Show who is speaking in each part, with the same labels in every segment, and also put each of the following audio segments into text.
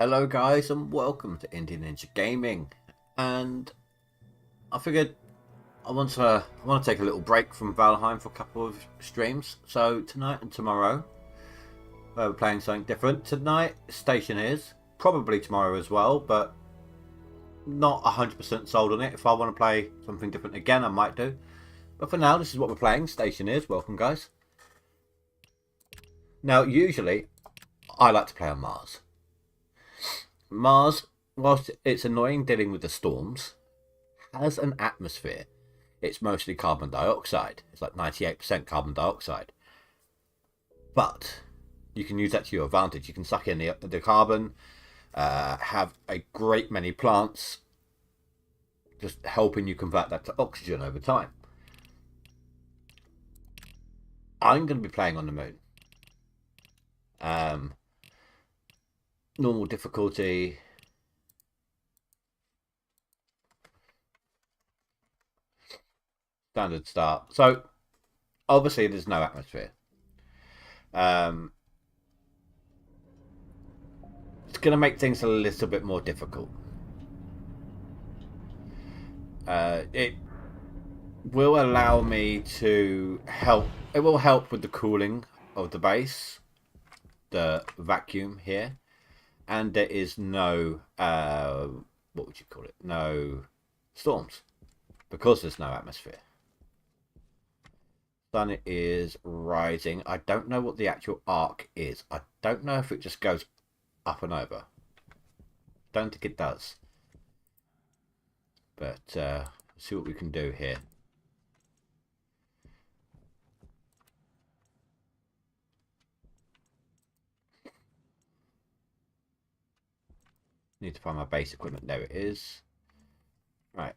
Speaker 1: Hello guys and welcome to Indian Ninja Gaming, and I figured I want to take a little break from Valheim for a couple of streams. So tonight and tomorrow we're playing something different. Tonight Stationeers, probably tomorrow as well, but not 100% sold on it. If I want to play something different again I might do, but for now this is what we're playing, Stationeers. Welcome guys. Now usually I like to play on Mars. Mars, whilst it's annoying dealing with the storms, has an atmosphere. It's mostly carbon dioxide. It's like 98% carbon dioxide. But you can use that to your advantage. You can suck in the carbon, have a great many plants, just helping you convert that to oxygen over time. I'm going to be playing on the moon. Normal difficulty. Standard start. So, obviously there's no atmosphere. It's going to make things a little bit more difficult. It will allow me to help. It will help with the cooling of the base, the vacuum here, and there is no what would you call it? No storms because there's no atmosphere. Sun is rising. I don't know what the actual arc is. I don't know if it just goes up and over. Don't think it does. But see what we can do here. Need to find my base equipment. There it is. Right.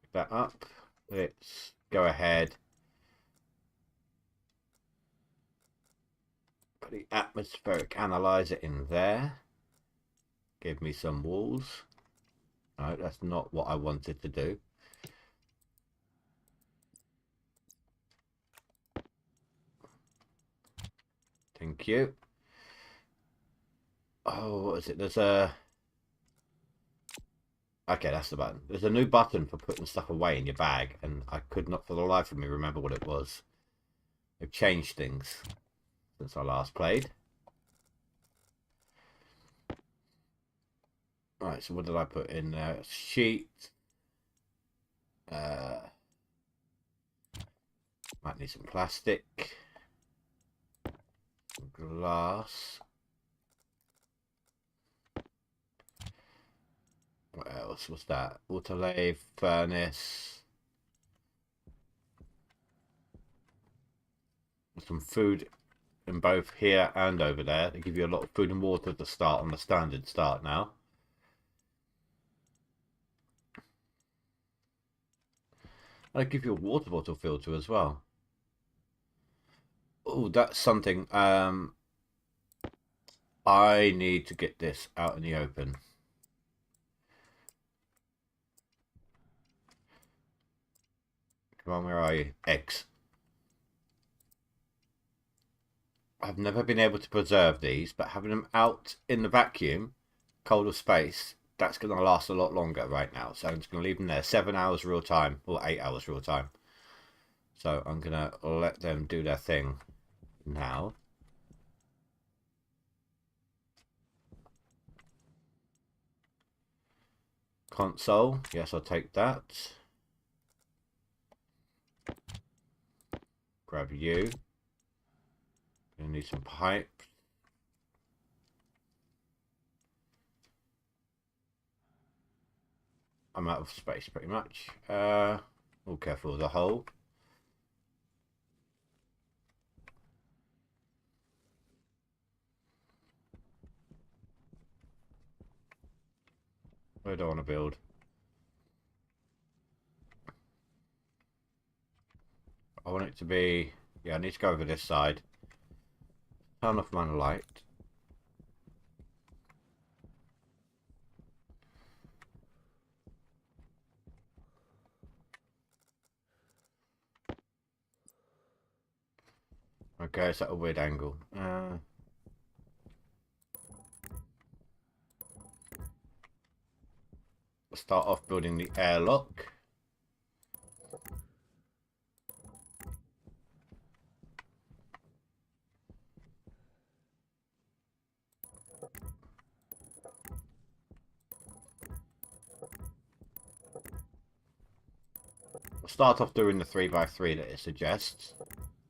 Speaker 1: Pick that up. Let's go ahead. Put the atmospheric analyzer in there. Give me some walls. No, that's not what I wanted to do. Thank you. Oh, what is it? There's a... Okay, that's the button. There's a new button for putting stuff away in your bag, and I could not for the life of me remember what it was. They've changed things since I last played. Right, so what did I put in there? Sheet. Might need some plastic. Some glass. What else was that? Autolave, furnace. Some food in both here and over there. They give you a lot of food and water to start on the standard start now. They give you a water bottle filter as well. Oh, that's something. I need to get this out in the open. Come on, where are you? Eggs. I've never been able to preserve these, but having them out in the vacuum, colder space, that's going to last a lot longer right now. So I'm just going to leave them there 7 hours real time, or 8 hours real time. So I'm going to let them do their thing now. Console, yes, I'll take that. Grab you. Gonna need some pipes. I'm out of space pretty much. All careful with the hole. Where do I want to build? I want it to be... Yeah, I need to go over this side. Turn off my light. Okay, it's at a weird angle. start off building the airlock. We'll start off doing the 3x3 that it suggests,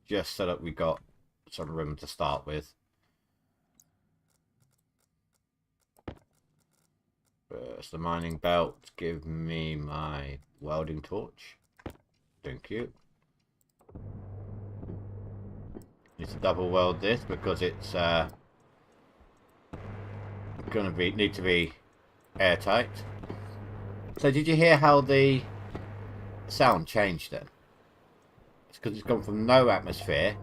Speaker 1: just so that we got some room to start with. First, the mining belt. Give me my welding torch. Thank you. Need to double weld this because it's gonna need to be airtight. So did you hear how the sound changed then? It's because it's gone from no atmosphere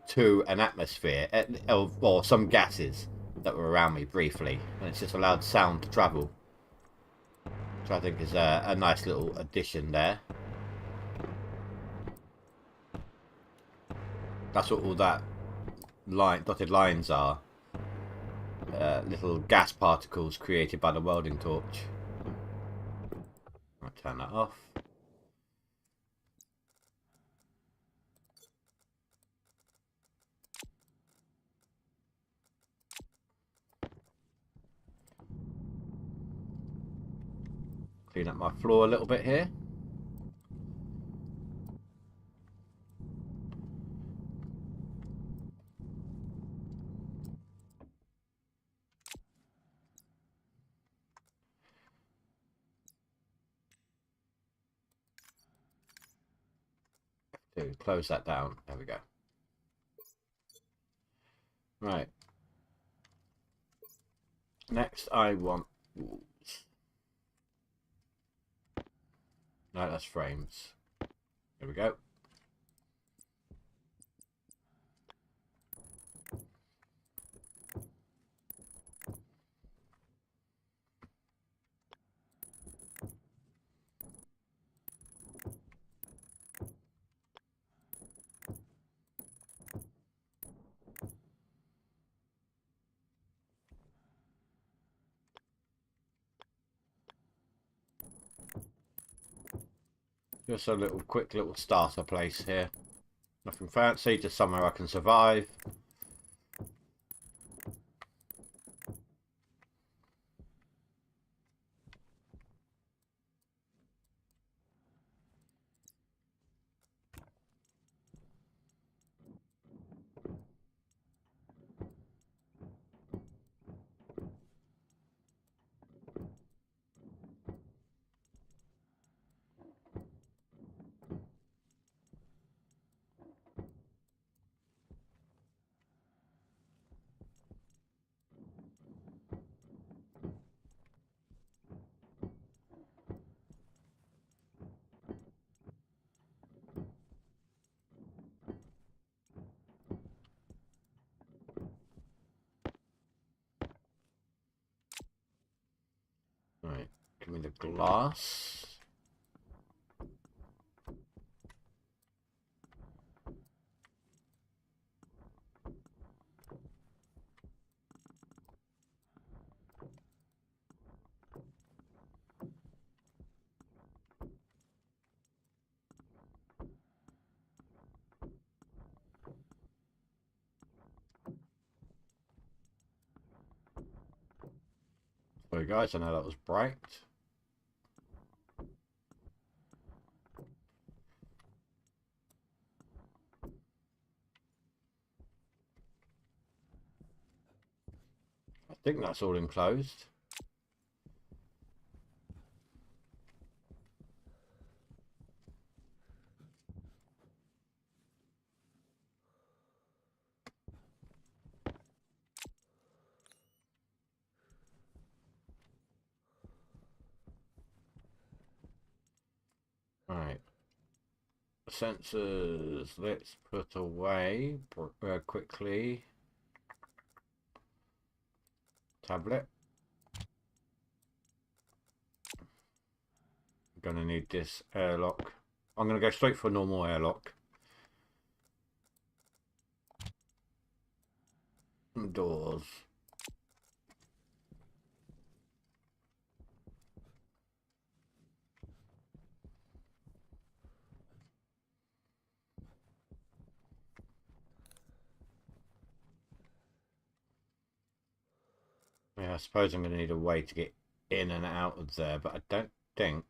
Speaker 1: to an atmosphere, or some gases that were around me briefly, and it's just allowed sound to travel, which I think is a nice little addition there. That's what all that dotted lines are. Little gas particles created by the welding torch. I'll turn that off. Clean up my floor a little bit here. Close that down. There we go. Right. Next, I want walls. No, that's frames. There we go. Just a quick little starter place here. Nothing fancy, just somewhere I can survive. Right, give me the glass. Sorry guys, I know that was bright. I think that's all enclosed. Right. Sensors, let's put away quickly. Tablet. I'm gonna need this airlock. I'm gonna go straight for a normal airlock. Doors. Yeah, I suppose I'm going to need a way to get in and out of there, but I don't think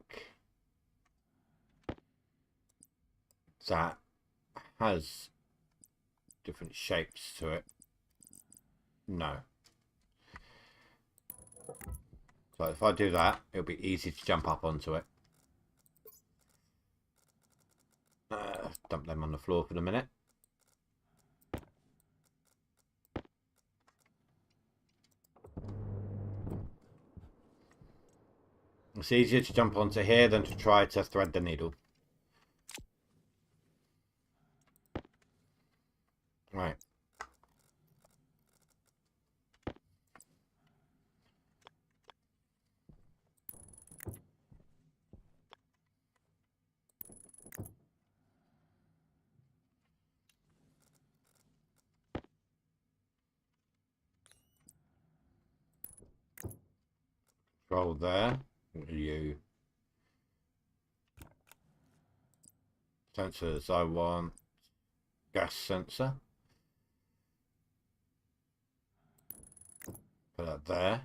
Speaker 1: that has different shapes to it. No. So if I do that, it'll be easy to jump up onto it. Dump them on the floor for the minute. It's easier to jump onto here than to try to thread the needle. Right. Control there. You. Sensors I want. Gas sensor. Put that there.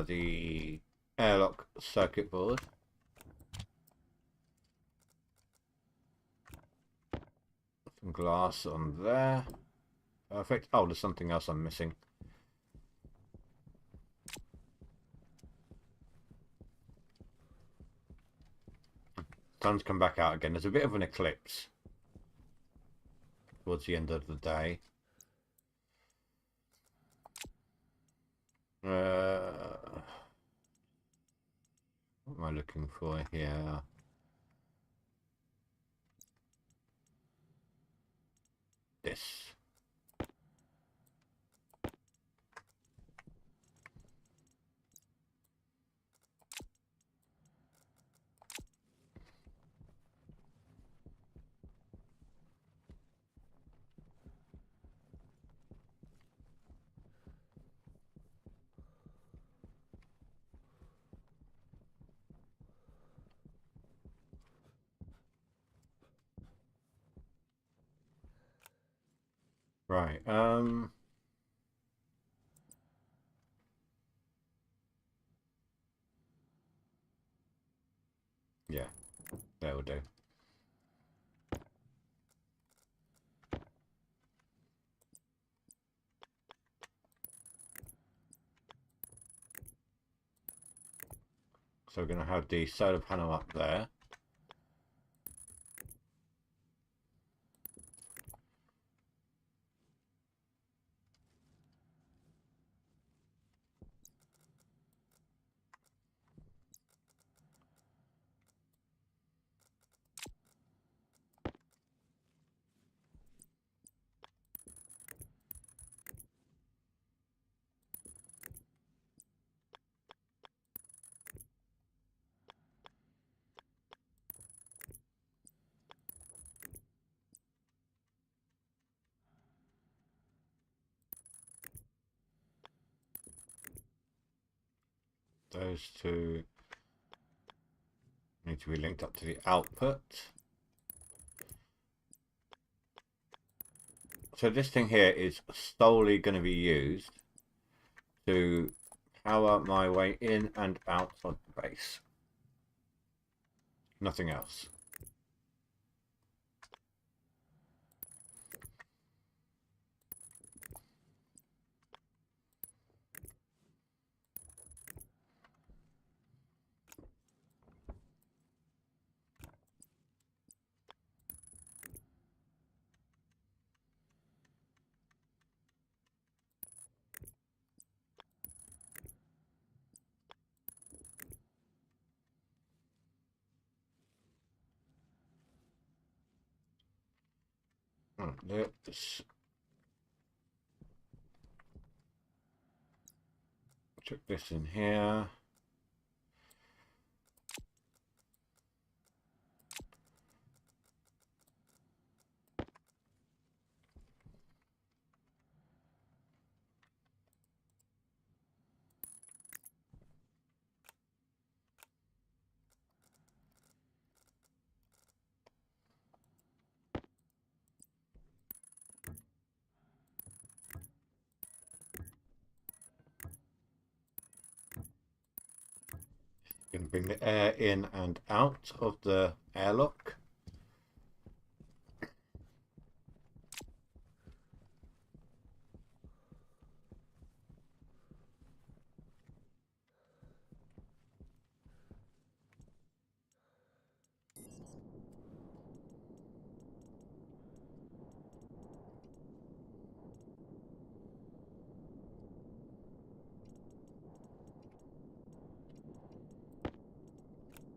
Speaker 1: The airlock circuit board. Some glass on there. Perfect. Oh, there's something else I'm missing. Sun's come back out again. There's a bit of an eclipse towards the end of the day. What am I looking for here? This. Right. Yeah, that will do. So we're going to have the solar panel up there. Those two need to be linked up to the output. So this thing here is solely going to be used to power my way in and out of the base. Nothing else. Let's chuck this in here. Going to bring the air in and out of the airlock.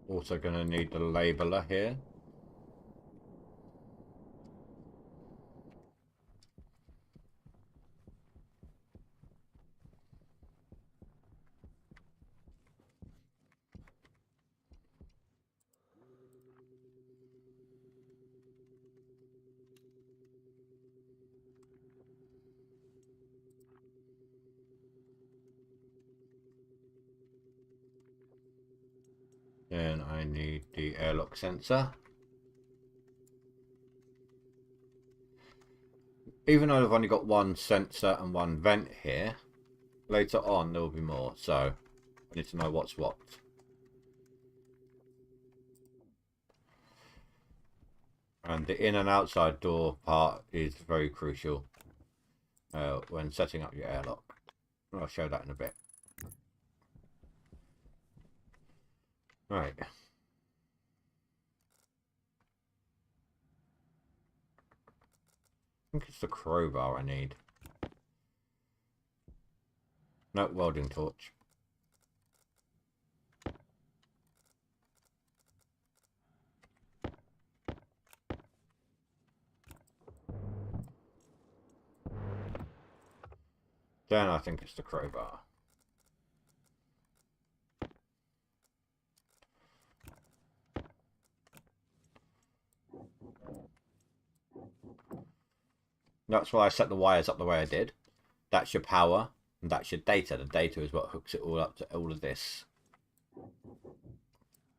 Speaker 1: Also going to need the labeler here. Then I need the airlock sensor. Even though I've only got one sensor and one vent here, later on there will be more, so I need to know what's what. And the in and outside door part is very crucial when setting up your airlock. I'll show that in a bit. Right. I think it's the crowbar I need. No, welding torch. Then I think it's the crowbar. That's why I set the wires up the way I did. That's your power, and that's your data. The data is what hooks it all up to all of this.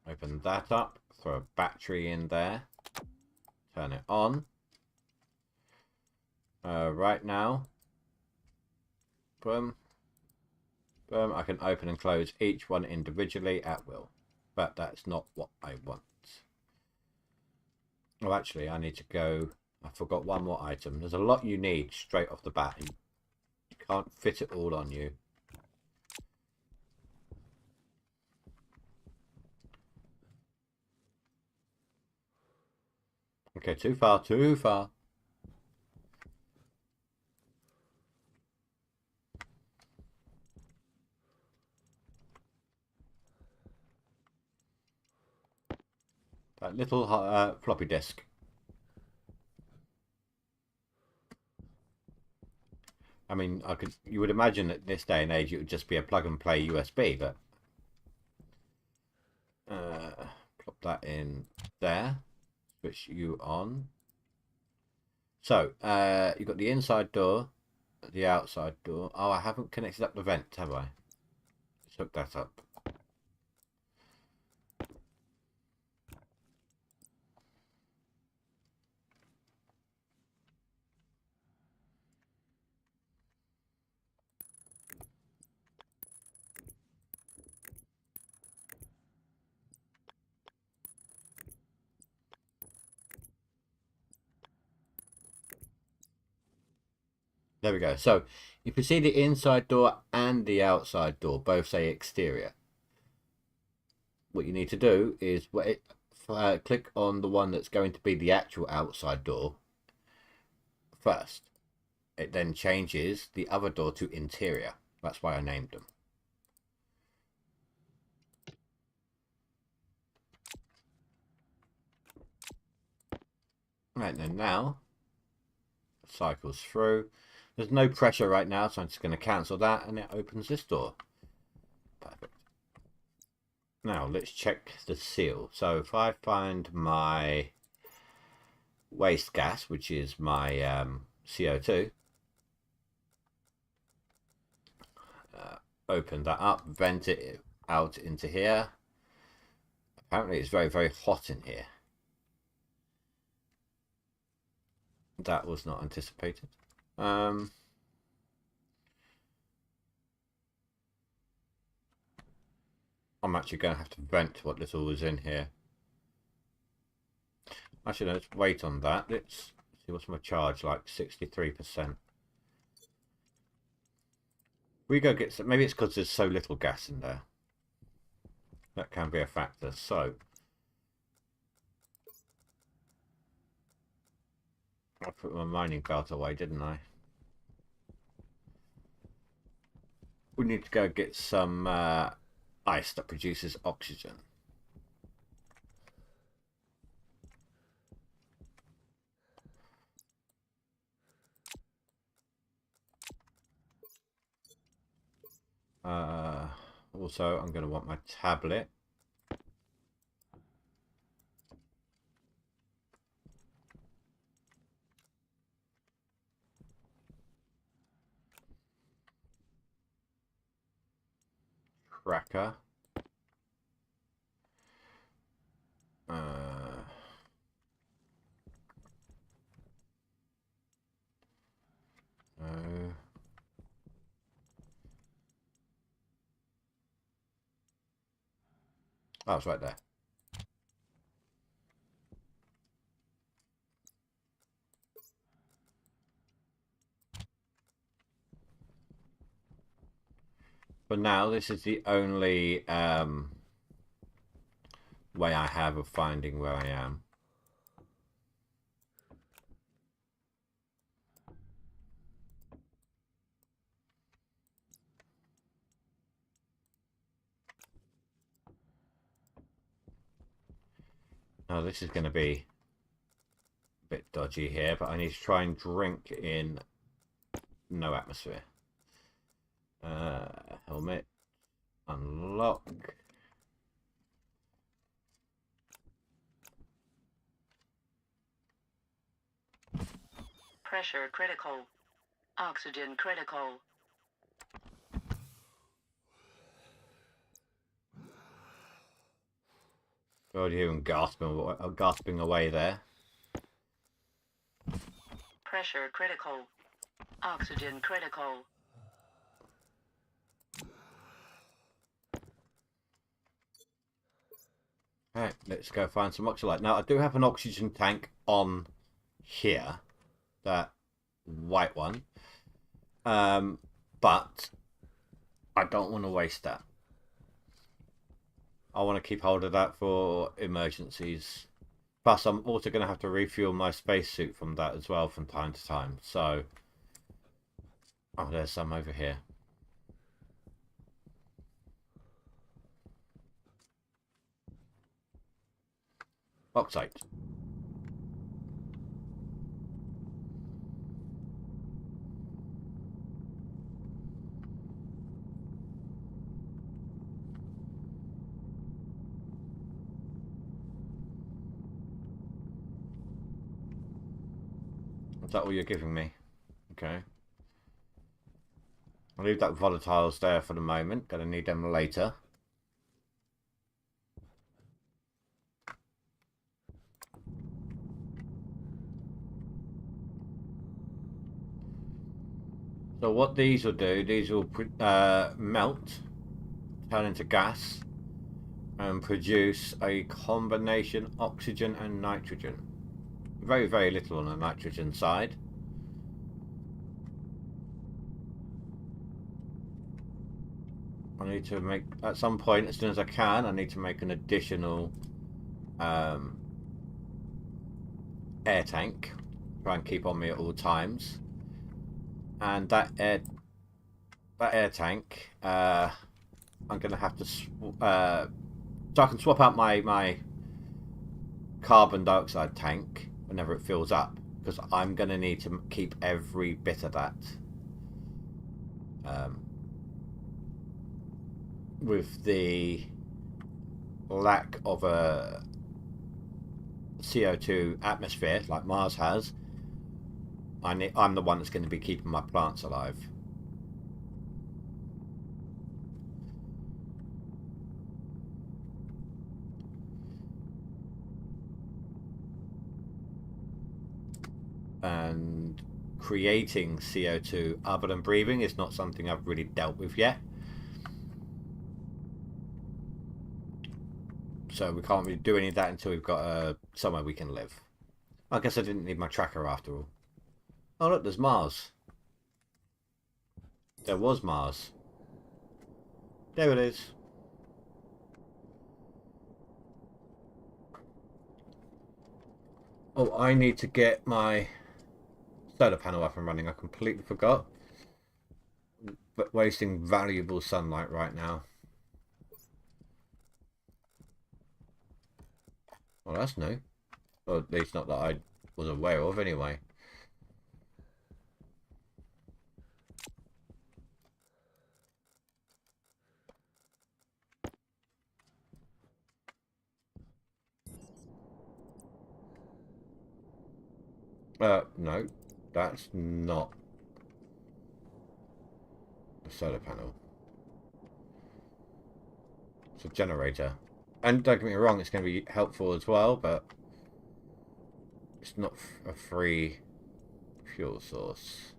Speaker 1: Open that up, throw a battery in there, turn it on. Right now, boom, boom, I can open and close each one individually at will. But that's not what I want. Oh, actually, I need to go... I forgot one more item. There's a lot you need straight off the bat. You can't fit it all on you. Okay, too far, too far. That little floppy disk. I mean, you would imagine that this day and age it would just be a plug and play USB, but plop that in there. Switch you on. So you've got the inside door, the outside door. Oh, I haven't connected up the vent, have I? Let's hook that up. There we go. So if you see the inside door and the outside door both say exterior, what you need to do is click on the one that's going to be the actual outside door first. It then changes the other door to interior. That's why I named them. Right, then now it cycles through. There's no pressure right now, so I'm just going to cancel that, and it opens this door. Perfect. Now let's check the seal. So if I find my waste gas, which is my CO2, open that up, vent it out into here. Apparently it's very, very hot in here. That was not anticipated. I'm I'm actually going to have to vent what little was in here. Actually, let's wait on that. Let's see what's my charge like. 63%. We go get some. Maybe it's because there's so little gas in there. That can be a factor. So I put my mining belt away, didn't I? We need to go get some ice that produces oxygen. Also, I'm going to want my tablet. Tracker. No. Oh, it's right there. But now this is the only way I have of finding where I am. Now this is going to be a bit dodgy here, but I need to try and drink in no atmosphere. Helmet. Unlock.
Speaker 2: Pressure critical. Oxygen critical.
Speaker 1: Oh, you hear him gasping away there.
Speaker 2: Pressure critical. Oxygen critical.
Speaker 1: Alright, let's go find some oxylight. Now, I do have an oxygen tank on here. That white one. But I don't want to waste that. I want to keep hold of that for emergencies. Plus, I'm also going to have to refuel my spacesuit from that as well from time to time. So, oh, there's some over here. Bauxite. Is that all you're giving me? Okay. I'll leave that volatiles there for the moment. Gonna need them later. So what these will do, these will melt, turn into gas, and produce a combination oxygen and nitrogen. Very, very little on the nitrogen side. I need to make, at some point, as soon as I can, I need to make an additional air tank. Try and keep on me at all times. And that air tank, I'm gonna have to so I can swap out my carbon dioxide tank whenever it fills up, because I'm gonna need to keep every bit of that. With the lack of a CO2 atmosphere like Mars has, I'm the one that's going to be keeping my plants alive. And creating CO2 other than breathing is not something I've really dealt with yet. So we can't really do any of that until we've got somewhere we can live. I guess I didn't need my tracker after all. Oh look, there's Mars. There was Mars. There it is. Oh, I need to get my solar panel up and running. I completely forgot. But wasting valuable sunlight right now. Well, that's new. Or at least not that I was aware of anyway. No. That's not a solar panel. It's a generator. And don't get me wrong, it's going to be helpful as well, but it's not a free fuel source.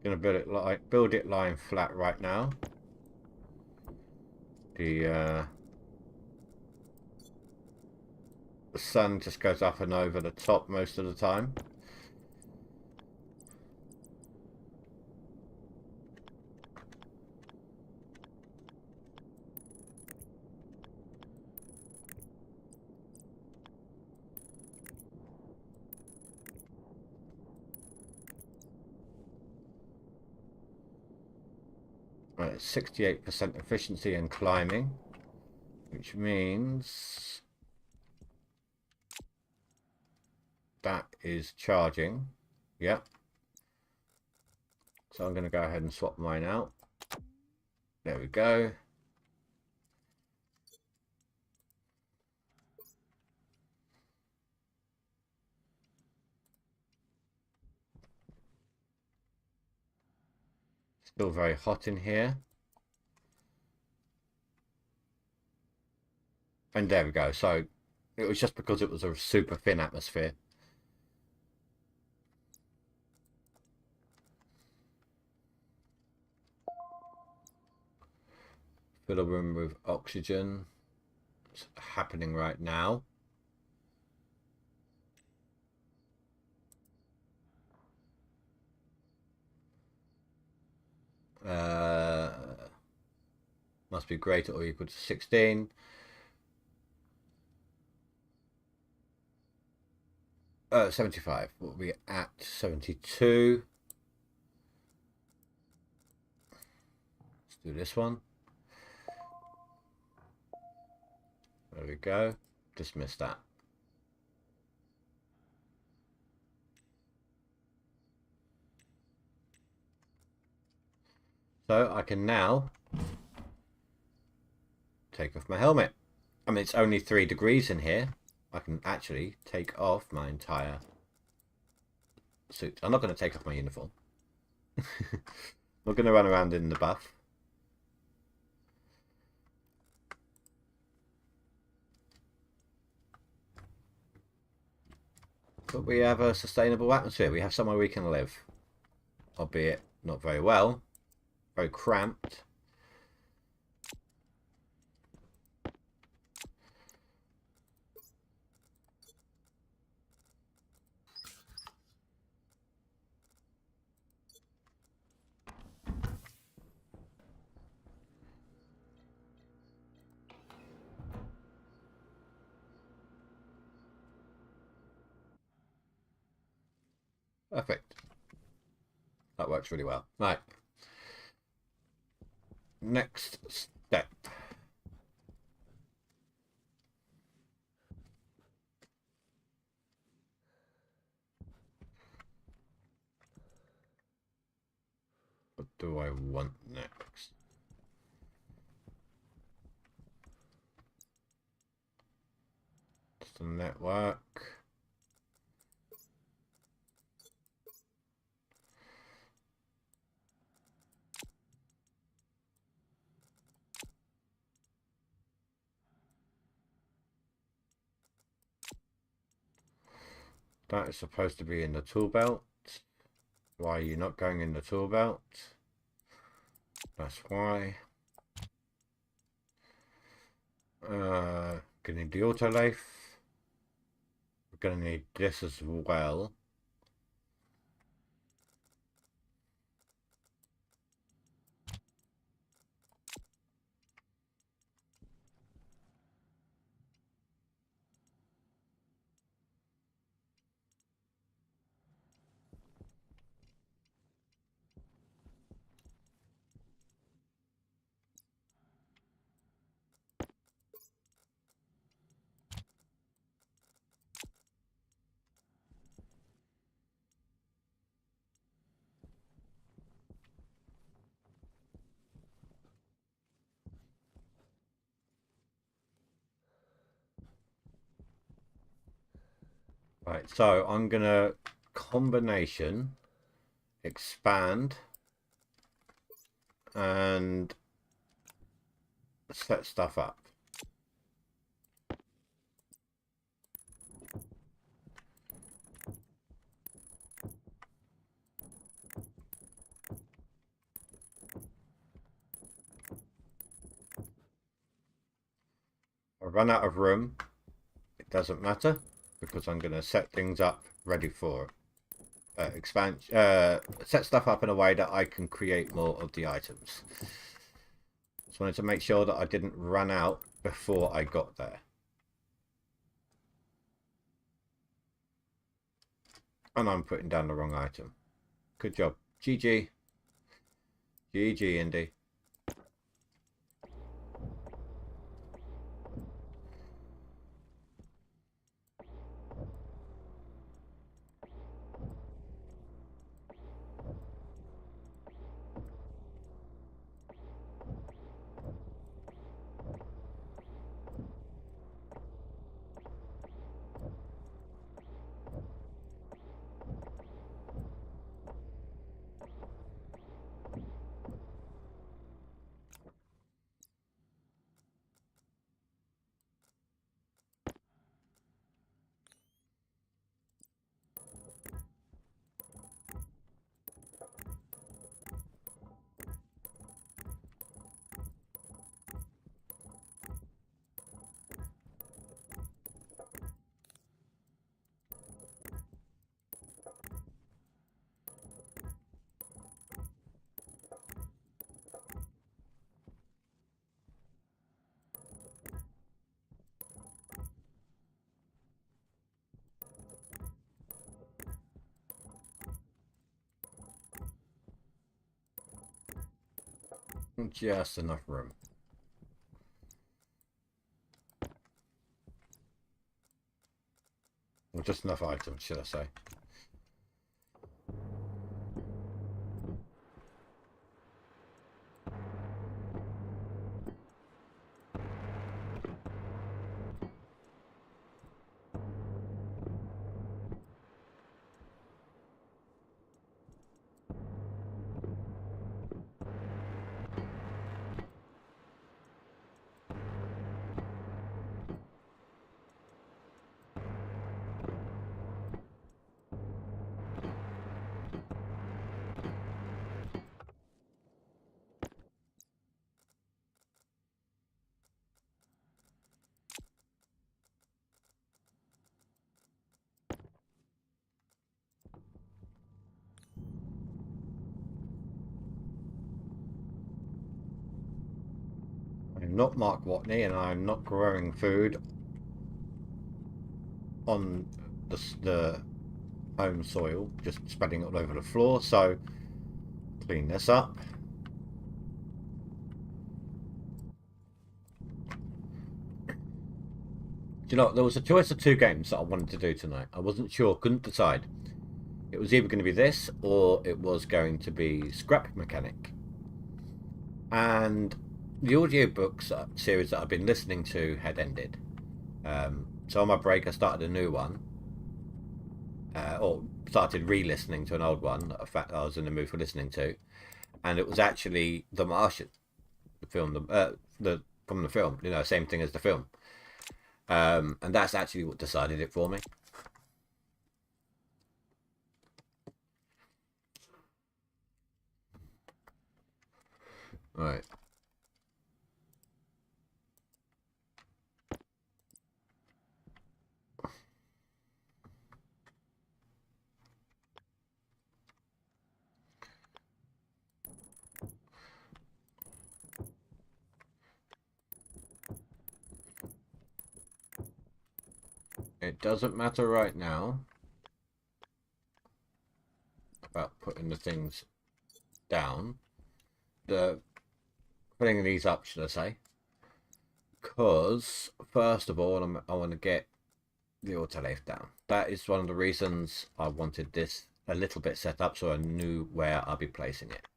Speaker 1: Going to build it lying flat right now. The sun just goes up and over the top most of the time. Right, 68% efficiency and climbing, which means that is charging. Yep. So I'm going to go ahead and swap mine out. There we go. Still very hot in here. And there we go. So it was just because it was a super thin atmosphere. Fill a room with oxygen. It's happening right now. Must be greater or equal to 16. 75. We'll be at 72. Let's do this one. There we go. Just missed that. So I can now take off my helmet. I mean, it's only 3 degrees in here. I can actually take off my entire suit. I'm not going to take off my uniform. I'm going to run around in the buff. But we have a sustainable atmosphere. We have somewhere we can live. Albeit not very well. Very cramped. Perfect. That works really well. Right. Next step. What do I want next? Just a network. That is supposed to be in the tool belt. Why are you not going in the tool belt? That's why. Gonna need the auto lathe. We're gonna need this as well. Right, so I'm gonna combination, expand, and set stuff up. I run out of room. It doesn't matter because I'm gonna set things up ready for set stuff up in a way that I can create more of the items. Just wanted to make sure that I didn't run out before I got there. And I'm putting down the wrong item. Good job. GG. GG, Indy. Just enough room. Or just enough items, should I say. I'm not Mark Watney and I'm not growing food on the home soil, just spreading it all over the floor. So clean this up. Do you know, there was a choice of two games that I wanted to do tonight. I wasn't sure, couldn't decide. It was either going to be this or it was going to be Scrap Mechanic. And the audiobooks series that I've been listening to had ended. So on my break, I started a new one. Or started re-listening to an old one, a fact I was in the mood for listening to. And it was actually The Martian, the film, from the film, you know, same thing as the film. And that's actually what decided it for me. Right. It doesn't matter right now about putting the things down. The putting these up, should I say? Because first of all, I want to get the autolift down. That is one of the reasons I wanted this a little bit set up so I knew where I'll be placing it.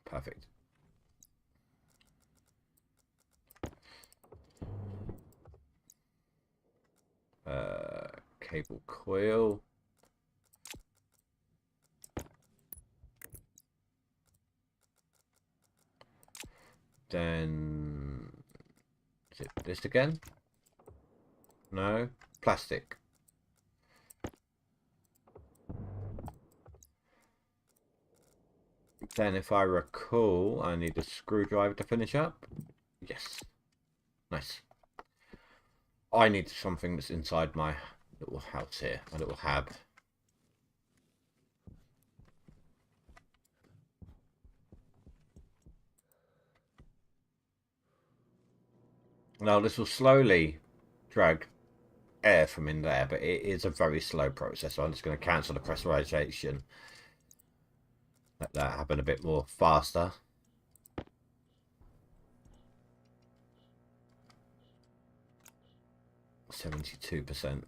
Speaker 1: Perfect. Cable coil. Then is it this again? No, plastic. Then if I recall, I need a screwdriver to finish up. Yes. Nice. I need something that's inside my little house here, my little hab. Now this will slowly drag air from in there, but it is a very slow process. So I'm just going to cancel the pressurization. Let that happen a bit more faster. 72%.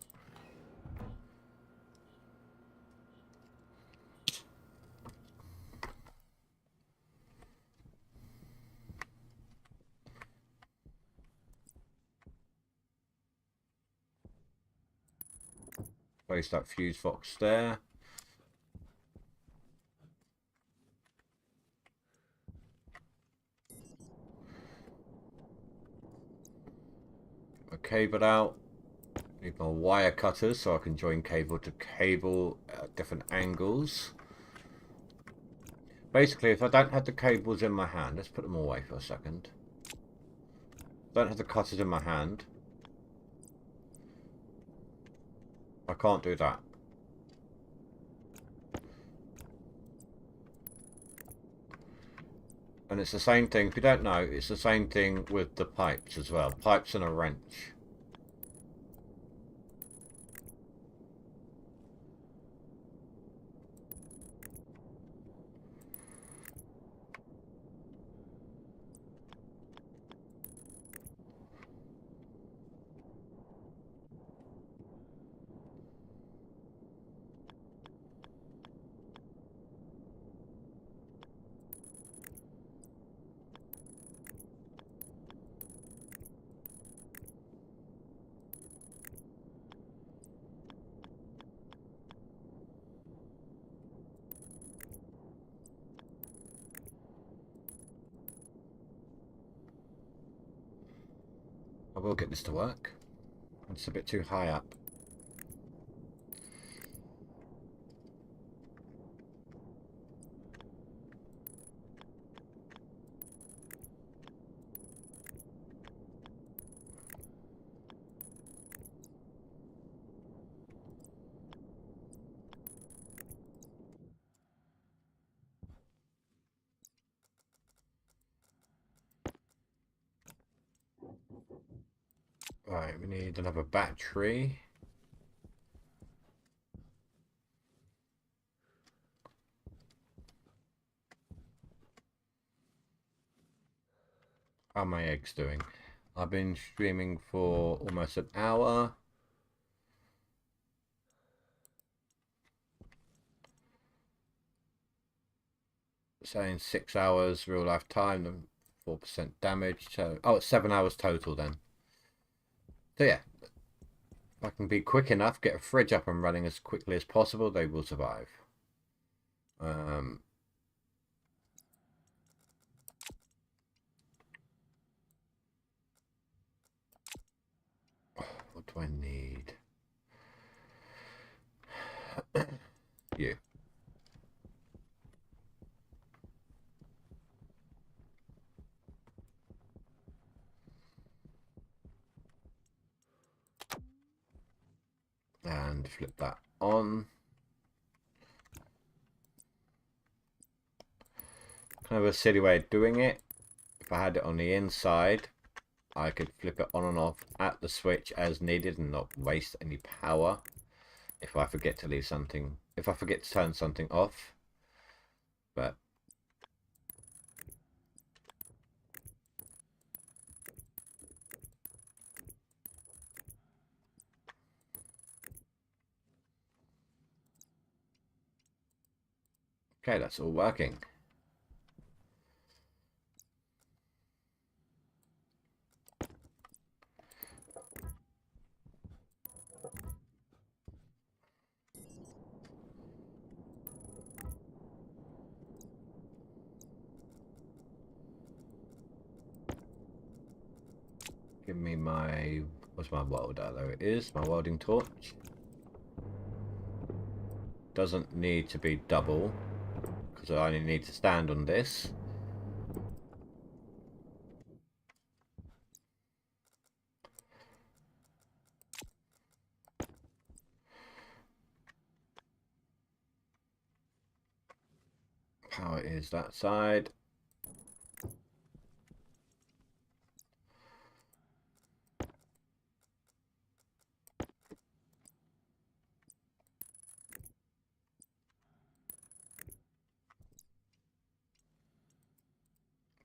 Speaker 1: Place that fuse box there. Get my cable out. Need my wire cutters so I can join cable to cable at different angles. Basically, if I don't have the cables in my hand, let's put them away for a second. Don't have the cutters in my hand. I can't do that. And it's the same thing, if you don't know, it's the same thing with the pipes as well. Pipes and a wrench. I will get this to work. It's a bit too high up. Right, we need another battery. How are my eggs doing? I've been streaming for almost an hour. Saying 6 hours real life time and 4% damage. So, oh, it's 7 hours total then. So yeah, if I can be quick enough, get a fridge up and running as quickly as possible, they will survive. What do I need? and flip that on. Kind of a silly way of doing it. If I had it on the inside, I could flip it on and off at the switch as needed and not waste any power. If I forget to leave something, if I forget to turn something off. But okay, that's all working. Give me my, what's my welder? There it is, my welding torch. Doesn't need to be double, because I only need to stand on this. Power is that side.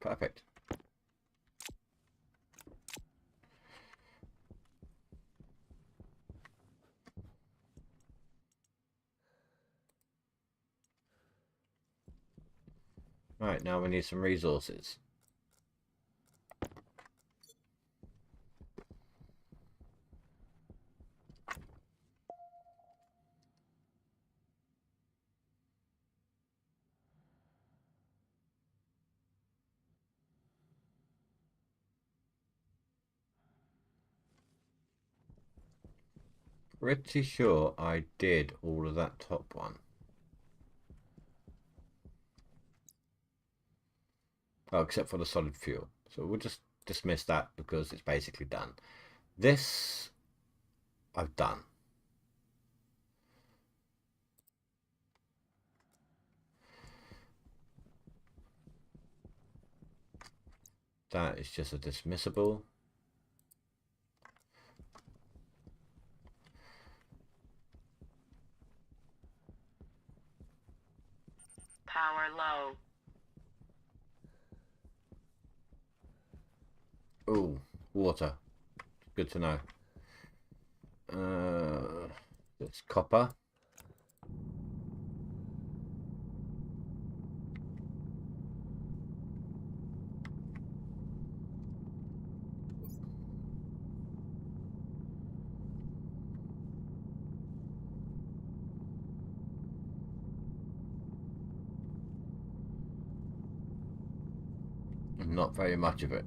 Speaker 1: Perfect. Right, now we need some resources. Pretty sure I did all of that top one. Oh, except for the solid fuel. So we'll just dismiss that because it's basically done. This I've done. That is just a dismissible.
Speaker 2: Power low.
Speaker 1: Oh, water. Good to know. It's copper. Not very much of it.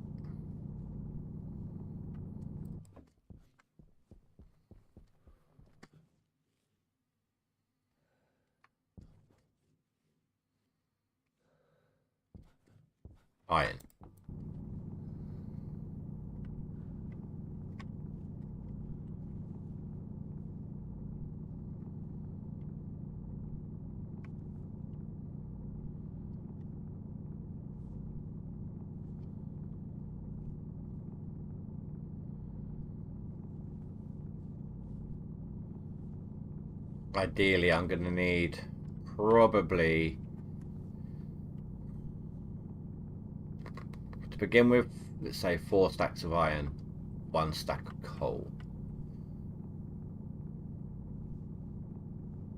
Speaker 1: Iron. Ideally, I'm going to need probably, to begin with, let's say 4 stacks of iron, 1 stack of coal.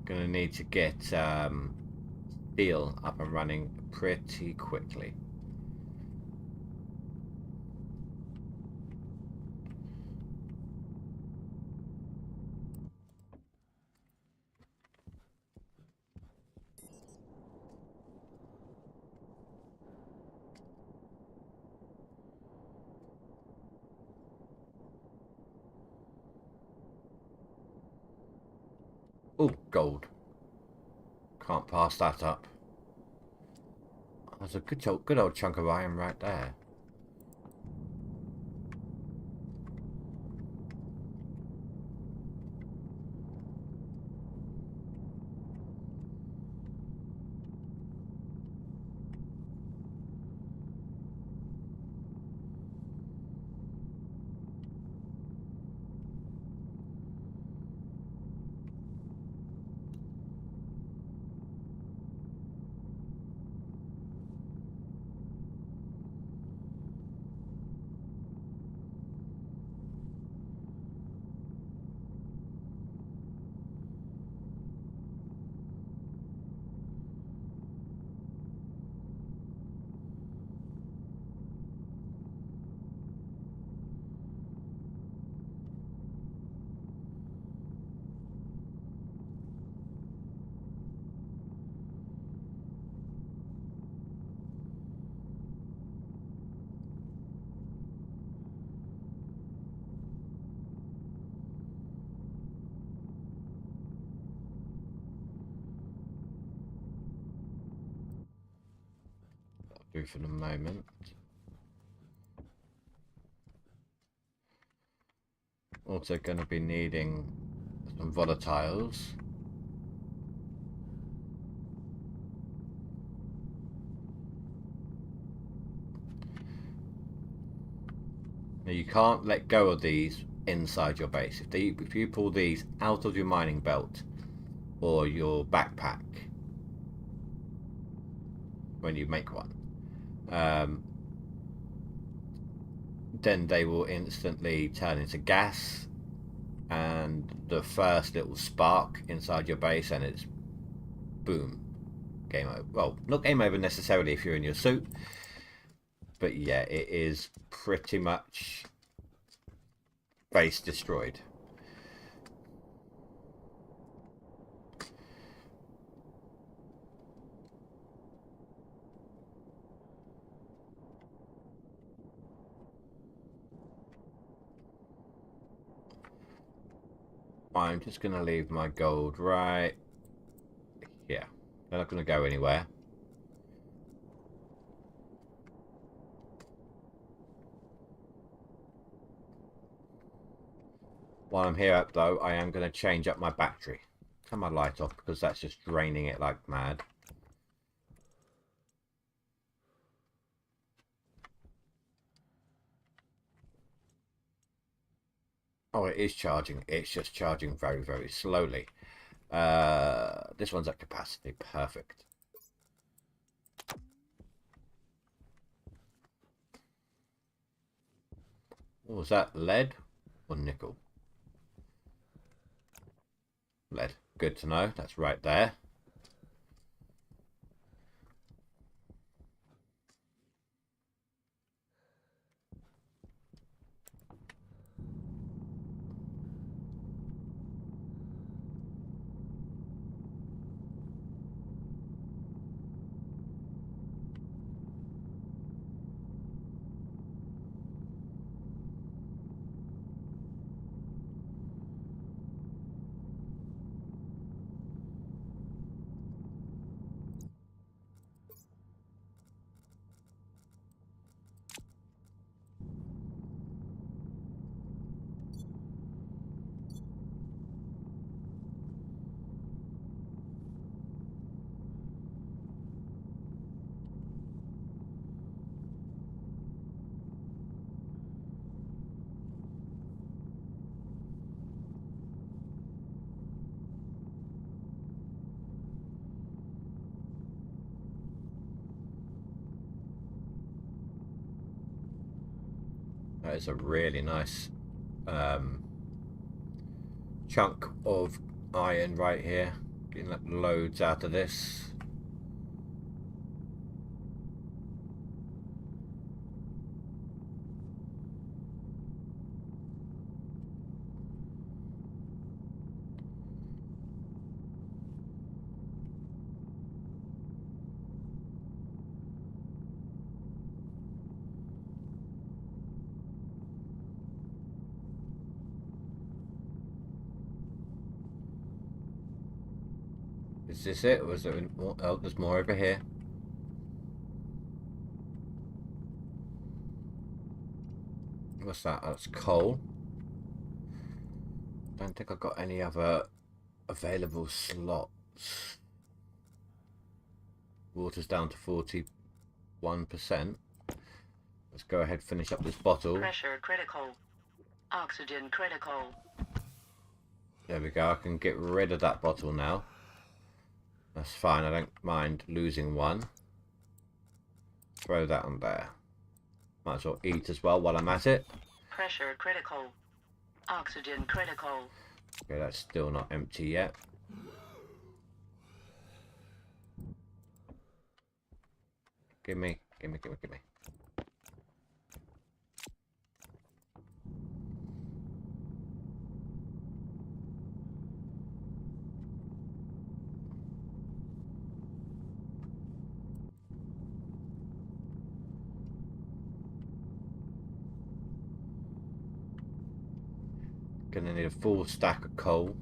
Speaker 1: Going to need to get steel up and running pretty quickly. Oh, gold. Can't pass that up. That's a good old chunk of iron right there. do for the moment. Also going to be needing some volatiles. Now you can't let go of these inside your base. If you pull these out of your mining belt or your backpack when you make one, then they will instantly turn into gas, and the first little spark inside your base, and it's boom, game over. Well, not game over necessarily if you're in your suit, but yeah, it is pretty much base destroyed. I'm just going to leave my gold right here. They're not going to go anywhere. While I'm here, though, I am going to change up my battery. Turn my light off because that's just draining it like mad. Oh, it is charging. It's just charging very, very slowly. This one's at capacity. Perfect. What was that? Lead or nickel? Lead. Good to know. That's right there. That is a really nice chunk of iron right here. Getting loads out of this. Is this it? Or is there more? Oh, there's more over here. What's that? That's coal. Don't think I've got any other available slots. Water's down to 41%. Let's go ahead and finish up this bottle.
Speaker 2: Pressure critical. Oxygen critical.
Speaker 1: There we go. I can get rid of that bottle now. That's fine. I don't mind losing one. Throw that on there. Might as well eat as well while I'm at it.
Speaker 2: Pressure critical. Oxygen critical.
Speaker 1: Okay, that's still not empty yet. Gimme. Gonna need a full stack of coal.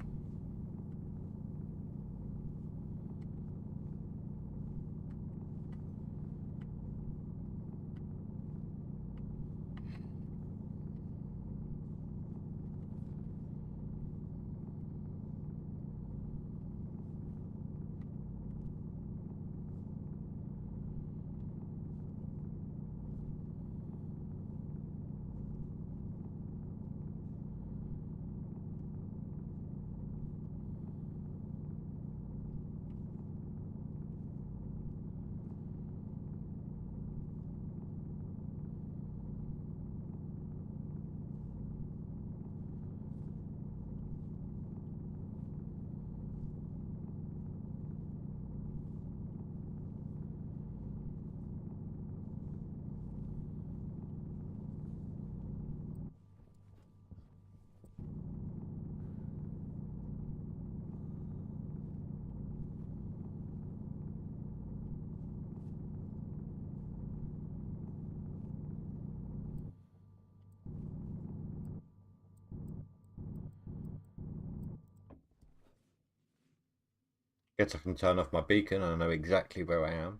Speaker 1: Guess I can turn off my beacon and I know exactly where I am.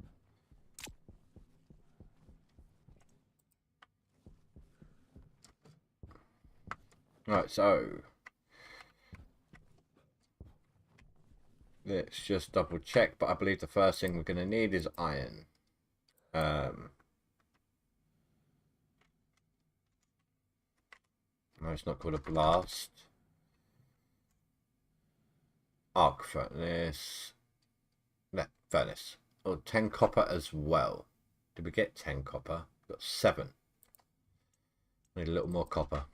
Speaker 1: Right, so let's just double check, but I believe the first thing we're going to need is iron. No, it's not called a blast. Arc furnace. No, furnace. Oh, 10 copper as well. Did we get 10 copper? Got 7. Need a little more copper.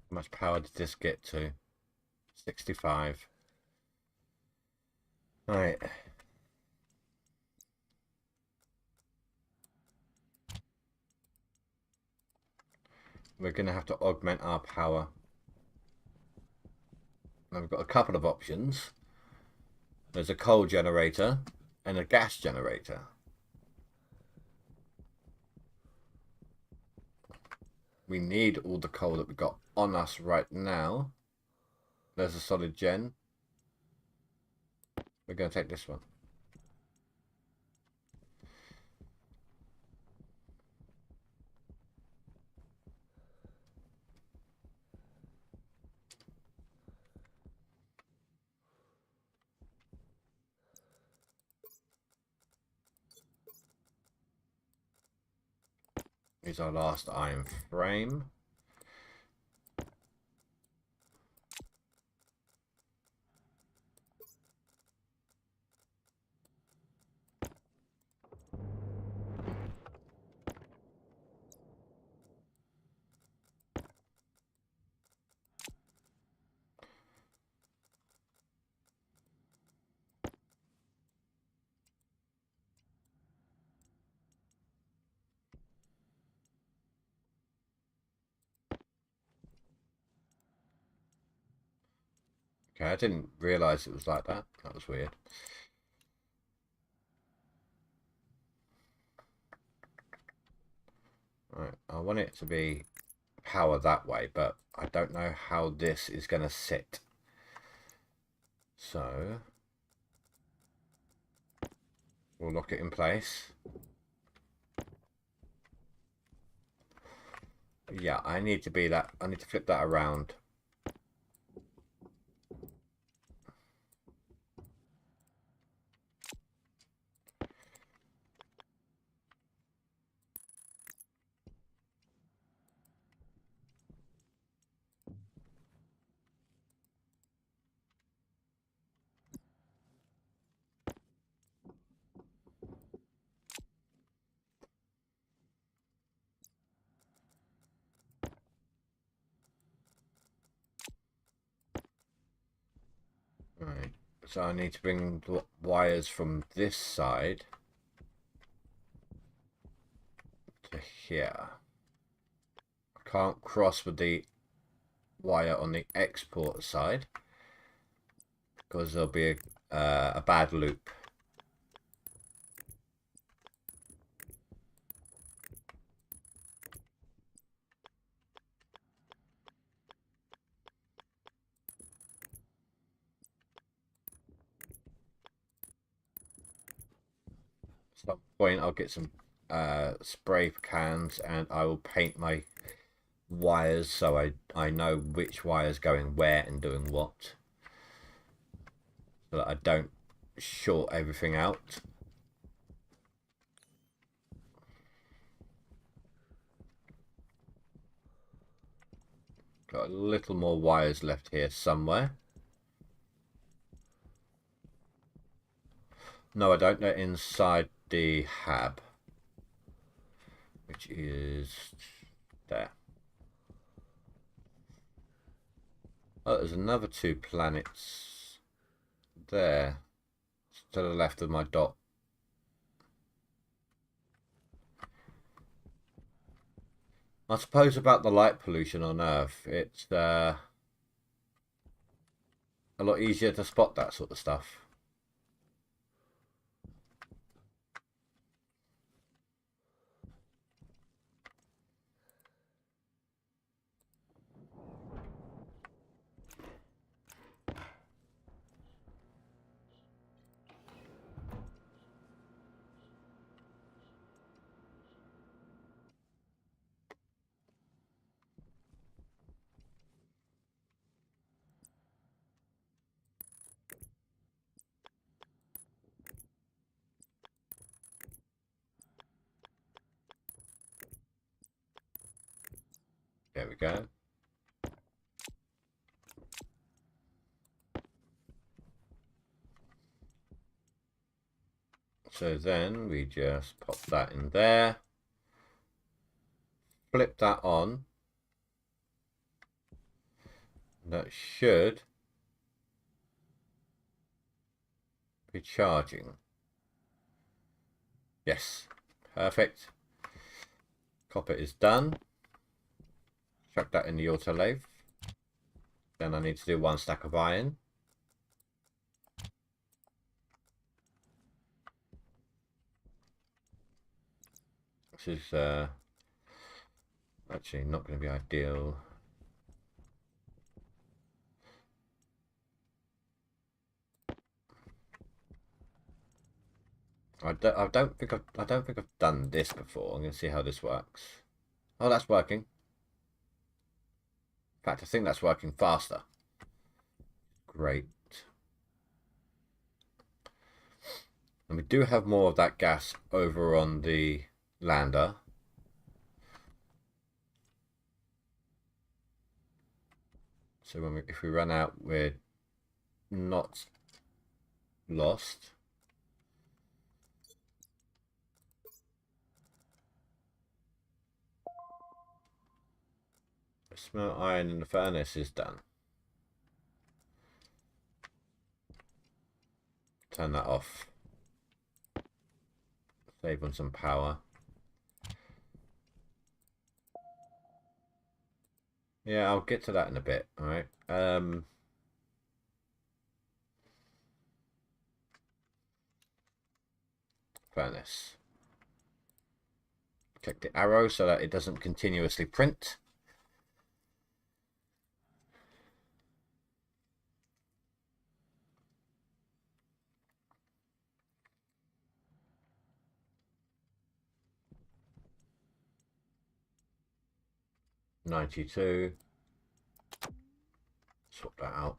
Speaker 1: How much power did this get to? 65. Right. We're going to have to augment our power. Now we've got a couple of options. There's a coal generator and a gas generator. We need all the coal that we've got on us right now. There's a solid gen. We're going to take this one. Here's our last iron frame. Okay, I didn't realise it was like that. That was weird. Right, I want it to be power that way, but I don't know how this is going to sit. So we'll lock it in place. Yeah, I need to be that. I need to flip that around. Right, so I need to bring the wires from this side to here. I can't cross with the wire on the export side because there'll be a bad loop. At some point I'll get some spray cans and I will paint my wires so I know which wire's going where and doing what, so that I don't short everything out. Got a little more wires left here somewhere. No, I don't. They're inside the hab, which is there. Oh, there's another 2 planets there to the left of my dot. I suppose about the light pollution on Earth, it's a lot easier to spot that sort of stuff. There we go. So then we just pop that in there, flip that on. That should be charging. Yes, perfect. Copper is done. Chuck that in the autolathe. Then I need to do 1 stack of iron. This is actually not going to be ideal. I don't think I've done this before. I'm going to see how this works. Oh, that's working. In fact, I think that's working faster. Great. And we do have more of that gas over on the lander. So if we run out, we're not lost. The smelt iron in the furnace is done. Turn that off. Save on some power. Yeah, I'll get to that in a bit. All right. Furnace. Click the arrow so that it doesn't continuously print. $92. Sort that out.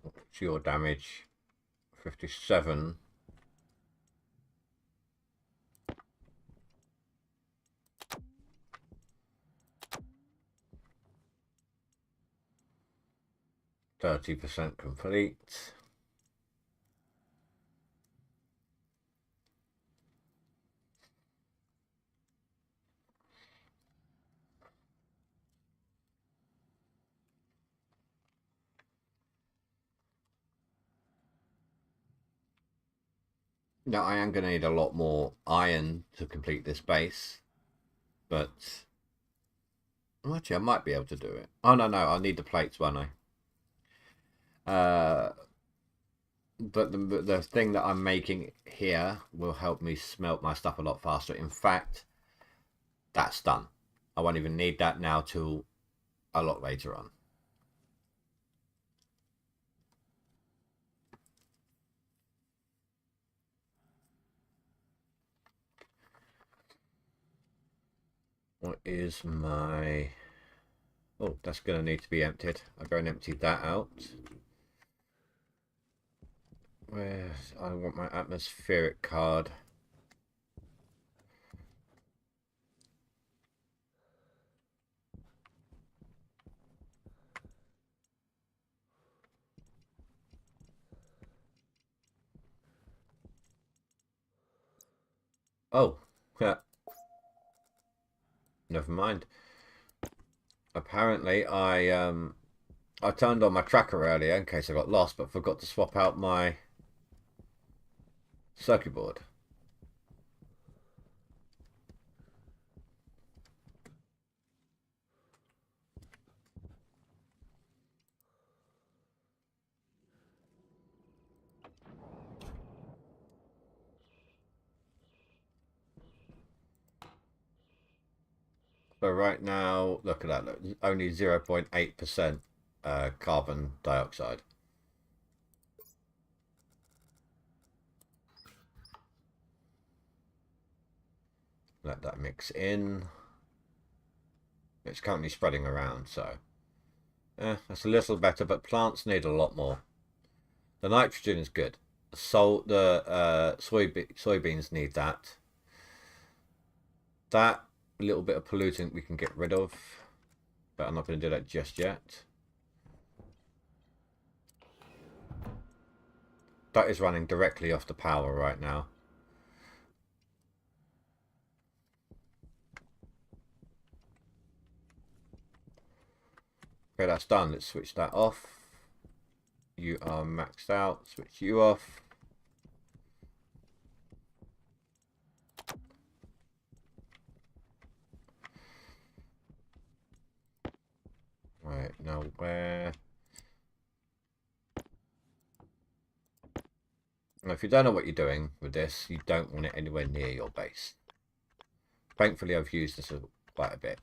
Speaker 1: What's your damage? 57. %30 complete. Now I am going to need a lot more iron to complete this base, but actually I might be able to do it. Oh no, I'll need the plates, won't I? But the thing that I'm making here will help me smelt my stuff a lot faster. In fact, that's done. I won't even need that now till a lot later on. What is my... Oh, that's going to need to be emptied. I'll go and empty that out. Where I want my atmospheric card. Oh, yeah. Never mind. Apparently, I turned on my tracker earlier in case I got lost, but forgot to swap out my circuit board. So right now, look at that. Look, only 0.8% carbon dioxide. Let that mix in. It's currently spreading around, so that's a little better, but plants need a lot more. The nitrogen is good. The soybeans need that. That little bit of pollutant we can get rid of, but I'm not going to do that just yet. That is running directly off the power right now. Okay, that's done. Let's switch that off. You are maxed out. Switch you off. Right, now where... Now, if you don't know what you're doing with this, you don't want it anywhere near your base. Thankfully, I've used this quite a bit.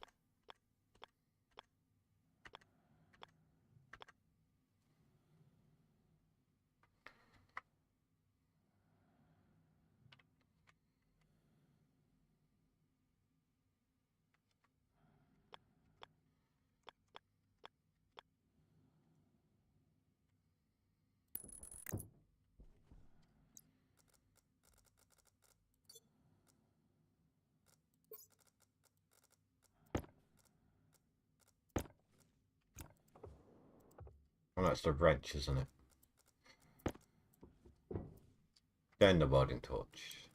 Speaker 1: And that's the wrench, isn't it? Then the welding torch.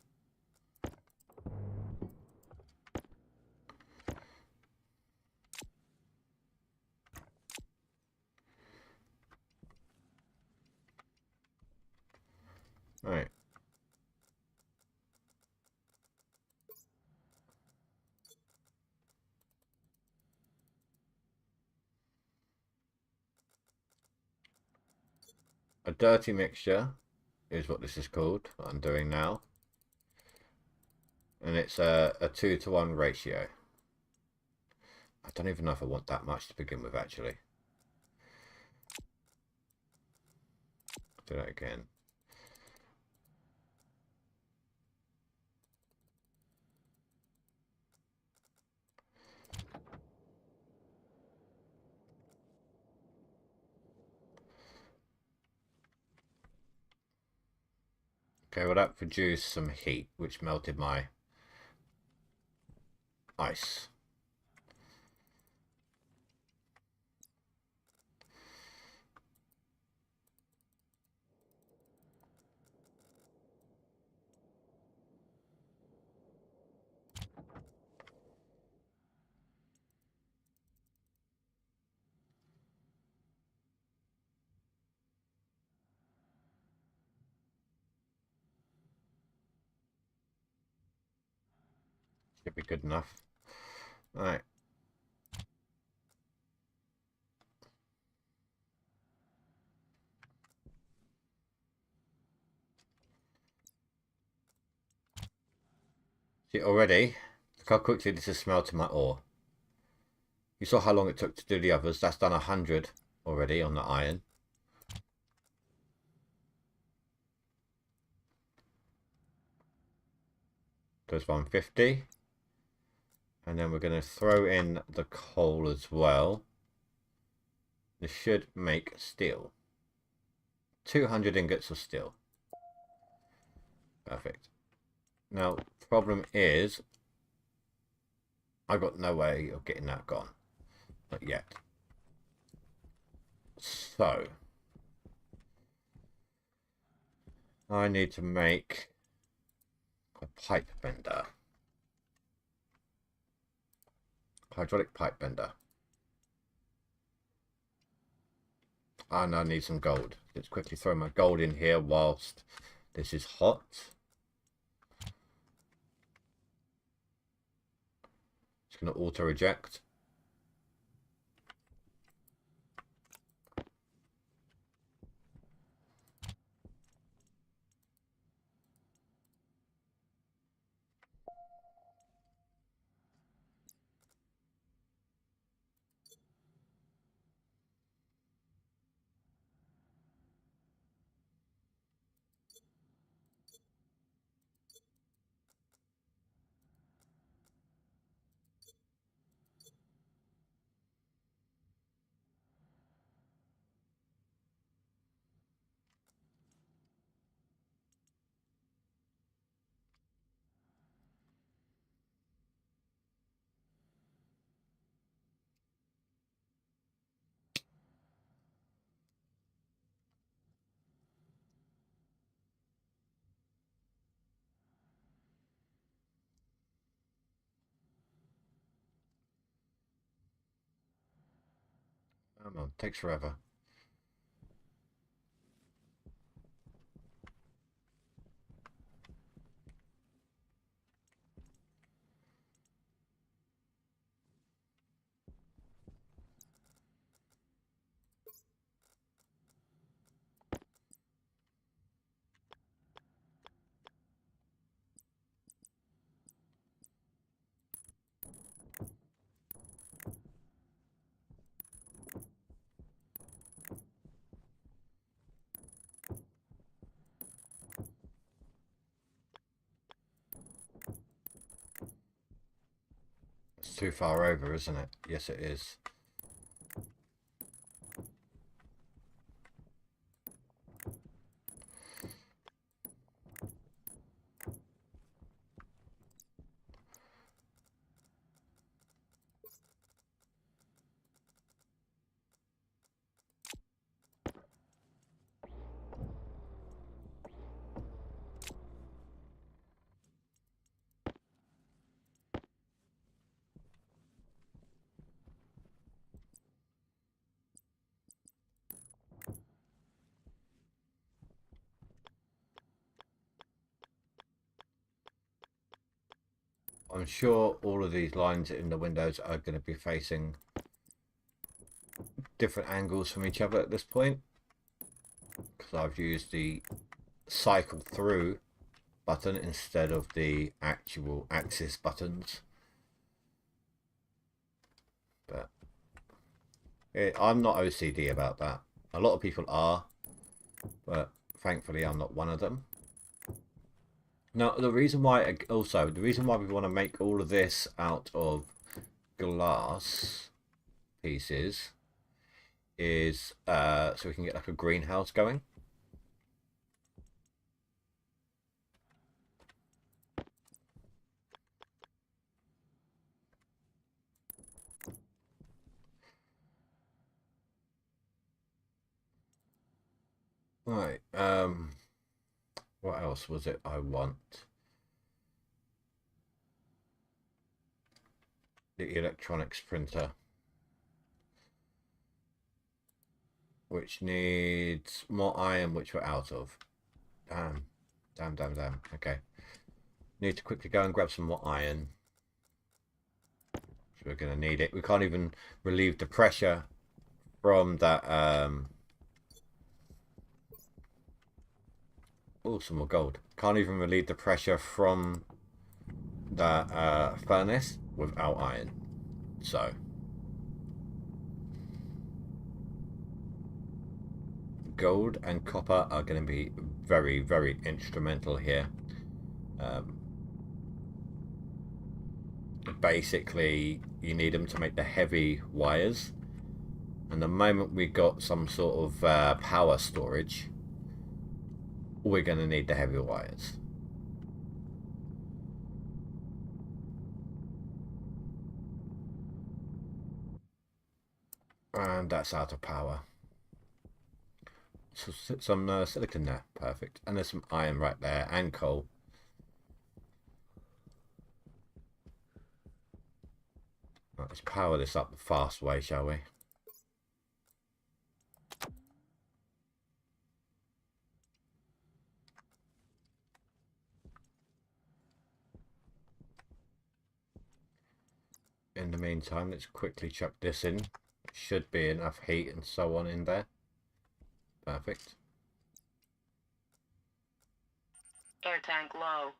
Speaker 1: Right. A dirty mixture is what this is called, what I'm doing now. And it's a 2-to-1 ratio. I don't even know if I want that much to begin with, actually. Do that again. Okay, well that produced some heat, which melted my ice. Should be good enough. Right. See, already, look how quickly this has smelted my ore. You saw how long it took to do the others. That's done 100 already on the iron. There's 150. And then we're going to throw in the coal as well. This should make steel. 200 ingots of steel. Perfect. Now, problem is, I've got no way of getting that gone. Not yet. So, I need to make A pipe bender. Hydraulic pipe bender. And I need some gold. Let's quickly throw my gold in here whilst this is hot. It's going to auto eject. Come on, takes forever. It's too far over, isn't it? Yes, it is. I'm sure all of these lines in the windows are going to be facing different angles from each other at this point, because I've used the cycle through button instead of the actual axis buttons. But I'm not OCD about that. A lot of people are, but thankfully I'm not one of them. Now, the reason why we want to make all of this out of glass pieces is so we can get like a greenhouse going. Right, what else was it I want? The electronics printer, which needs more iron, which we're out of. Damn. Okay. Need to quickly go and grab some more iron. So we're going to need it. We can't even relieve the pressure from that. Oh, some more gold. Can't even relieve the pressure from that furnace without iron. So gold and copper are going to be very, very instrumental here. Basically, you need them to make the heavy wires. And the moment we got some sort of power storage, we're going to need the heavy wires. And that's out of power. So some silicon there, perfect. And there's some iron right there and coal. Right, let's power this up the fast way, shall we? In the meantime, let's quickly chuck this in. Should be enough heat and so on in there. Perfect.
Speaker 2: Air tank low.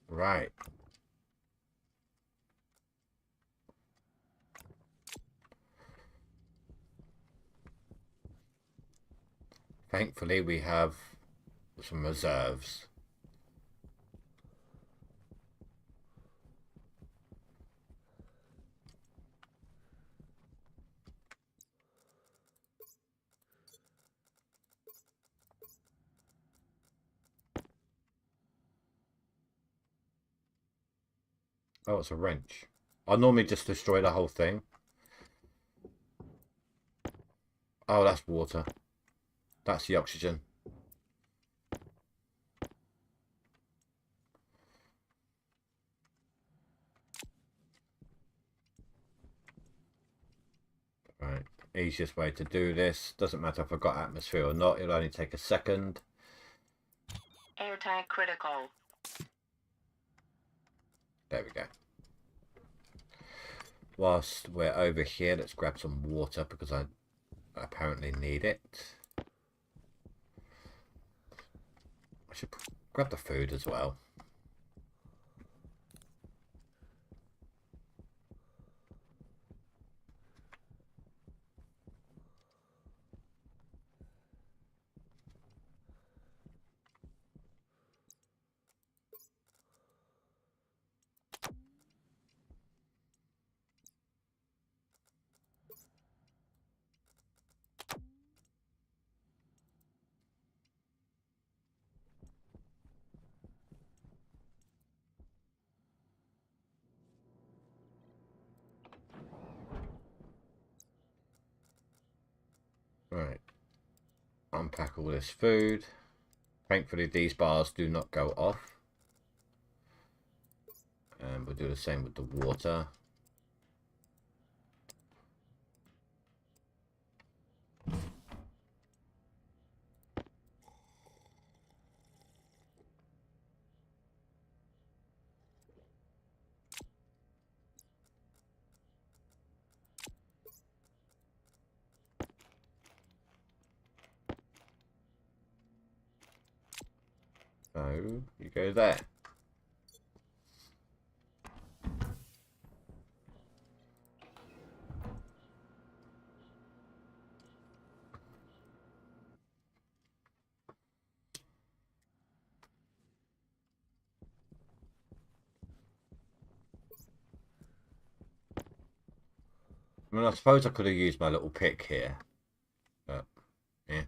Speaker 1: Right. Thankfully, we have some reserves. Oh, it's a wrench. I normally just destroy the whole thing. Oh, that's water. That's the oxygen. Right. Easiest way to do this. Doesn't matter if I've got atmosphere or not. It'll only take a second.
Speaker 2: Air tank critical.
Speaker 1: There we go. Whilst we're over here, let's grab some water because I apparently need it. I should grab the food as well. Right. Unpack all this food. Thankfully, these bars do not go off. And we'll do the same with the water. So, you go there. I mean, I suppose I could have used my little pick here. But, yeah.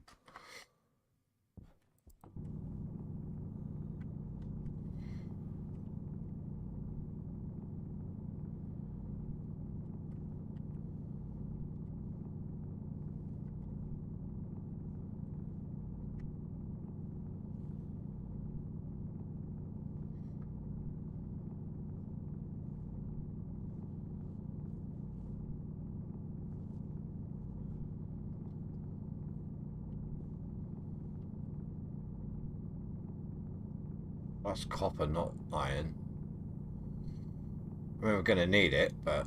Speaker 1: That's copper, not iron. I mean, we're going to need it, but...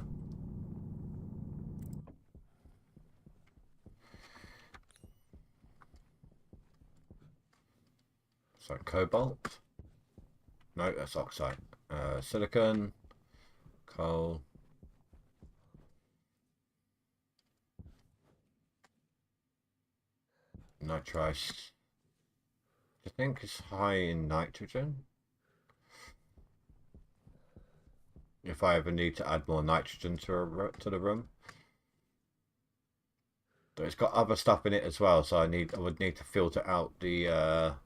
Speaker 1: So, cobalt. No, that's oxide. Silicon. Coal. Nitrous. I think it's high in nitrogen. If I ever need to add more nitrogen to the room. But it's got other stuff in it as well, so I would need to filter out the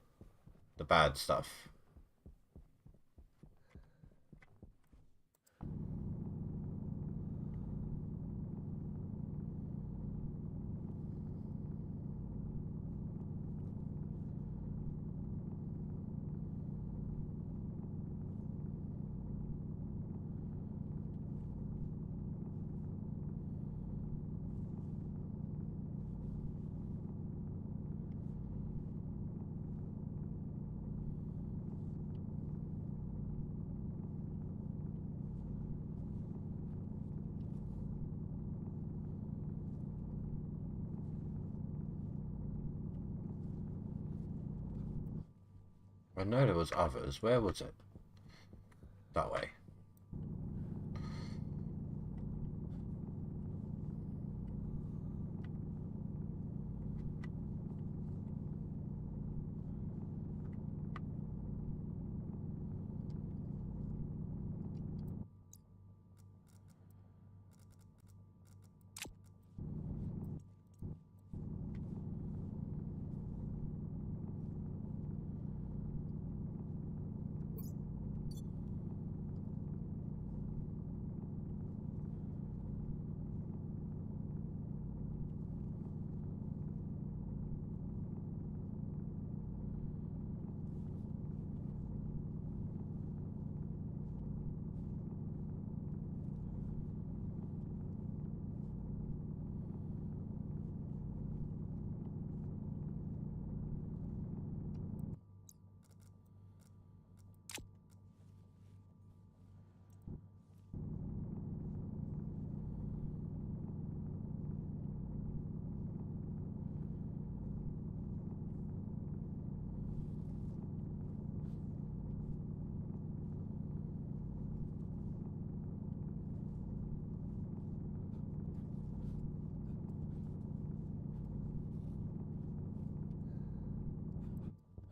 Speaker 1: bad stuff. I know there was others. Where was it? That way.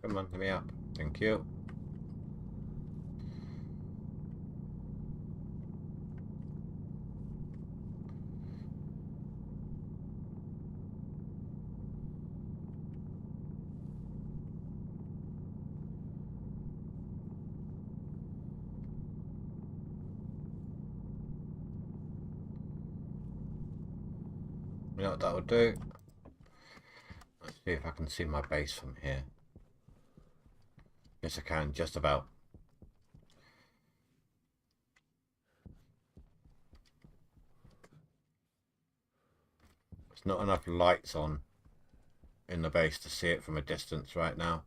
Speaker 1: Come on, let me up. Thank you. You know what that will do? Let's see if I can see my base from here. Yes, I can, just about. There's not enough lights on in the base to see it from a distance right now.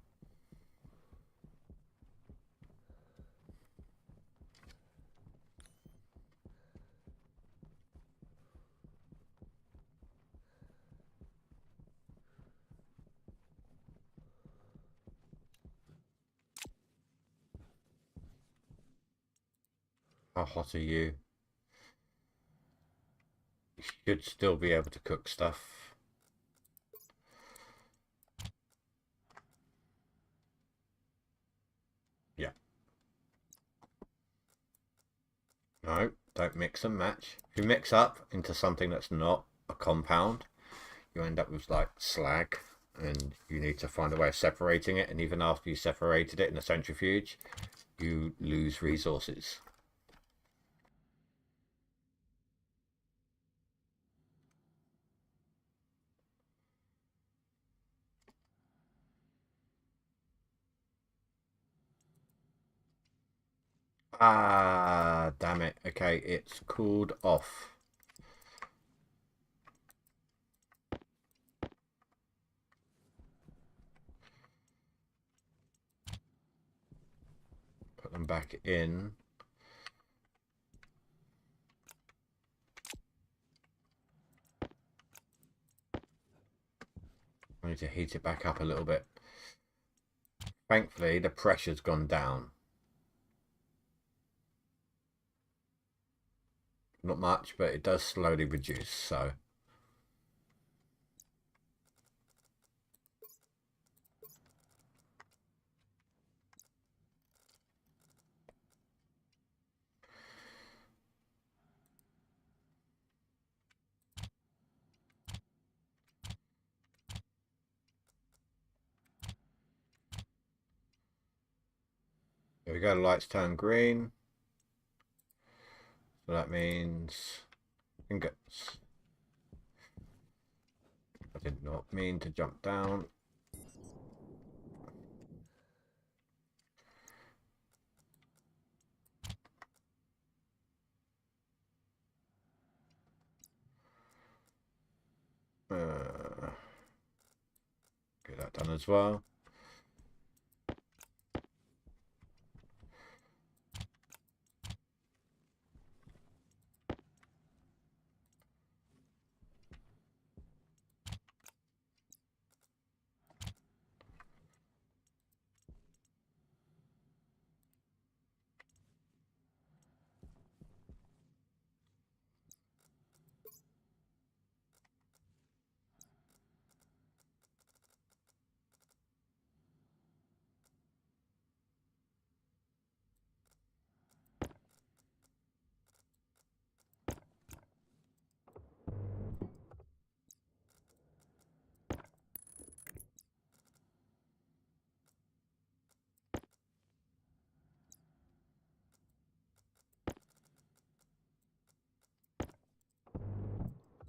Speaker 1: How hot are you? You should still be able to cook stuff. Yeah. No, don't mix and match. If you mix up into something that's not a compound, you end up with like slag, and you need to find a way of separating it, and even after you separated it in a centrifuge, you lose resources. Ah, damn it. Okay, it's cooled off. Put them back in. I need to heat it back up a little bit. Thankfully, the pressure's gone down. Not much, but it does slowly reduce, so. There we go, the lights turn green. So that means ingots. I did not mean to jump down. Get that done as well.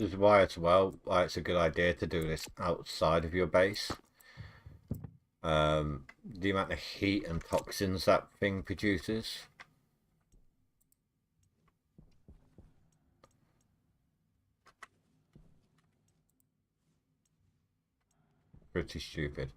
Speaker 1: This is why as well, why it's a good idea to do this outside of your base. The amount of heat and toxins that thing produces. Pretty stupid.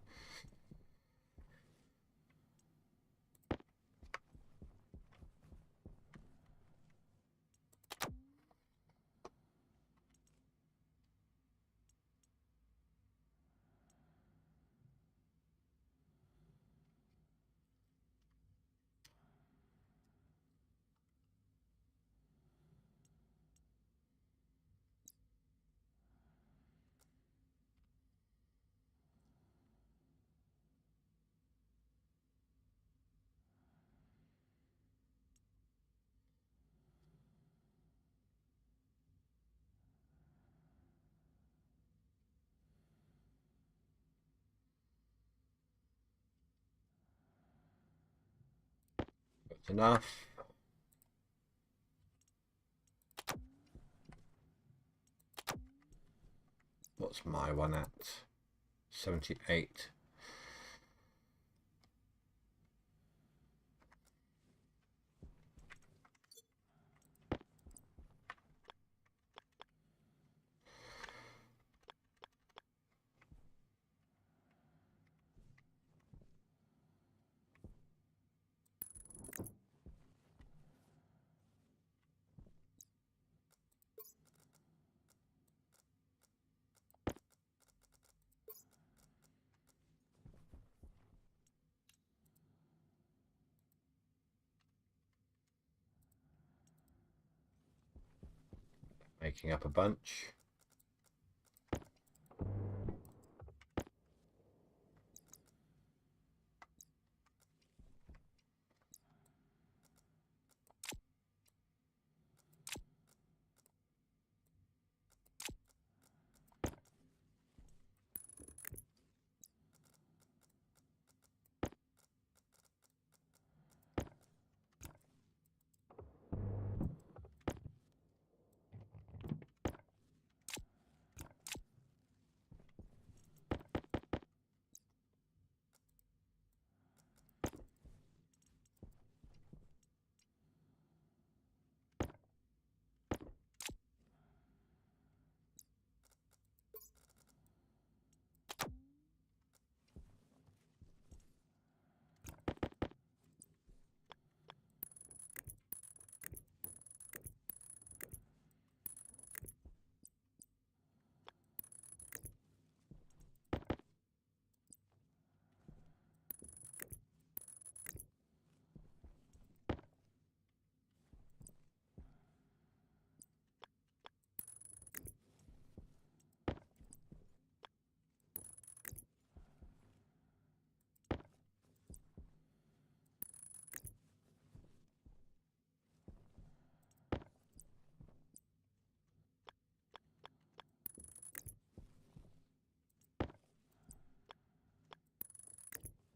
Speaker 1: That's enough. What's my one at? 78. Making up a bunch.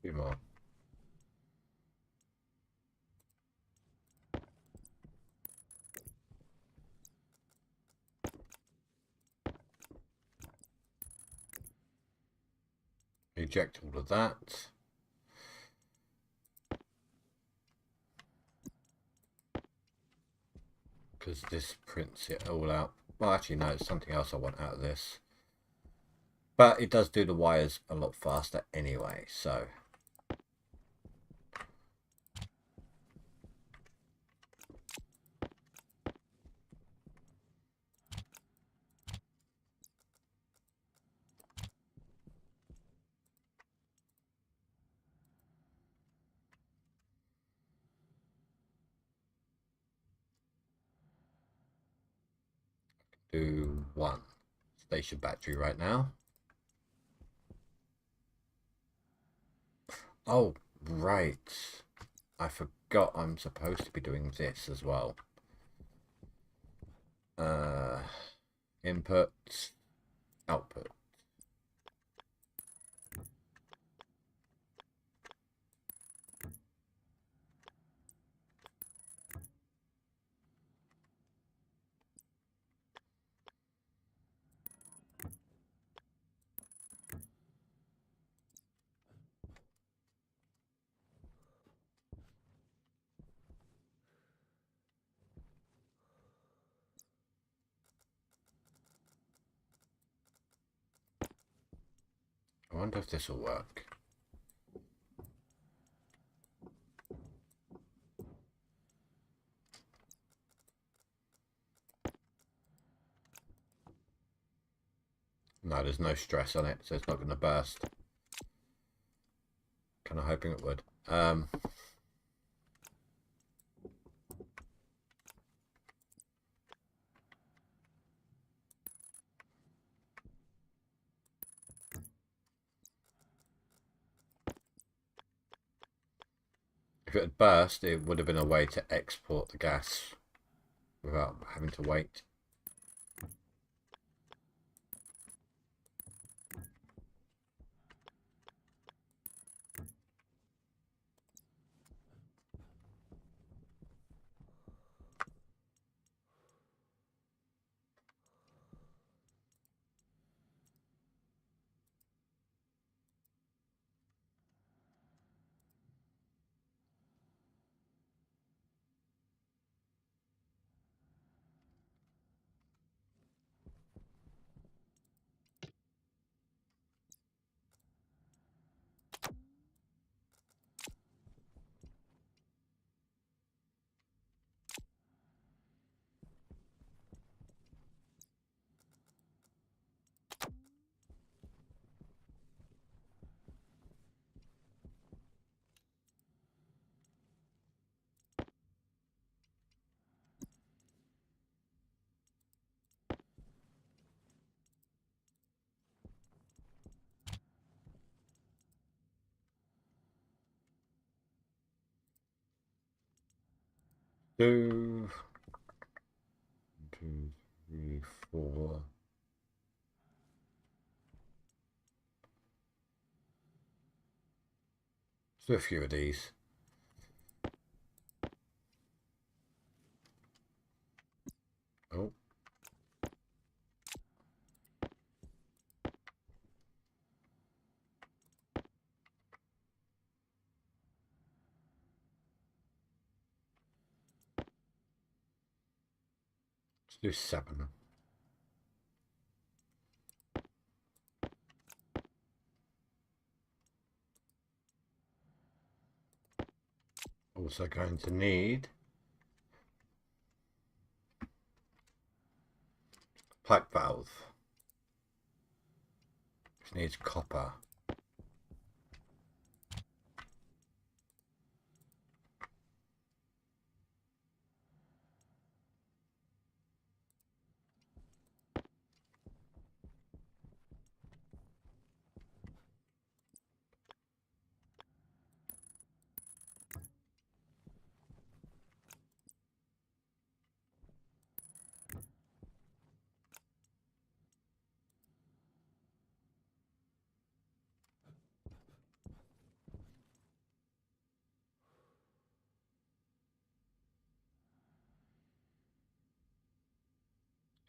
Speaker 1: Few more. Eject all of that. Because this prints it all out. Well, actually, no, it's something else I want out of this. But it does do the wires a lot faster anyway, so. Do one station battery right now. Oh, right. I forgot I'm supposed to be doing this as well. Input, output. I wonder if this will work. No, there's no stress on it, so it's not going to burst. Kind of hoping it would. If it had burst, it would have been a way to export the gas without having to wait. Two, 3, 4. Let's do a few of these. Oh. Let's do 7. Also going to need pipe valve, which needs copper.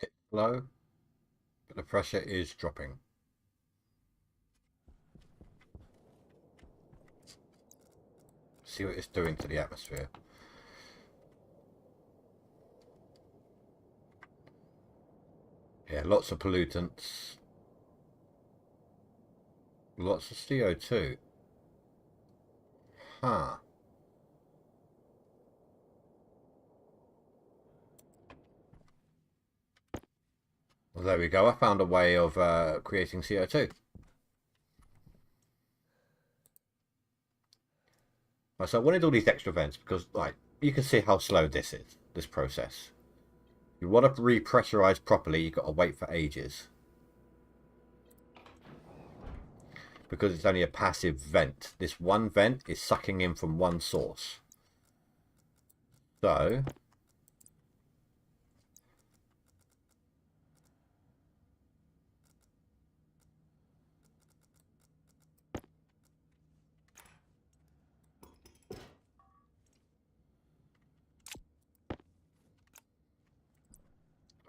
Speaker 1: It's low, but the pressure is dropping. See what it's doing to the atmosphere. Yeah, lots of pollutants. Lots of CO2. Huh. Well, there we go. I found a way of creating CO2. Right, so I wanted all these extra vents because, like, you can see how slow this is, this process. If you want to repressurize properly, you've got to wait for ages. Because it's only a passive vent. This one vent is sucking in from one source. So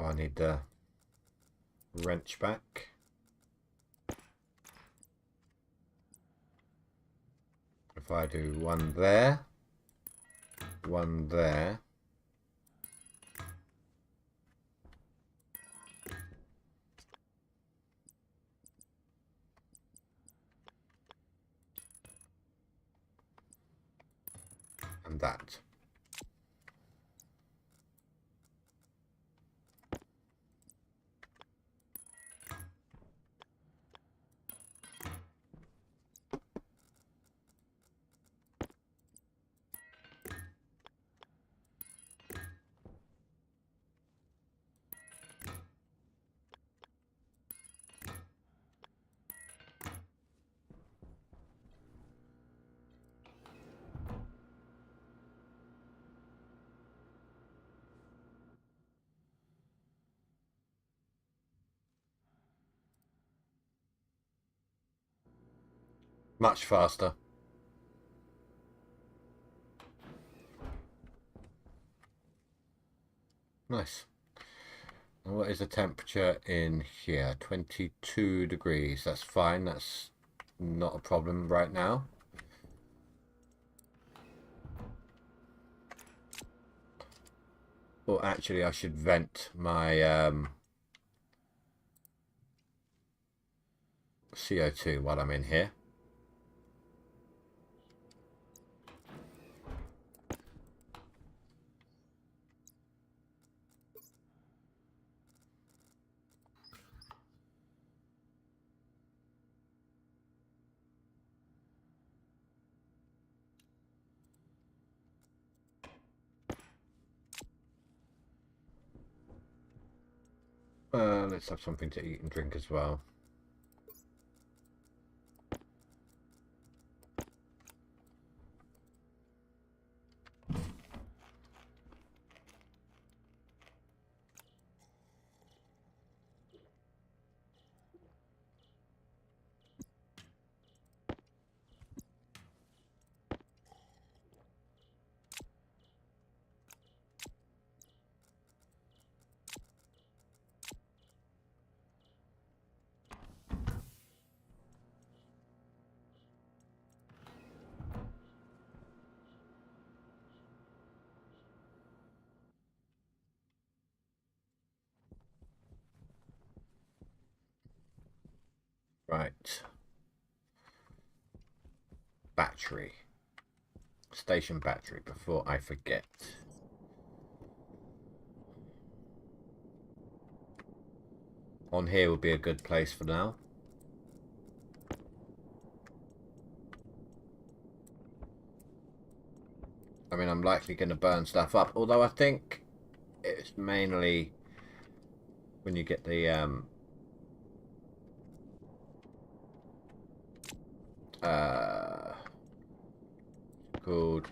Speaker 1: I need the wrench back. If I do one there, one there. and that. Much faster. Nice. And what is the temperature in here? 22 degrees. That's fine. That's not a problem right now. Or actually, I should vent my CO2 while I'm in here. Let's have something to eat and drink as well. Right. Battery. Station battery before I forget. On here would be a good place for now. I mean, I'm likely going to burn stuff up, although I think it's mainly when you get the called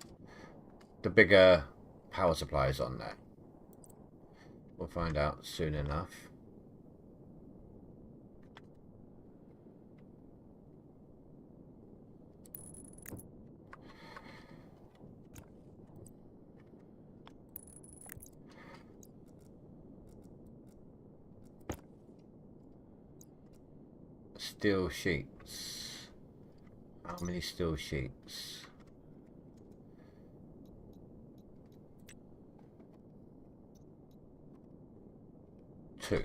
Speaker 1: the bigger power supplies on there. We'll find out soon enough. Steel sheets. How many steel sheets? 2.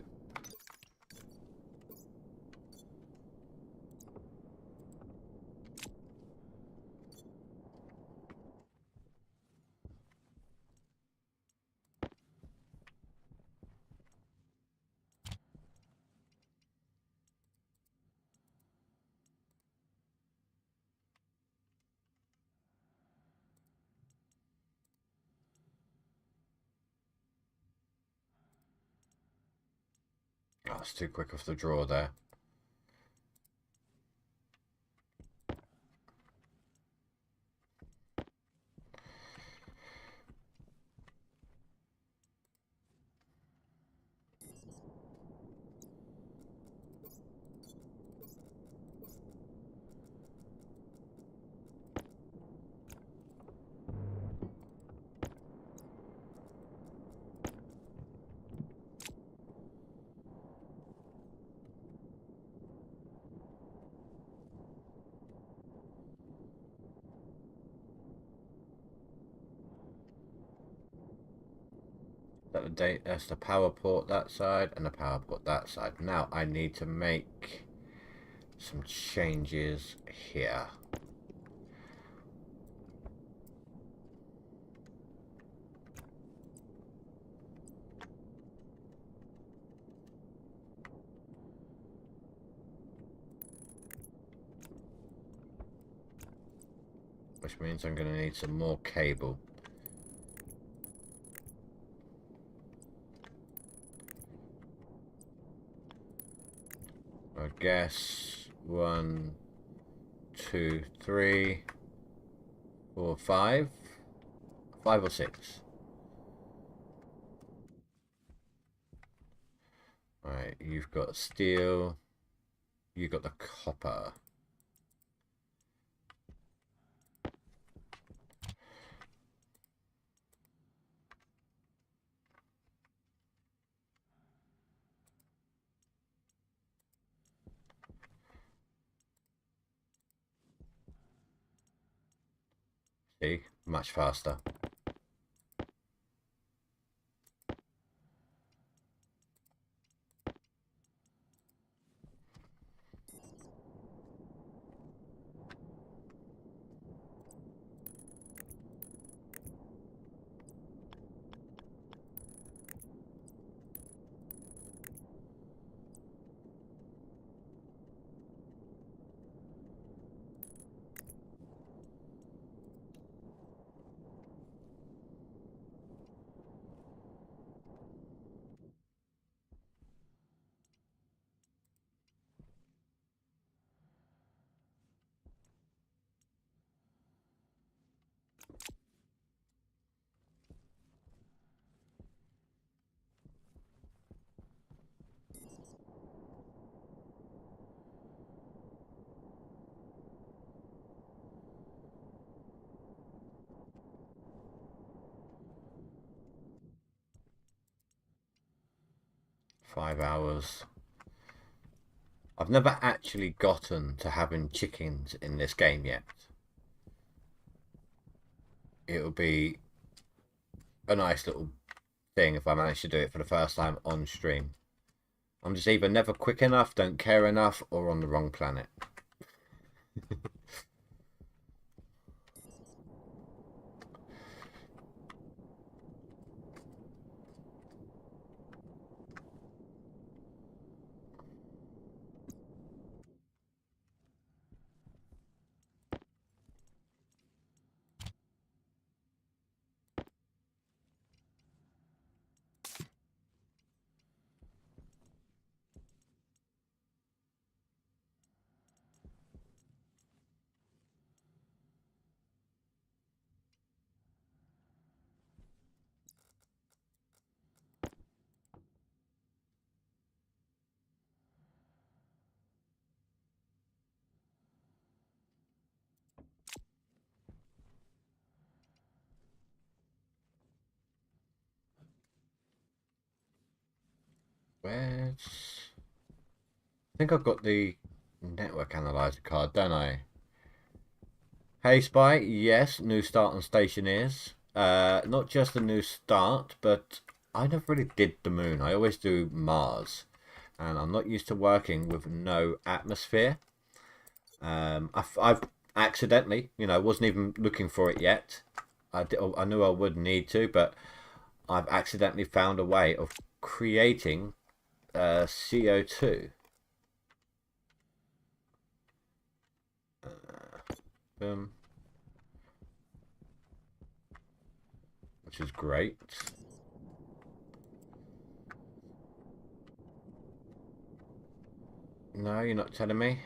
Speaker 1: Oh, it's too quick off the draw there. That's the power port that side and the power port that side. Now I need to make some changes here. which means I'm going to need some more cable. I guess 1, 2, 3, 4, 5. 5 or 6. Right, you've got steel. You've got the copper. See, much faster. Five hours. I've never actually gotten to having chickens in this game yet. It'll be a nice little thing if I manage to do it for the first time on stream. I'm just either never quick enough, don't care enough, or on the wrong planet. Where's... I think I've got the network analyzer card, don't I? Hey Spy, yes, new start on Stationeers. Not just a new start, but I never really did the moon. I always do Mars. And I'm not used to working with no atmosphere. I've accidentally, wasn't even looking for it yet. I knew I would need to, but I've accidentally found a way of creating CO2. Boom. Which is great. No, you're not telling me?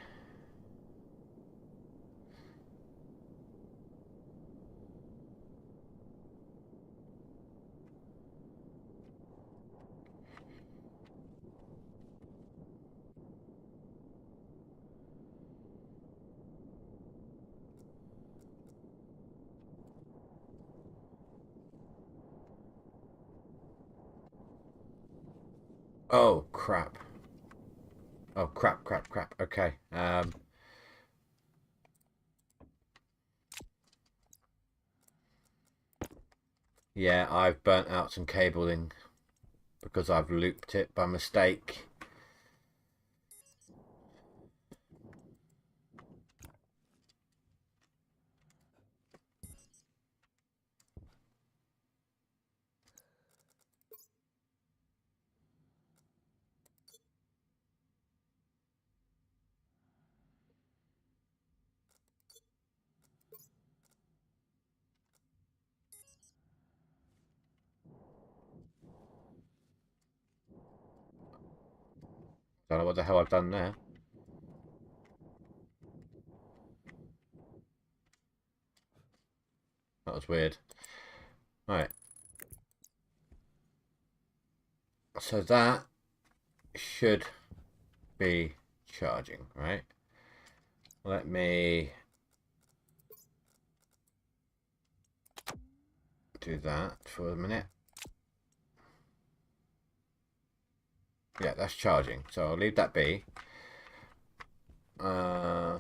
Speaker 1: Oh, crap. Oh, crap, crap, crap. Okay. Yeah, I've burnt out some cabling because I've looped it by mistake. Don't know what the hell I've done there. That was weird. Right. So that should be charging, right? Let me do that for a minute. Yeah, that's charging. So I'll leave that be. Need a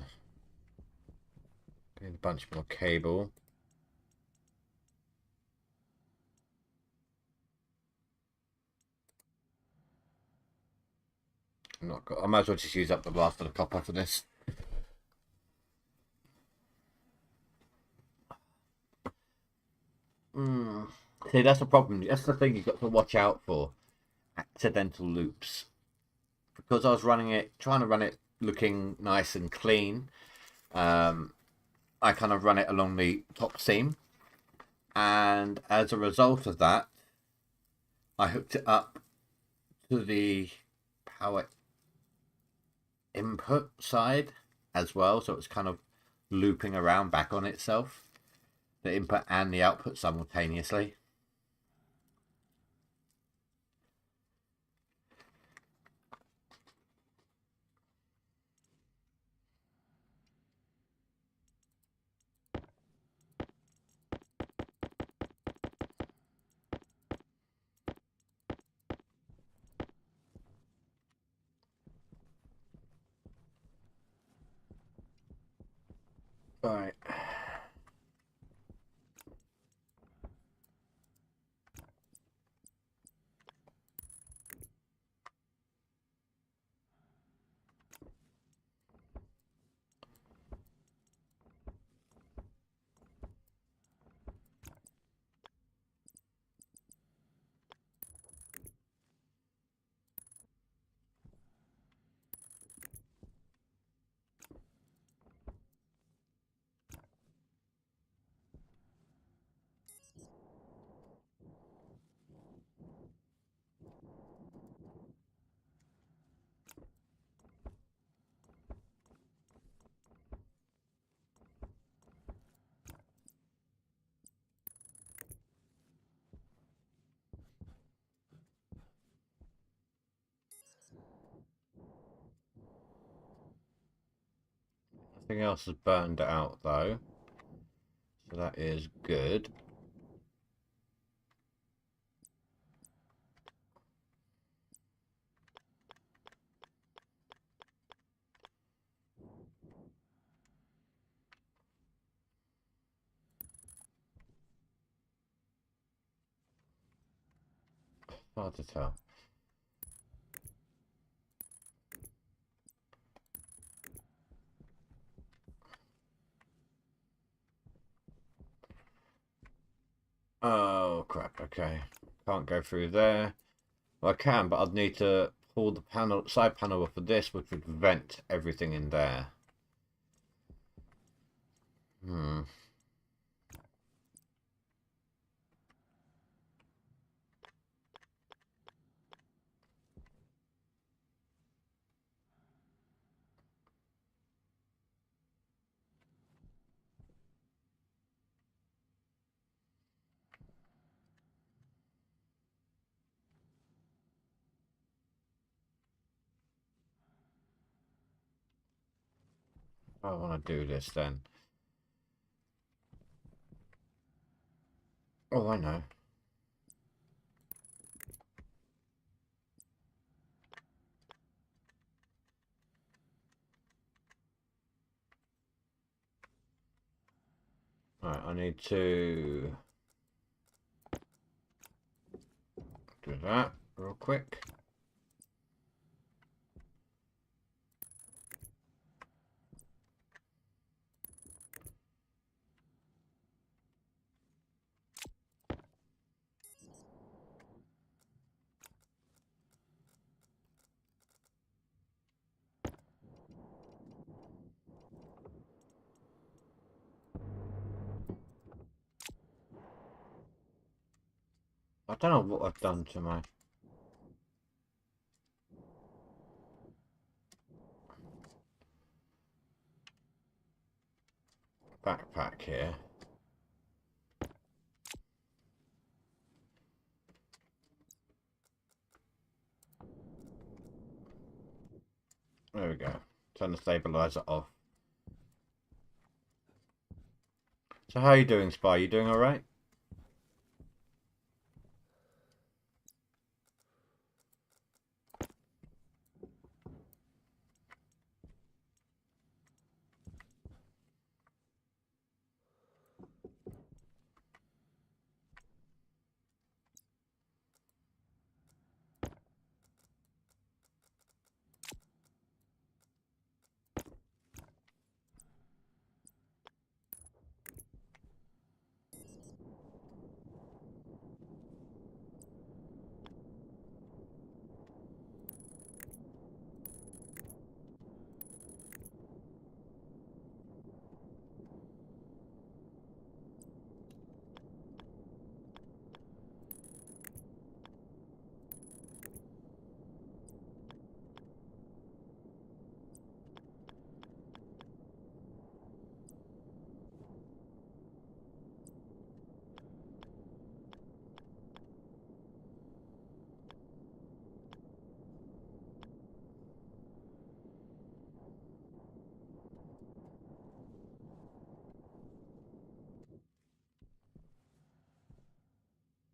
Speaker 1: bunch more cable. I might as well just use up the last of the copper for this. See, that's the problem. That's the thing you've got to watch out for. Accidental loops. Because I was trying to run it looking nice and clean. I kind of run it along the top seam. And as a result of that, I hooked it up to the power input side as well. So it's kind of looping around back on itself. The input and the output simultaneously. Right. Nothing else has burned out though. So that is good. Hard to tell. Oh crap, okay. Can't go through there. Well, I can, but I'd need to pull the side panel off of this, which would vent everything in there. Hmm. I want to do this then. Oh, I know. Alright, I need to do that real quick. I don't know what I've done to my... backpack here. There we go. Turn the stabilizer off. So how are you doing, Spy? You doing alright?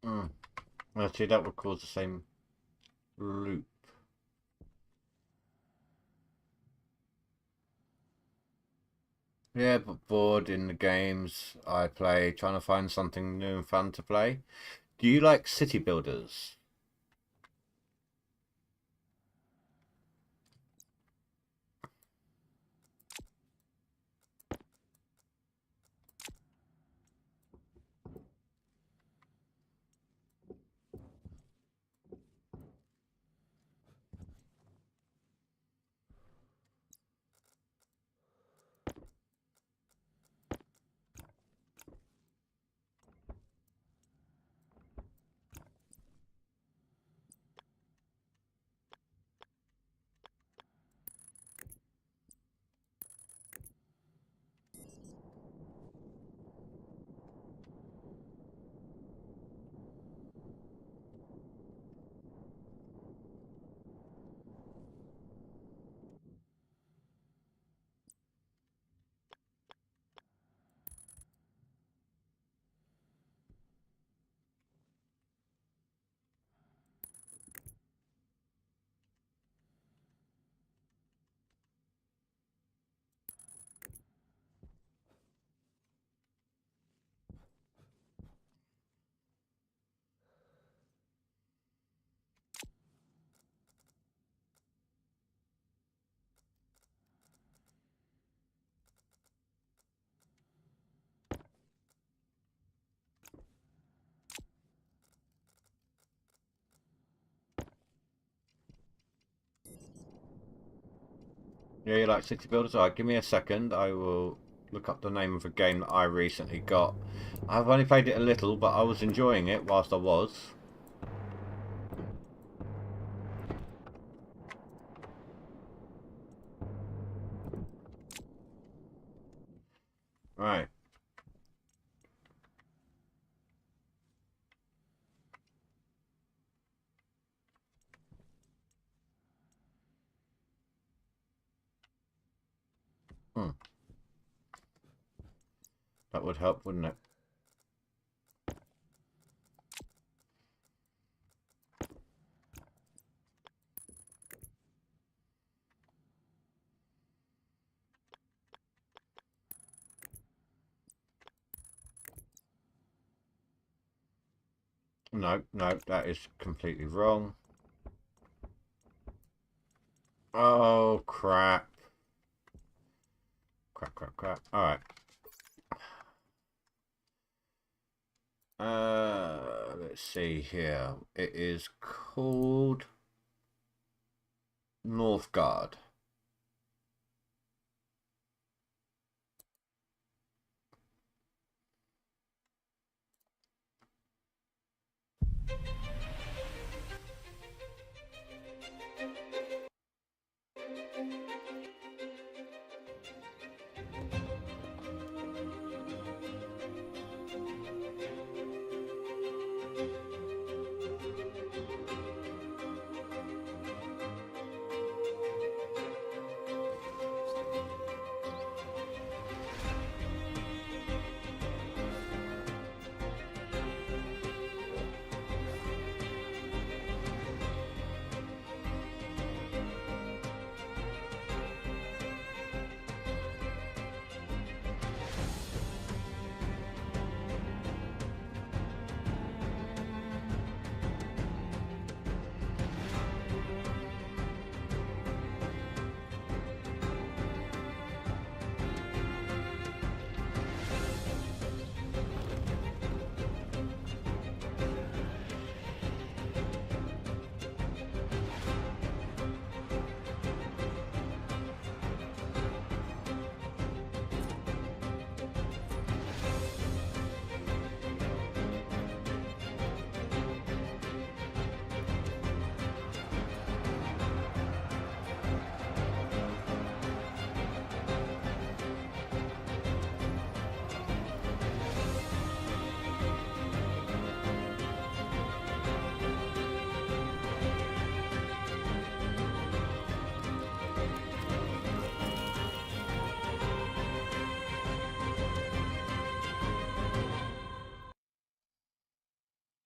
Speaker 1: Hmm. Well, see, that would cause the same loop. Yeah, but bored in the games I play, trying to find something new and fun to play. Do you like city builders? Yeah, you like city builders? Alright, give me a second. I will look up the name of a game that I recently got. I've only played it a little, but I was enjoying it whilst I was. Right. Hmm. That would help, wouldn't it? No, no, that is completely wrong. Oh, crap. Crap, crap, crap. Alright. Let's see here. It is called Northgard.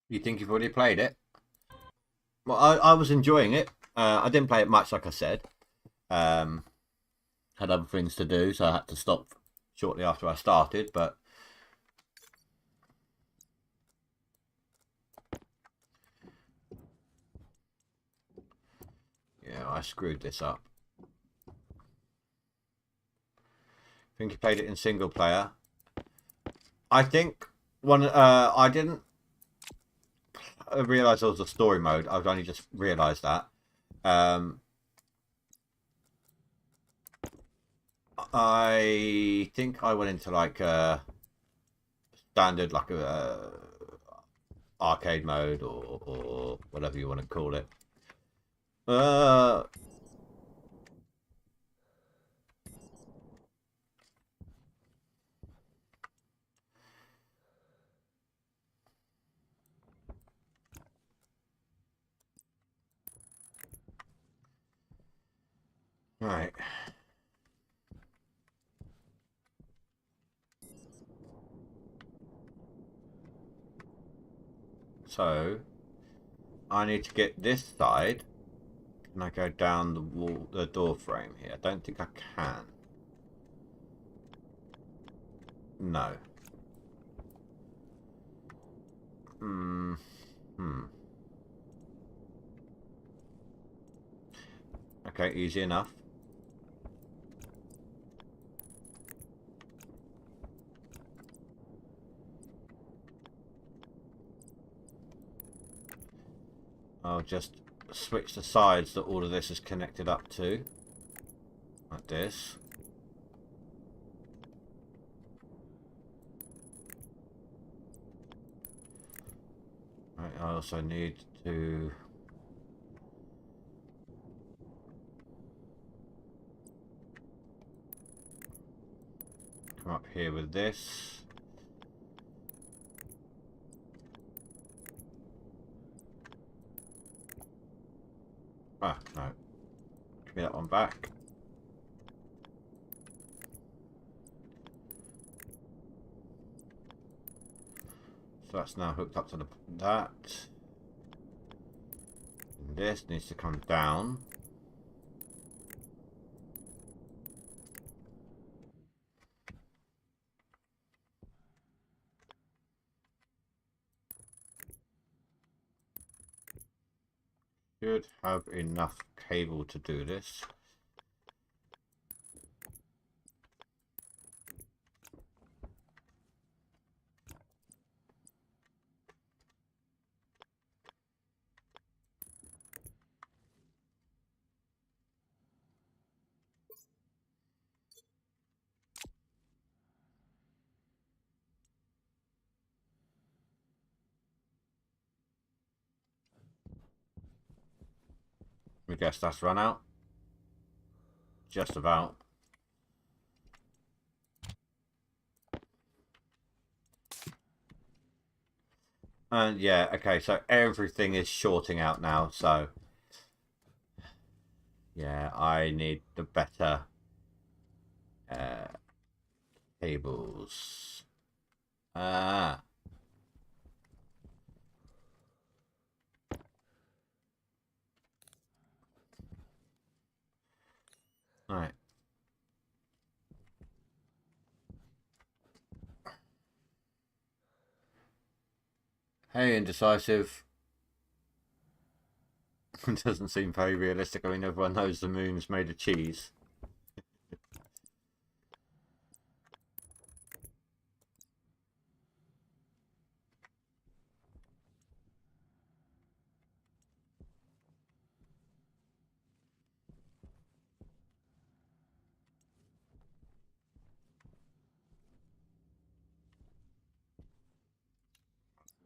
Speaker 1: You think you've already played it? Well, I was enjoying it. I didn't play it much, like I said. Um, had other things to do, so I had to stop shortly after I started. But yeah, I screwed this up. I think you played it in single player. I think I didn't realise there was a story mode. I've only just realised that. I think I went into like a standard, like a arcade mode or whatever you want to call it. Uh, right. So I need to get this side. Can I go down the wall, the door frame here? I don't think I can. No. Hmm. Hmm. Okay, easy enough. I'll just switch the sides that all of this is connected up to. Like this. Right, I also need to come up here with this. Ah, no. Give me that one back. So that's now hooked up to that. And this needs to come down. Should have enough cable to do this. I guess that's run out. Just about. And yeah, okay, so everything is shorting out now, so yeah, I need the better uh, cables. Ah, right. Hey, indecisive. It doesn't seem very realistic. I mean, everyone knows the moon's made of cheese.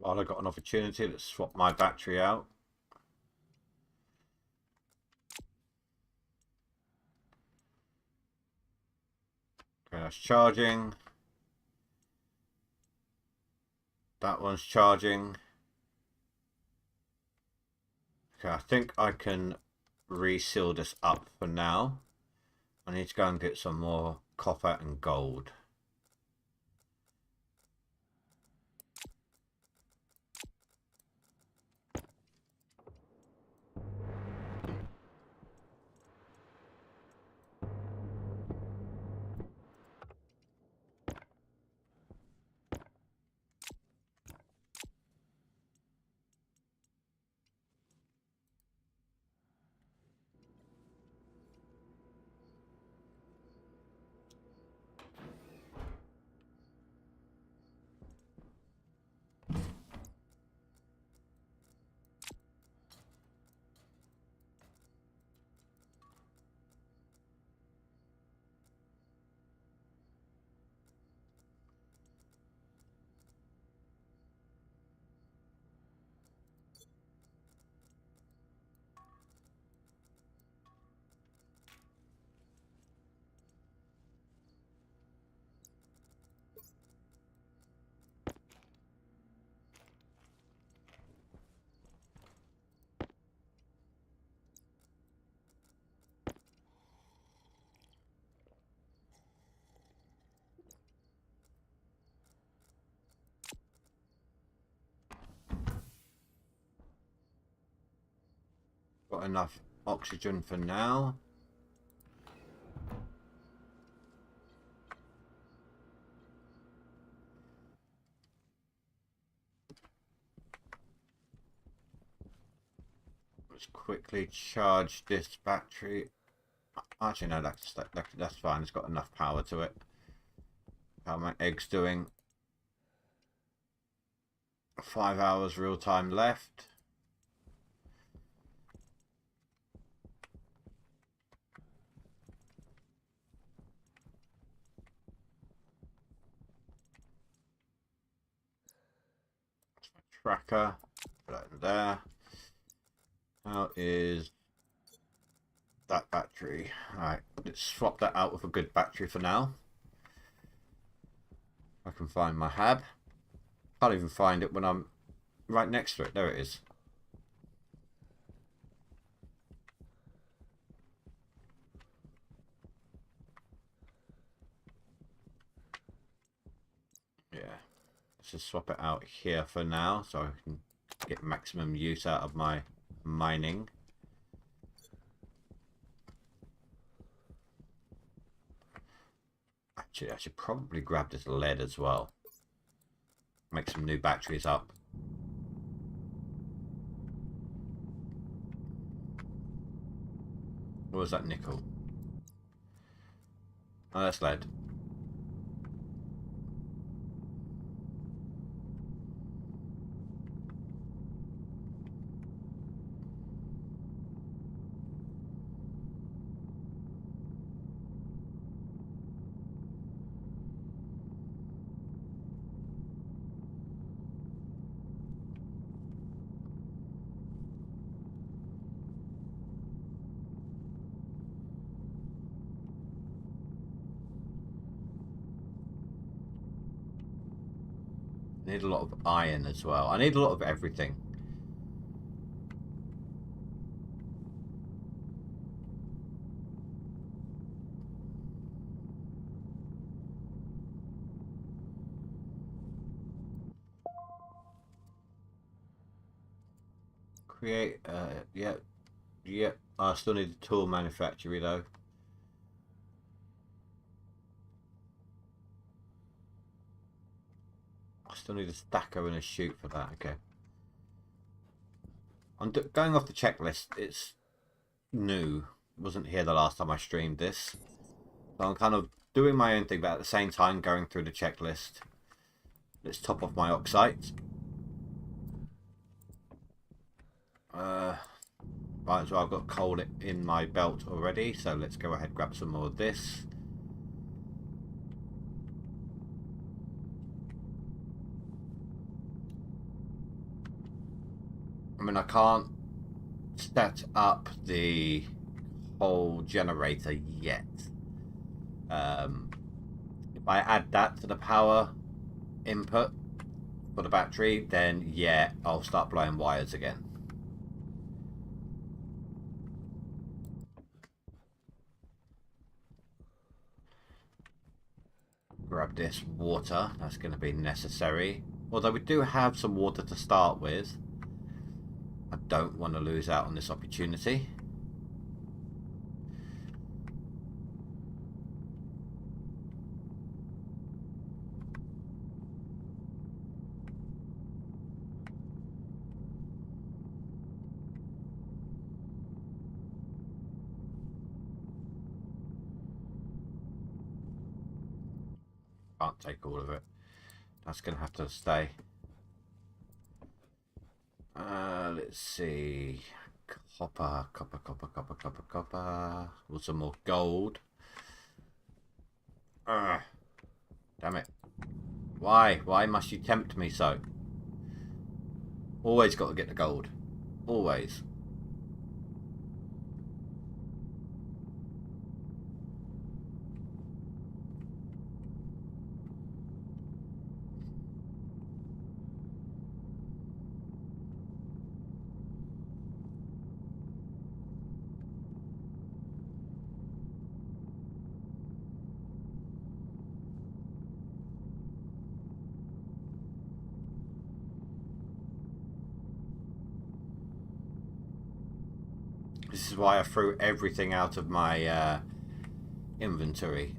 Speaker 1: While I got an opportunity, let's swap my battery out. Okay, that's charging. That one's charging. Okay, I think I can reseal this up for now. I need to go and get some more copper and gold. got enough oxygen for now. Let's quickly charge this battery. Actually, no, that's fine. It's got enough power to it. How my egg's doing? 5 hours real time left. Tracker, put that in there. How is that battery? Alright, let's swap that out with a good battery for now. I can find my hab. Can't even find it when I'm right next to it. There it is. Yeah, let's just swap it out here for now so I can get maximum use out of my mining. Actually, I should probably grab this lead as well. Make some new batteries up. What was that nickel? Oh, that's lead. I need a lot of iron as well. I need a lot of everything. Create, yeah. I still need a tool manufacturer though. I still need a stacker and a chute for that. Okay. I'm going off the checklist. It's new. It wasn't here the last time I streamed this. So I'm kind of doing my own thing, but at the same time going through the checklist. Let's top off my oxide. Right, so I've got coal in my belt already, so let's go ahead and grab some more of this. I mean, I can't set up the whole generator yet. If I add that to the power input for the battery, then yeah, I'll start blowing wires again. Grab this water, that's going to be necessary. Although we do have some water to start with. I don't want to lose out on this opportunity. Can't take all of it. That's going to have to stay. Let's see. Copper. Or some more gold. Damn it. Why? Why must you tempt me so? Always got to get the gold. Always. This is why I threw everything out of my inventory.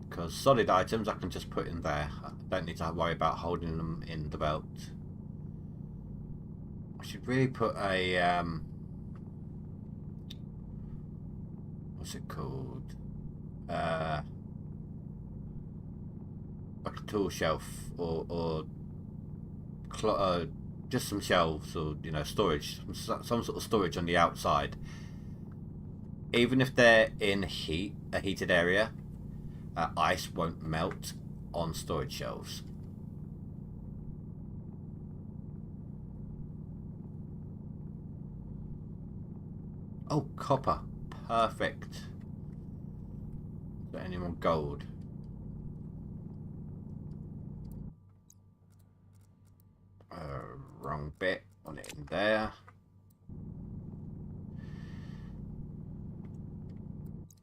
Speaker 1: Because solid items I can just put in there. I don't need to worry about holding them in the belt. I should really put a what's it called? Like a tool shelf or just some shelves, or storage, some sort of storage on the outside. Even if they're in a heated area, ice won't melt on storage shelves. Oh, copper. Perfect. Is there any more gold? Wrong bit. On it in there.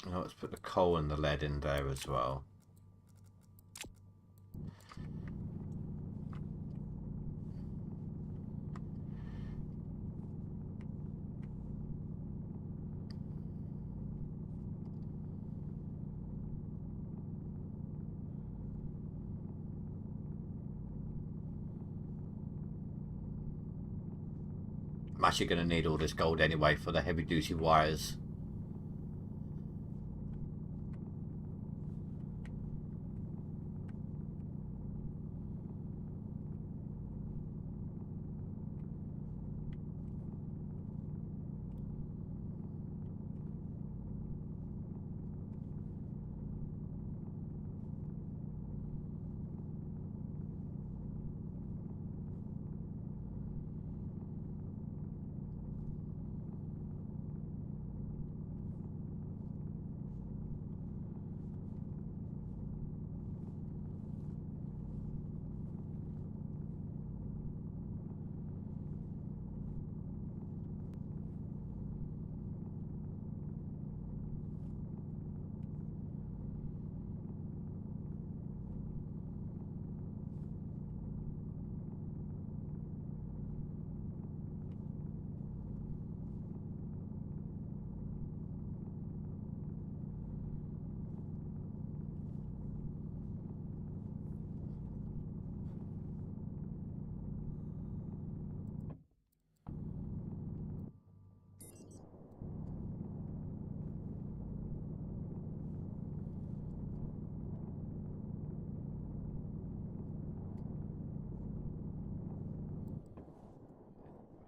Speaker 1: Now let's put the coal and the lead in there as well. I'm actually going to need all this gold anyway for the heavy duty wires.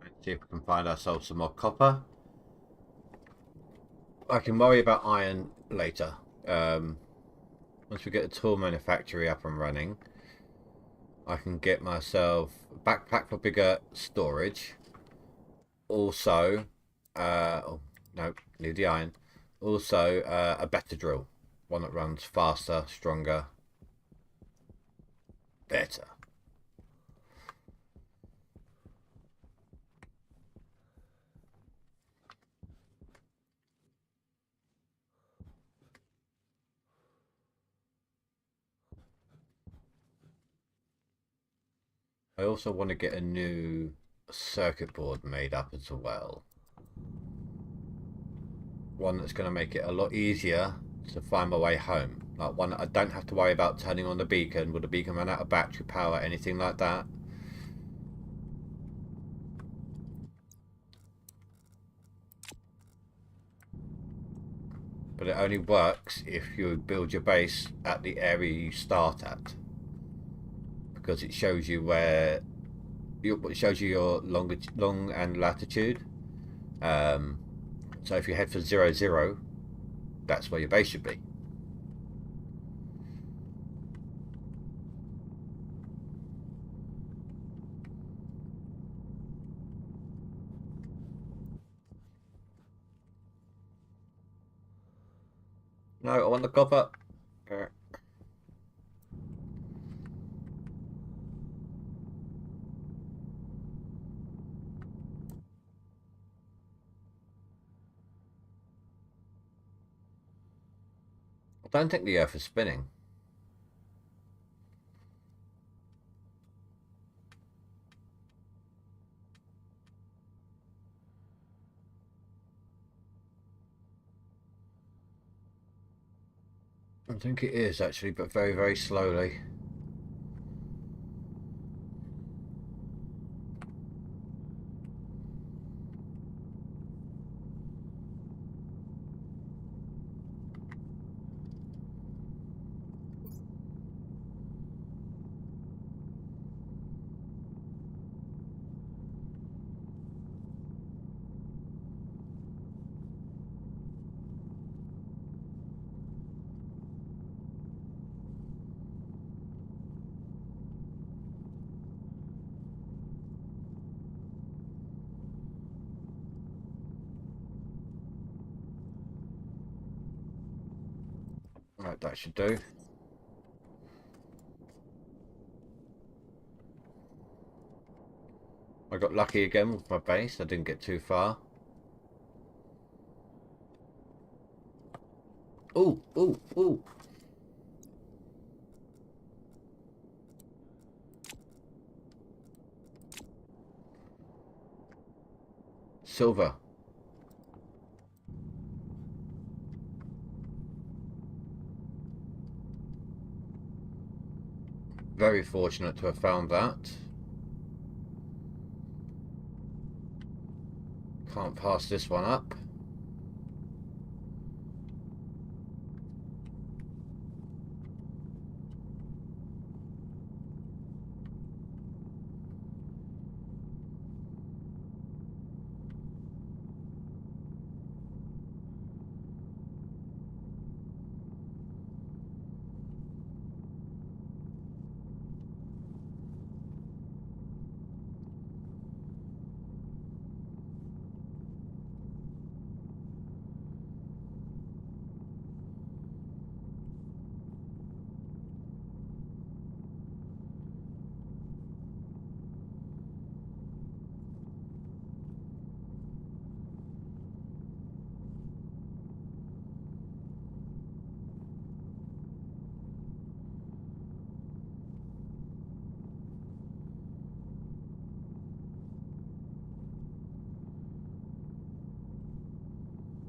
Speaker 1: Let's see if we can find ourselves some more copper. I can worry about iron later. Once we get the tool manufactory up and running, I can get myself a backpack for bigger storage. Also, oh no, leave the iron. Also, a better drill, one that runs faster, stronger, better. I also want to get a new circuit board made up as well. One that's going to make it a lot easier to find my way home. Like one that I don't have to worry about turning on the beacon. Will the beacon run out of battery power, anything like that? But it only works if you build your base at the area you start at, because it shows you where it shows you your long and latitude. So if you head for 00, that's where your base should be. No, I want the copper. I don't think the Earth is spinning. I think it is actually, but very, very slowly. Right, that should do. I got lucky again with my base. I didn't get too far. Ooh, ooh, ooh. Silver. Very fortunate to have found that. Can't pass this one up.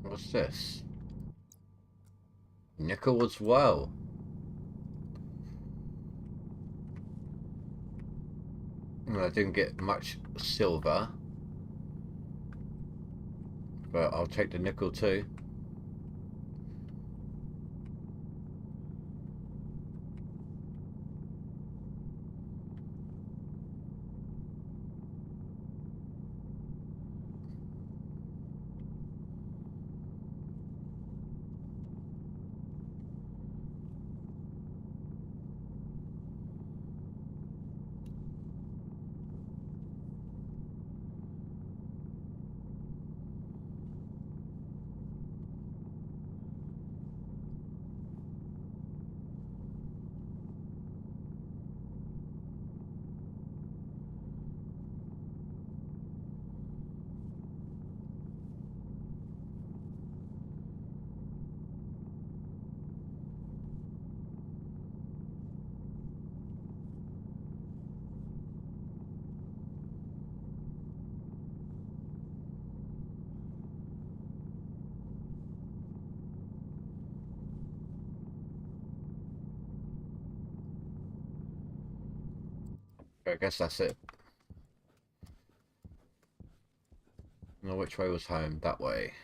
Speaker 1: What's this? Nickel as well. I didn't get much silver, but I'll take the nickel too. I guess that's it. Now, which way was home? That way.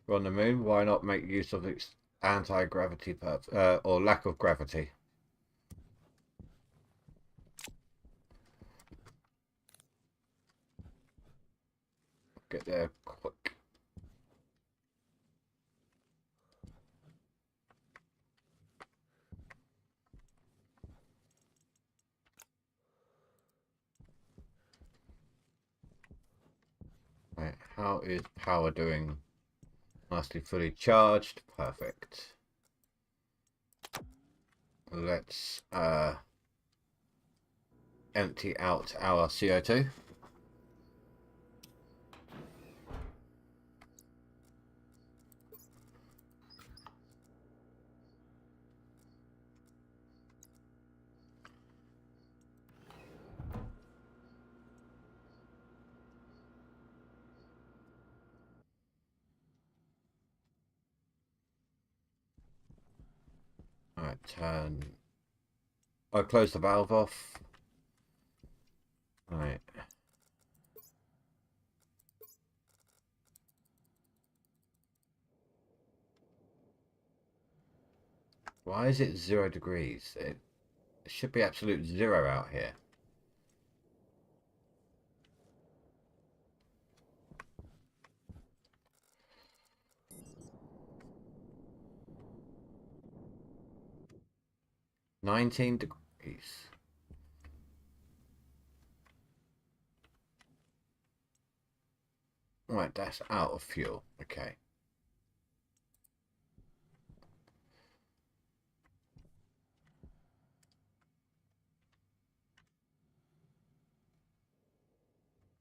Speaker 1: We're on the moon. Why not make use of its anti-gravity or lack of gravity? Get there quick. Right, how is power doing? Nicely fully charged. Perfect. Let's empty out our CO2. Right, turn. I'll close the valve off. Right. Why is it 0 degrees? It should be absolute zero out here. $19. Right, that's out of fuel. Okay.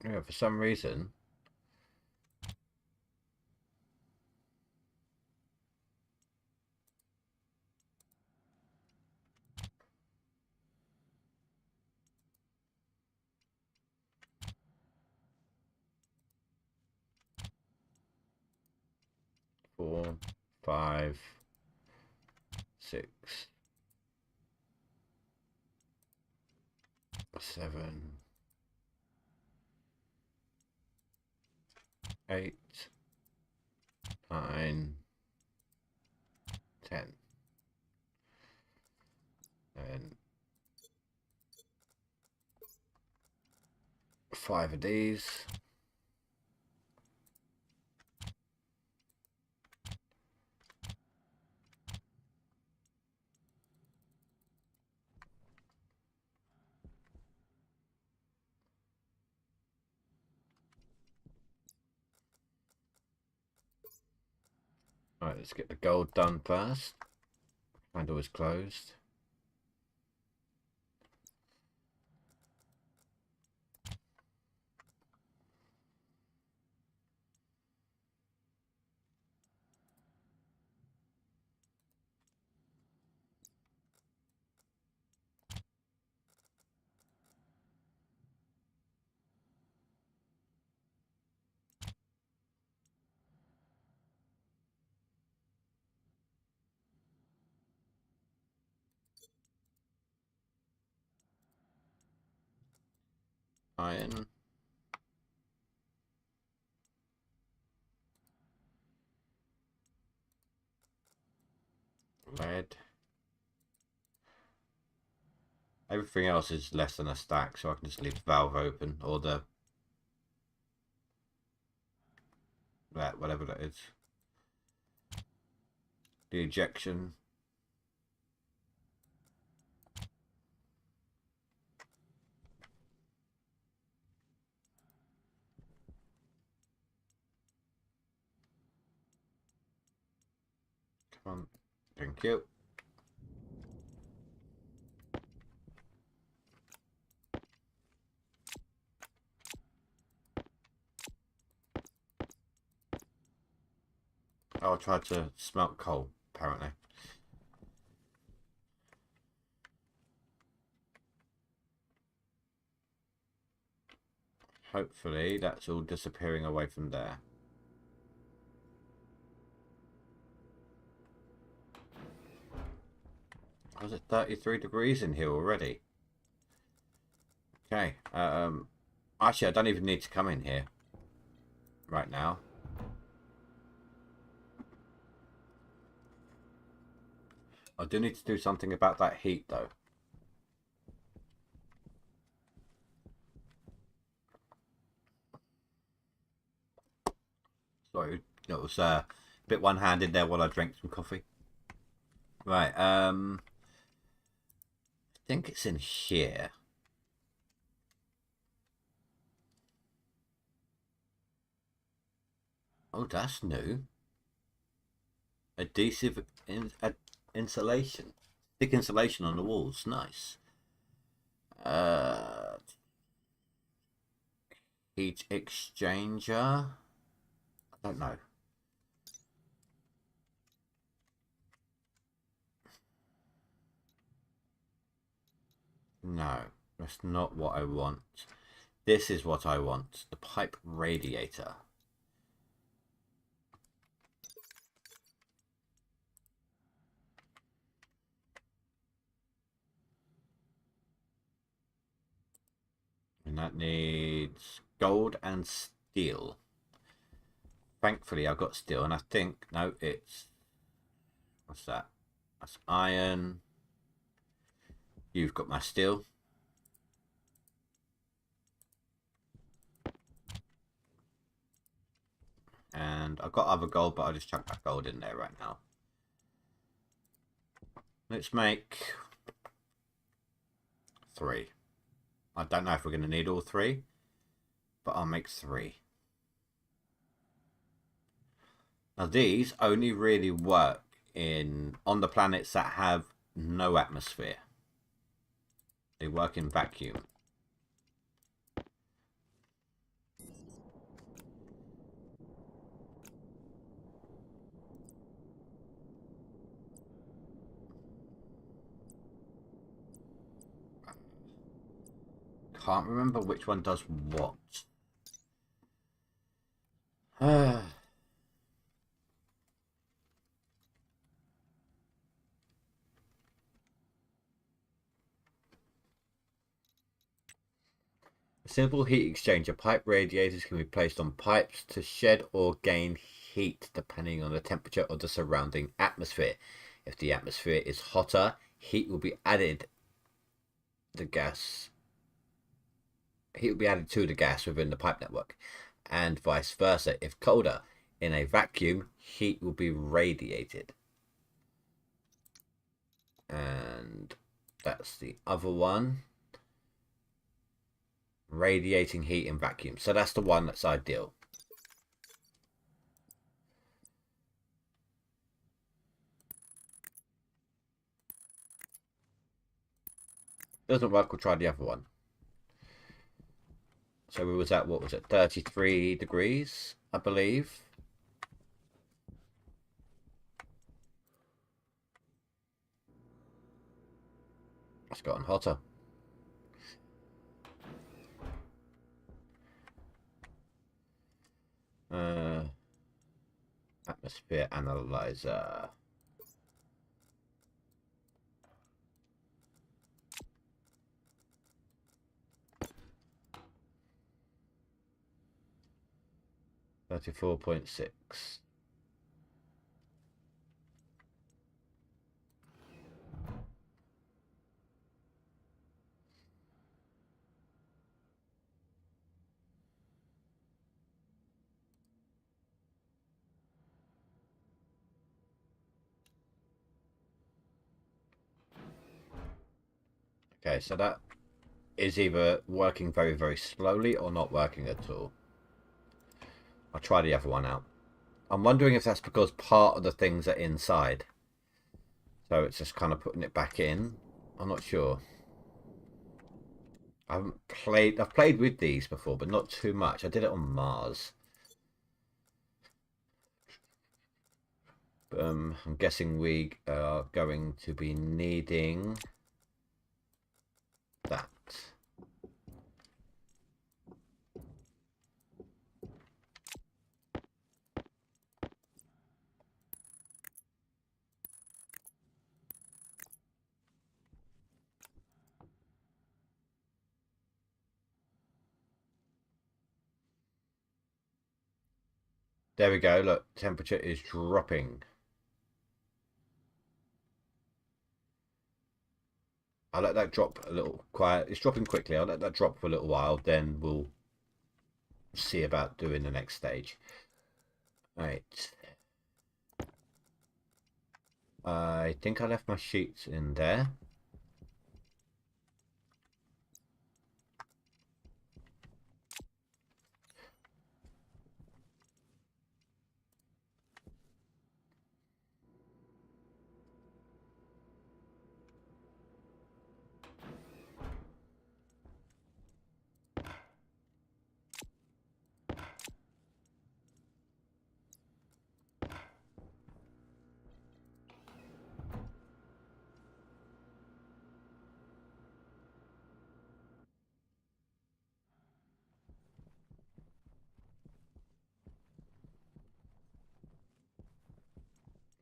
Speaker 1: Yeah, for some reason. Four, 5, 6, 7, 8, 9, 10. And 5 of these. Right, let's get the gold done first. Handle is closed. Iron. Lead. Everything else is less than a stack, so I can just leave the valve open, or the that whatever that is. The ejection. Come on. Thank you. I'll try to smelt coal, apparently. Hopefully that's all disappearing away from there. Was it 33 degrees in here already? Okay. Actually, I don't even need to come in here right now. I do need to do something about that heat, though. Sorry, it was a bit one-handed there while I drank some coffee. Right, I think it's in here. Oh, that's new. Adhesive insulation. Thick insulation on the walls. Nice. Heat exchanger. I don't know. No, that's not what I want. This is what I want. The pipe radiator. And that needs gold and steel. Thankfully, I've got steel, and I think no, it's what's that? That's iron. You've got my steel. And I've got other gold, but I'll just chuck that gold in there right now. Let's make 3. I don't know if we're going to need all 3, but I'll make 3. Now these only really work on the planets that have no atmosphere. They work in vacuum. Can't remember which one does what. A simple heat exchanger. Pipe radiators can be placed on pipes to shed or gain heat depending on the temperature of the surrounding atmosphere. If the atmosphere is hotter, heat will be added to the gas within the pipe network, and vice versa. If colder, in a vacuum, heat will be radiated. And that's the other one. Radiating heat in vacuum. So that's the one that's ideal. Doesn't work, we'll try the other one. So we was at, what was it, 33 degrees, I believe. It's gotten hotter. Atmosphere analyzer. $34.6. Okay, so that is either working very, very slowly or not working at all. I'll try the other one out. I'm wondering if that's because part of the things are inside. So it's just kind of putting it back in. I'm not sure. I've played with these before, but not too much. I did it on Mars. I'm guessing we are going to be needing that. There we go. Look, temperature is dropping. I'll let that drop a little quiet. It's dropping quickly. I'll let that drop for a little while. Then we'll see about doing the next stage. Right. I think I left my sheets in there.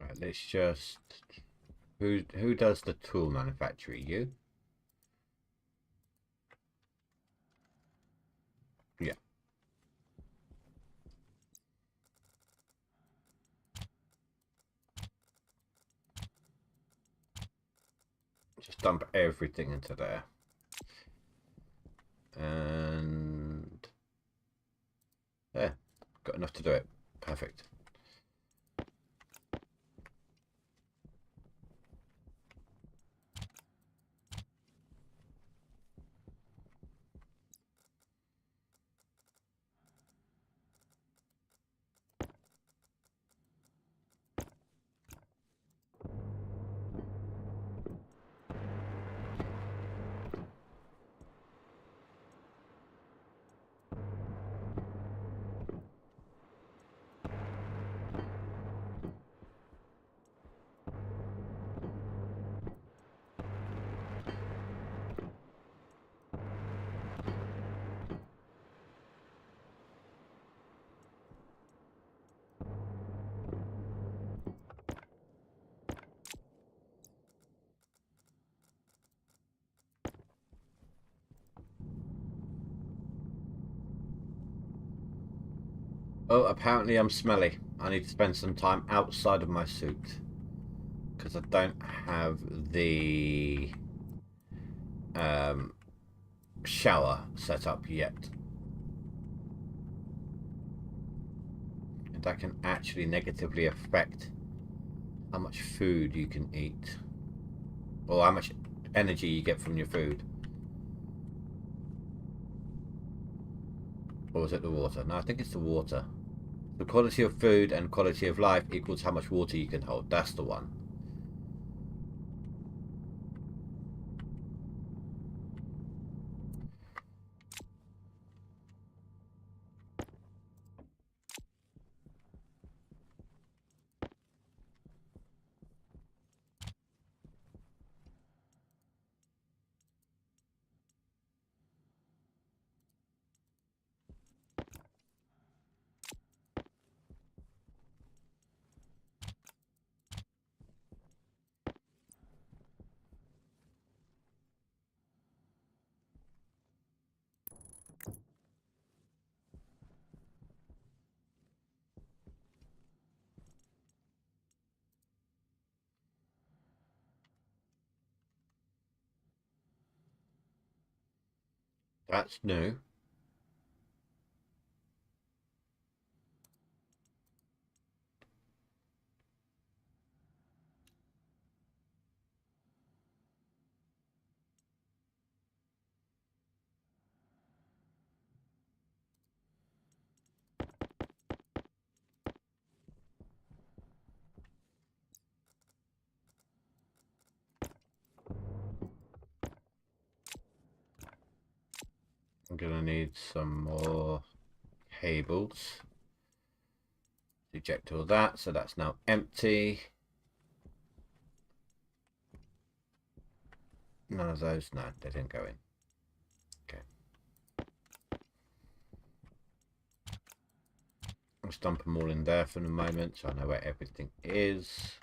Speaker 1: Right, let's just... Who does the tool manufacturing? You? Just dump everything into there. And yeah, got enough to do it. Perfect. Oh, apparently I'm smelly. I need to spend some time outside of my suit because I don't have the shower set up yet. And that can actually negatively affect how much food you can eat or how much energy you get from your food. Or was it the water? No, I think it's the water. The quality of food and quality of life equals how much water you can hold. That's the one. That's new. I'm gonna need some more cables. Eject all that, so that's now empty. None of those, no, they didn't go in. Okay. I'll dump them all in there for the moment so I know where everything is.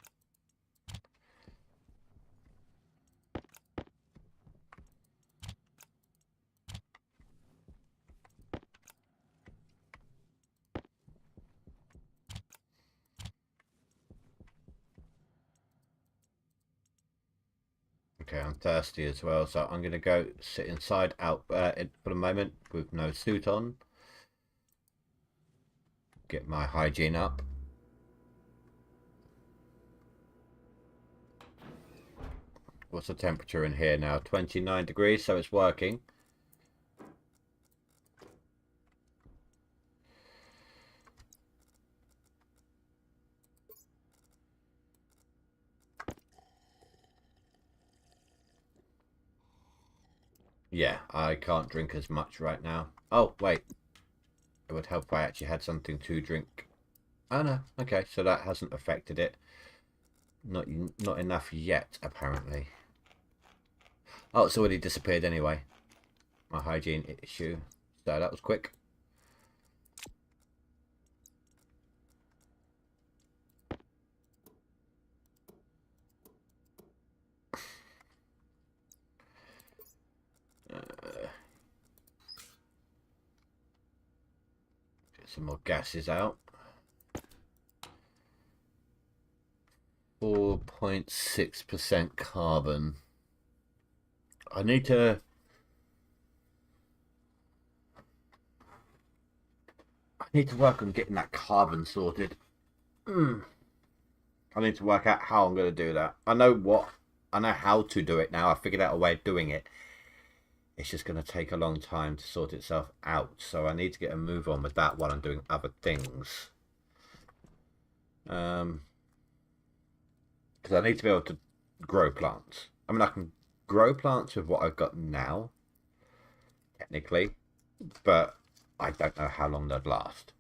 Speaker 1: Okay, I'm thirsty as well, so I'm going to go sit inside out for the moment with no suit on. Get my hygiene up. What's the temperature in here now? 29 degrees, so it's working. Yeah, I can't drink as much right now. Oh, wait. It would help if I actually had something to drink. Oh, no. Okay, so that hasn't affected it. Not enough yet, apparently. Oh, it's already disappeared anyway. My hygiene issue. So that was quick. Get some more gases out. 4.6% carbon. I need to. I need to work on getting that carbon sorted. I need to work out how I'm going to do that. I know what. I know how to do it now. I figured out a way of doing it. It's just going to take a long time to sort itself out. So I need to get a move on with that while I'm doing other things. Because I need to be able to grow plants. I mean, I can grow plants with what I've got now, technically, but I don't know how long they'd last.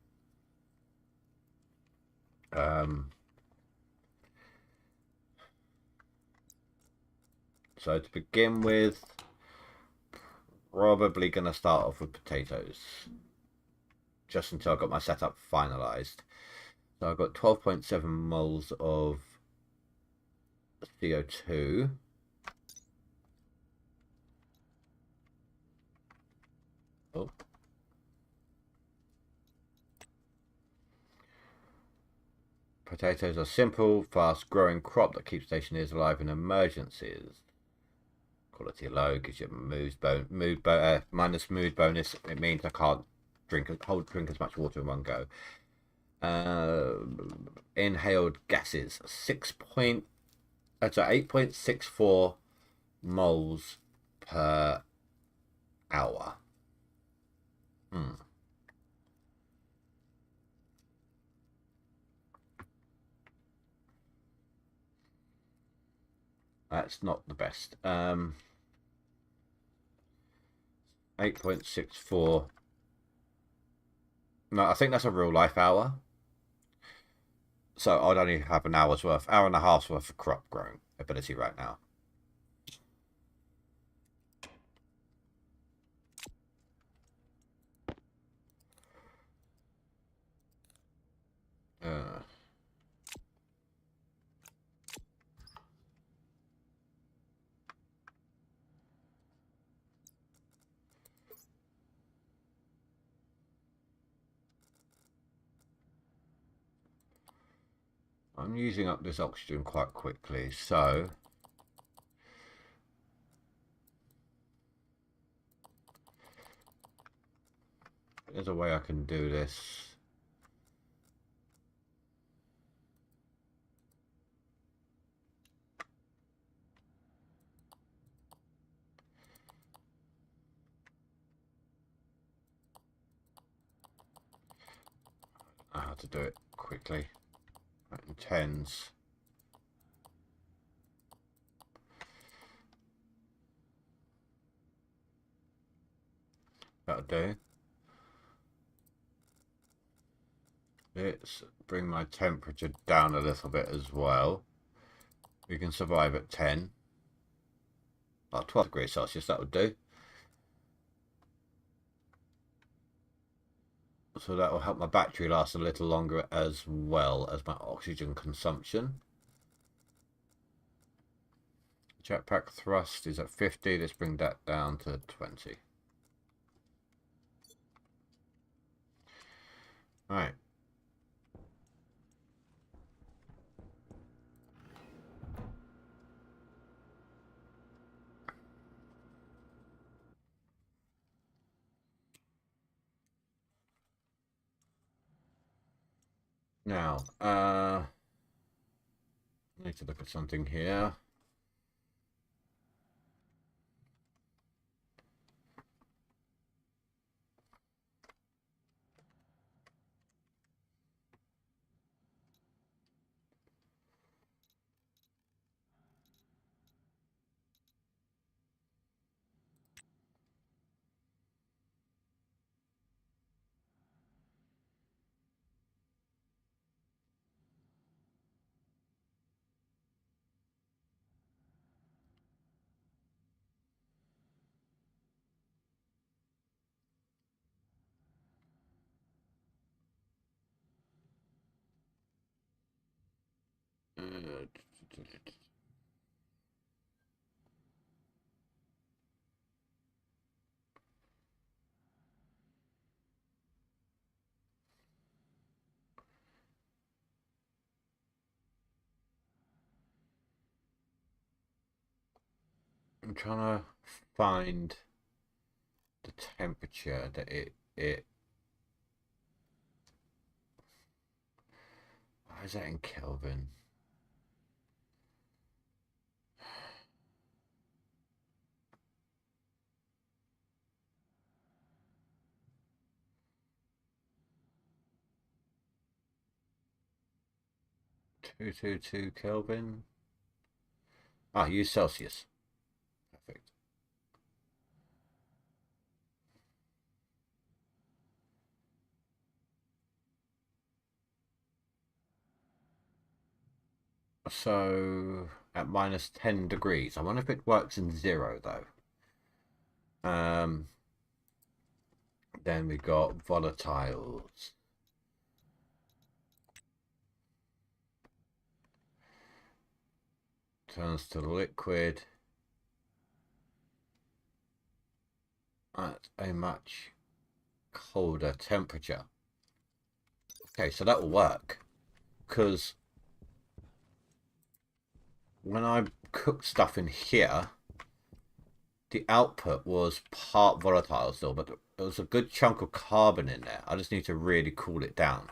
Speaker 1: So to begin with, probably going to start off with potatoes, just until I got my setup finalised. So I've got 12.7 moles of CO2. Oh. Potatoes are simple, fast-growing crop that keeps Stationeers alive in emergencies. Quality low, gives you minus mood bonus. It means I can't drink as much water in one go. Inhaled gases 8.64 moles per hour. That's not the best. 8.64. No, I think that's a real life hour. So I'd only have an hour and a half's worth of crop growing ability right now. I'm using up this oxygen quite quickly, so there's a way I can do this. I know how to do it quickly. Right, in tens. That'll do. Let's bring my temperature down a little bit as well. We can survive at 10. About 12 degrees Celsius, that would do. So that will help my battery last a little longer as well as my oxygen consumption. Jetpack thrust is at 50. Let's bring that down to 20. Right. Now, I need to look at something here. trying to find the temperature that it. Why is that in Kelvin? (222 Kelvin). Ah, use Celsius. Perfect. So at minus 10 degrees. I wonder if it works in 0 though. Then we got volatiles. Turns to liquid at a much colder temperature. Okay, so that will work. Because when I cooked stuff in here, the output was part volatile still, but there was a good chunk of carbon in there. I just need to really cool it down.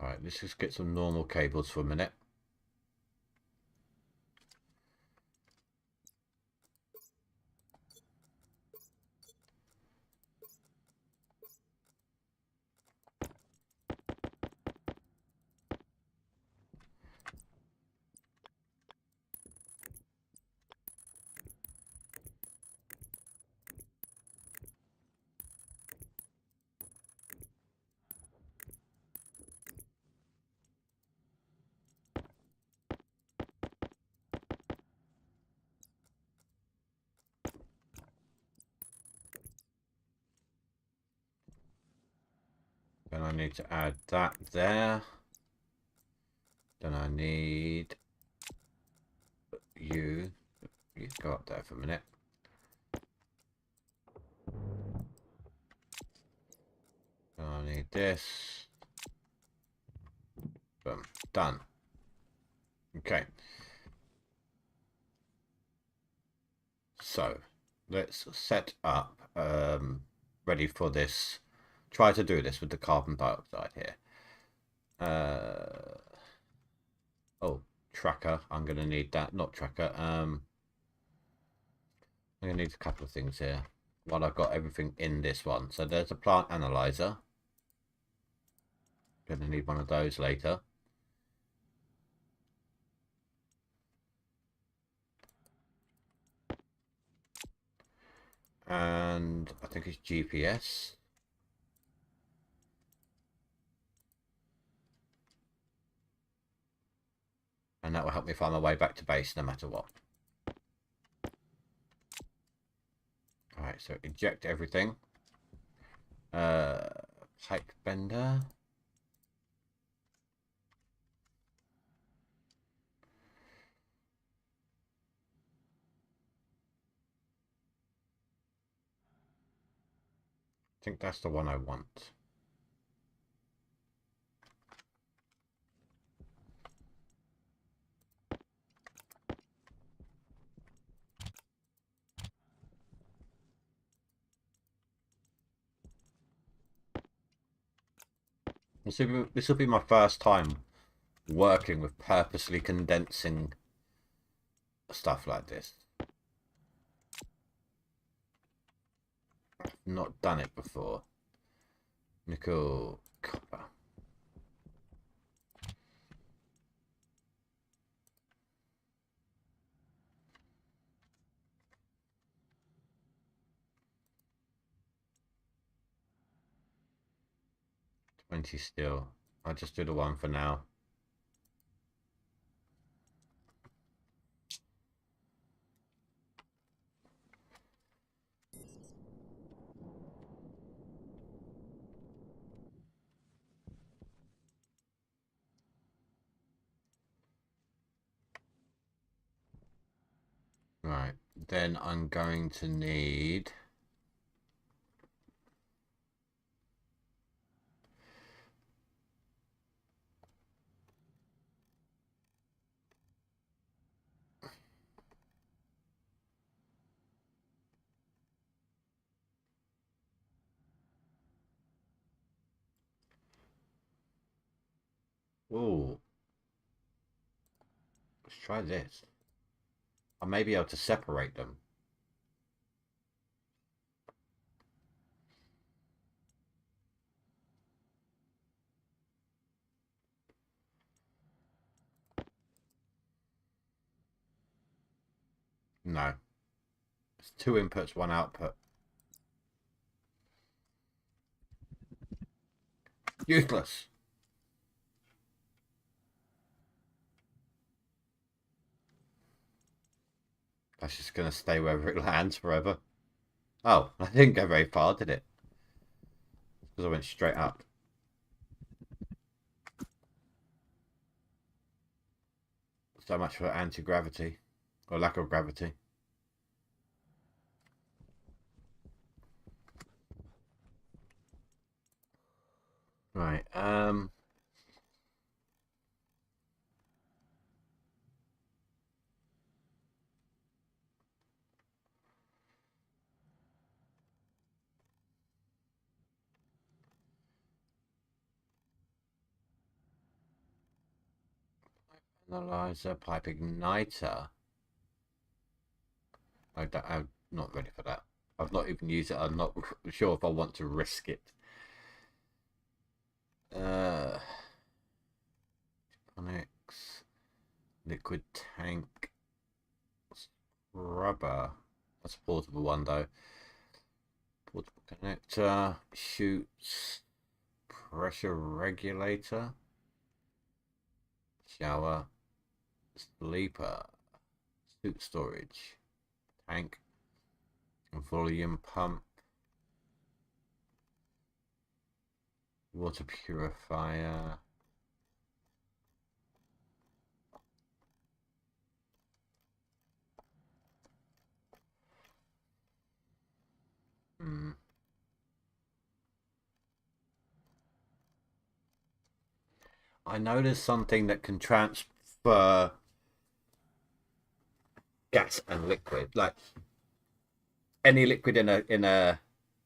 Speaker 1: Alright, let's just get some normal cables for a minute. Then I need to add that there. Then I need you. You go up there for a minute. Then I need this. Boom. Done. Okay. So let's set up ready for this. Try to do this with the carbon dioxide here. Oh, tracker. I'm going to need that. Not tracker. I'm going to need a couple of things here while I've got everything in this one. So there's a plant analyzer. Going to need one of those later. And I think it's GPS. And that will help me find my way back to base no matter what. Alright, so eject everything. Pipe bender. I think that's the one I want. This will be my first time working with purposely condensing stuff like this. I've not done it before. Nickel, copper. $20 still. I'll just do the one for now. Right, then I'm going to need Ooh, let's try this. I may be able to separate them. No. It's two inputs, one output. Useless. That's just going to stay wherever it lands forever. Oh, I didn't go very far, did it? Because I went straight up. So much for anti-gravity. Or lack of gravity. Right, analyzer, pipe igniter. I'm not ready for that. I've not even used it. I'm not sure if I want to risk it. Connects, liquid tank, rubber. That's a portable one though. Portable connector, chutes, pressure regulator, shower, sleeper, suit storage, tank, volume pump, water purifier. I know there's something that can transfer gas and liquid, like any liquid in a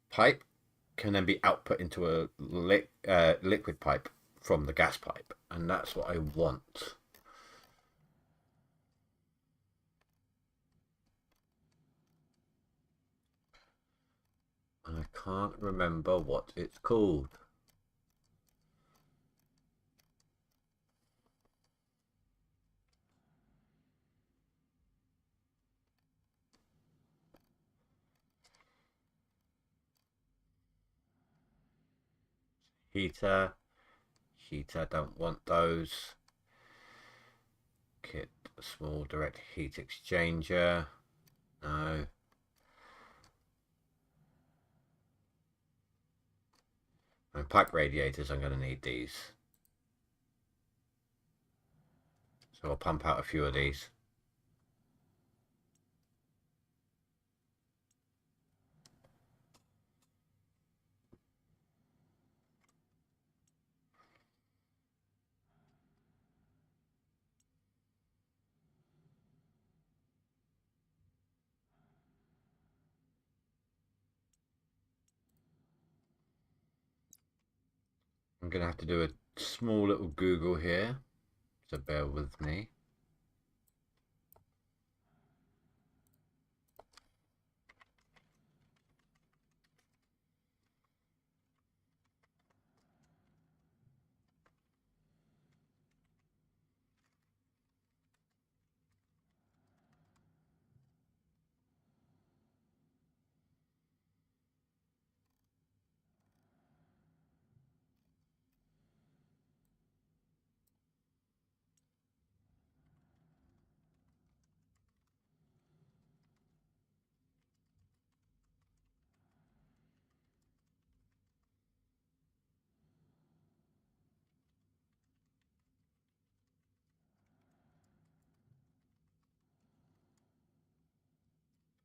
Speaker 1: pipe can then be output into a liquid pipe from the gas pipe, and that's what I want. And I can't remember what it's called. Heater, don't want those. Kit, small direct heat exchanger, no. And pipe radiators, I'm going to need these. So I'll pump out a few of these. I'm going to have to do a small little Google here, so bear with me.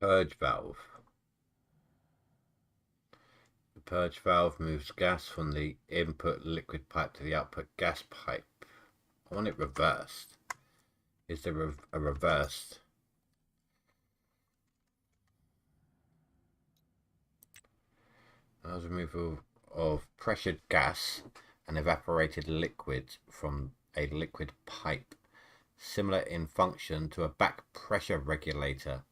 Speaker 1: Purge valve. The purge valve moves gas from the input liquid pipe to the output gas pipe. I want it reversed. Is there a reversed? Allows removal of pressured gas and evaporated liquid from a liquid pipe, similar in function to a back pressure regulator.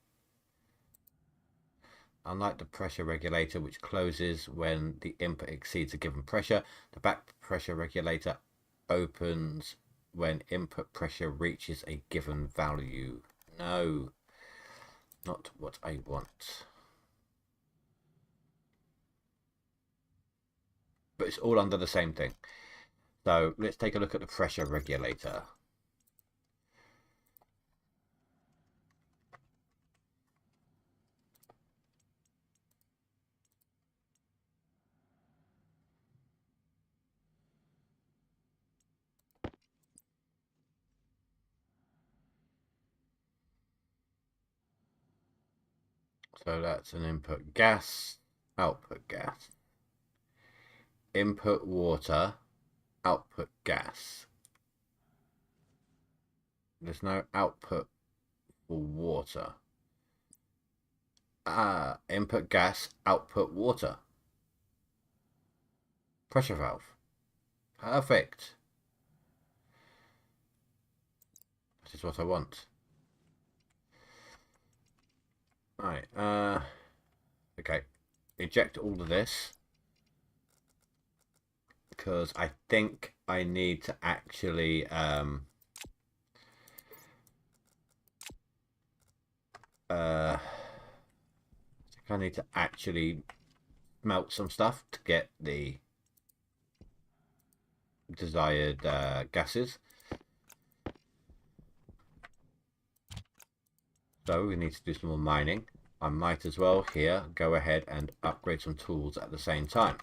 Speaker 1: Unlike the pressure regulator, which closes when the input exceeds a given pressure, the back pressure regulator opens when input pressure reaches a given value. No, not what I want. But it's all under the same thing. So let's take a look at the pressure regulator. So that's an input gas, output gas. Input water, output gas. There's no output for water. Input gas, output water. Pressure valve. Perfect. That is what I want. Right, okay. Eject all of this. Because I think I need to actually, I need to actually melt some stuff to get the desired gases. So we need to do some more mining. I might as well here go ahead and upgrade some tools at the same time.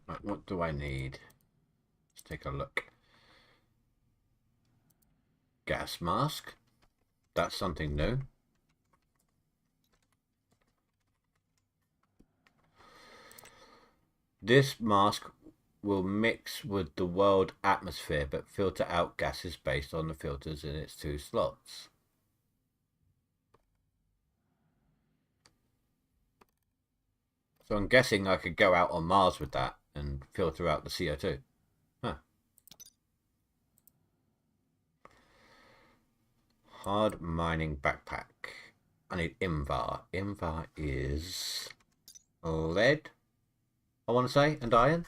Speaker 1: Right, what do I need? Let's take a look. Gas mask. That's something new. This mask will mix with the world atmosphere but filter out gases based on the filters in its 2 slots. So I'm guessing I could go out on Mars with that and filter out the CO2. Huh. Hard mining backpack. I need Invar. Invar is lead, I want to say, and iron.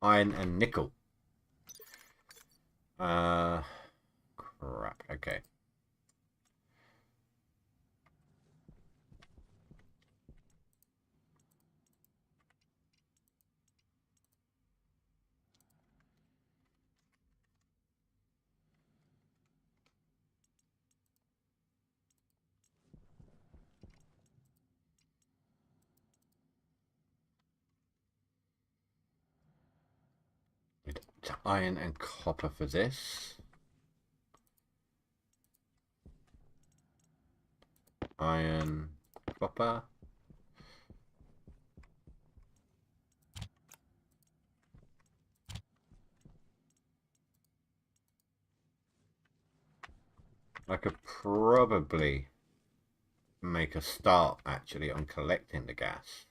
Speaker 1: Iron and nickel. Crap. Okay. Need iron and copper for this. Iron, copper. I could probably make a start actually on collecting the gas.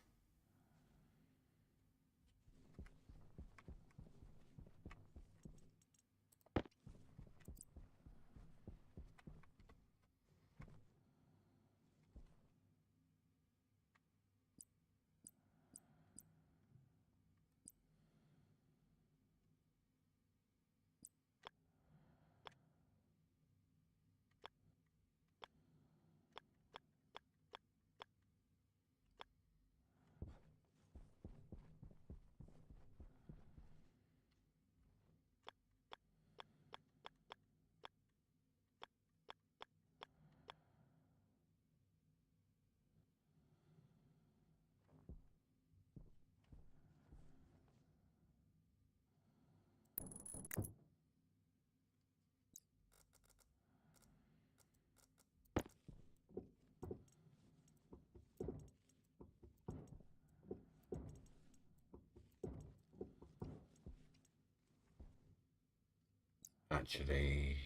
Speaker 1: Actually,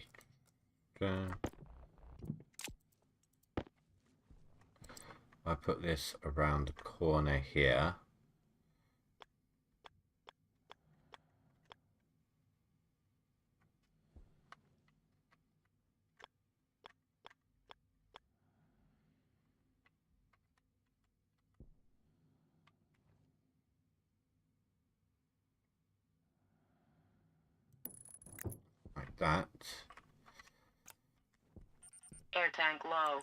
Speaker 1: I put this around the corner here. Like that.
Speaker 2: Air tank low.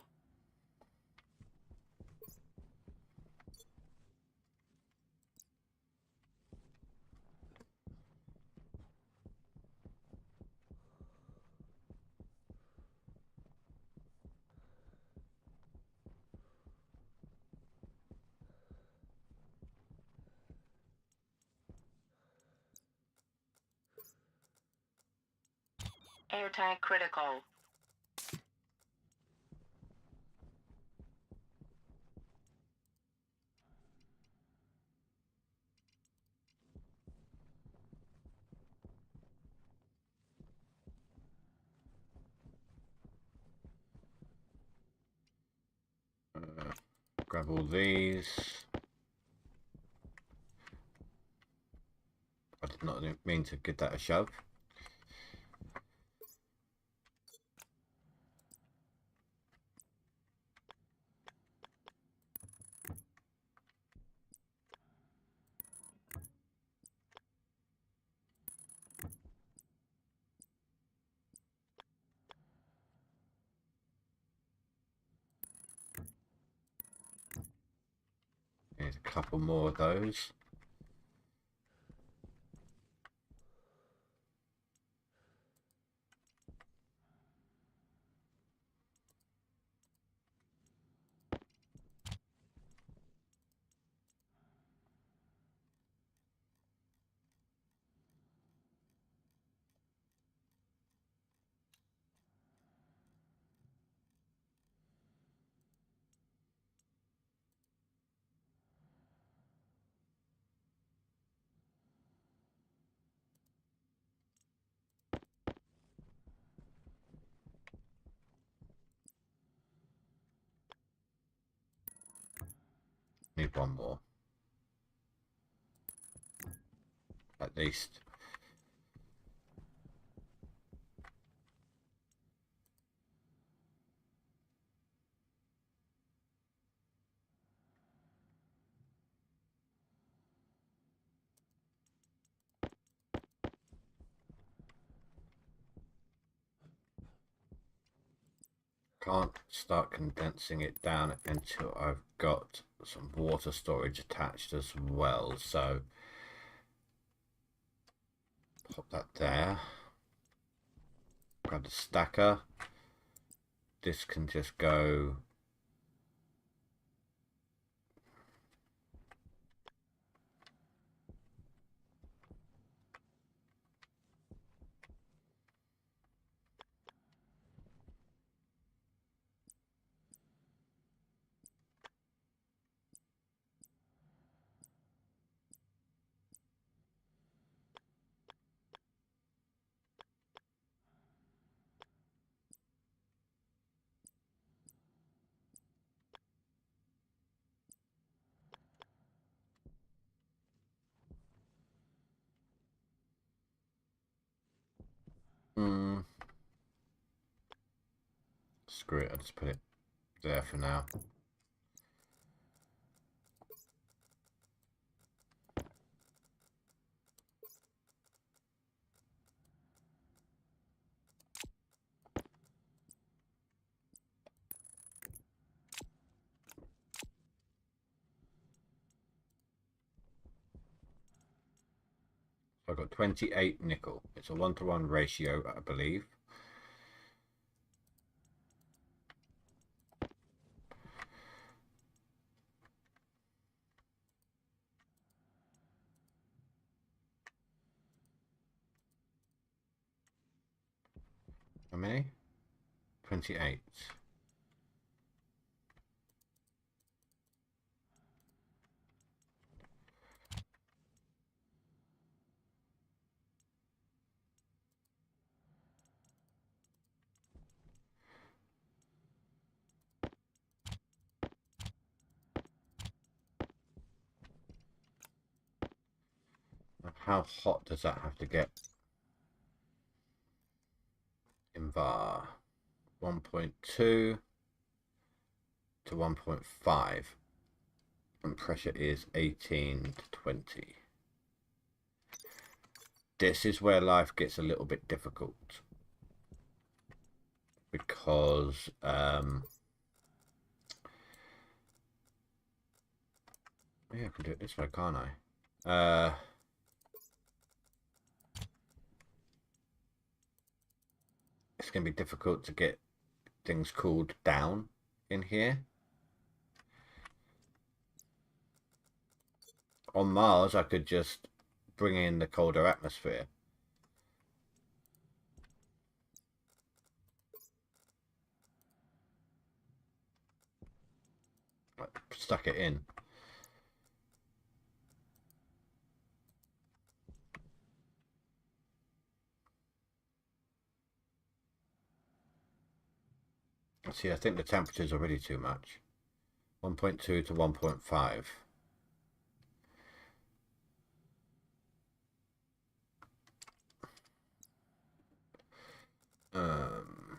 Speaker 2: Air tank critical.
Speaker 1: Grab all these. I did not mean to give that a shove. There's a couple more of those. Need one more. At least. Can't start condensing it down until I've got some water storage attached as well, so pop that there. Grab the stacker. This can just go screw it, I'll just put it there for now. I've got 28 nickel. It's a 1-to-1 ratio, I believe. How many? 28. how hot does that have to get? In var 1.2 to 1.5, and pressure is 18 to 20. This is where life gets a little bit difficult, because yeah, I can do it this way, can't I? It's going to be difficult to get things cooled down in here. On Mars, I could just bring in the colder atmosphere. Stuck it in. See, I think the temperature is already too much. 1.2 to 1.5. Um,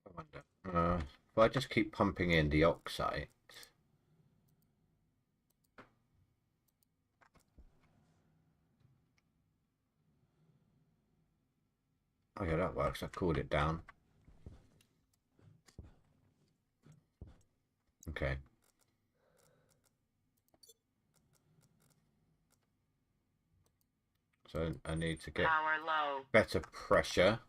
Speaker 1: I wonder. If I just keep pumping in the oxide. Oh yeah, that works. I cooled it down. Okay. So I need to get
Speaker 2: Power low.
Speaker 1: better pressure.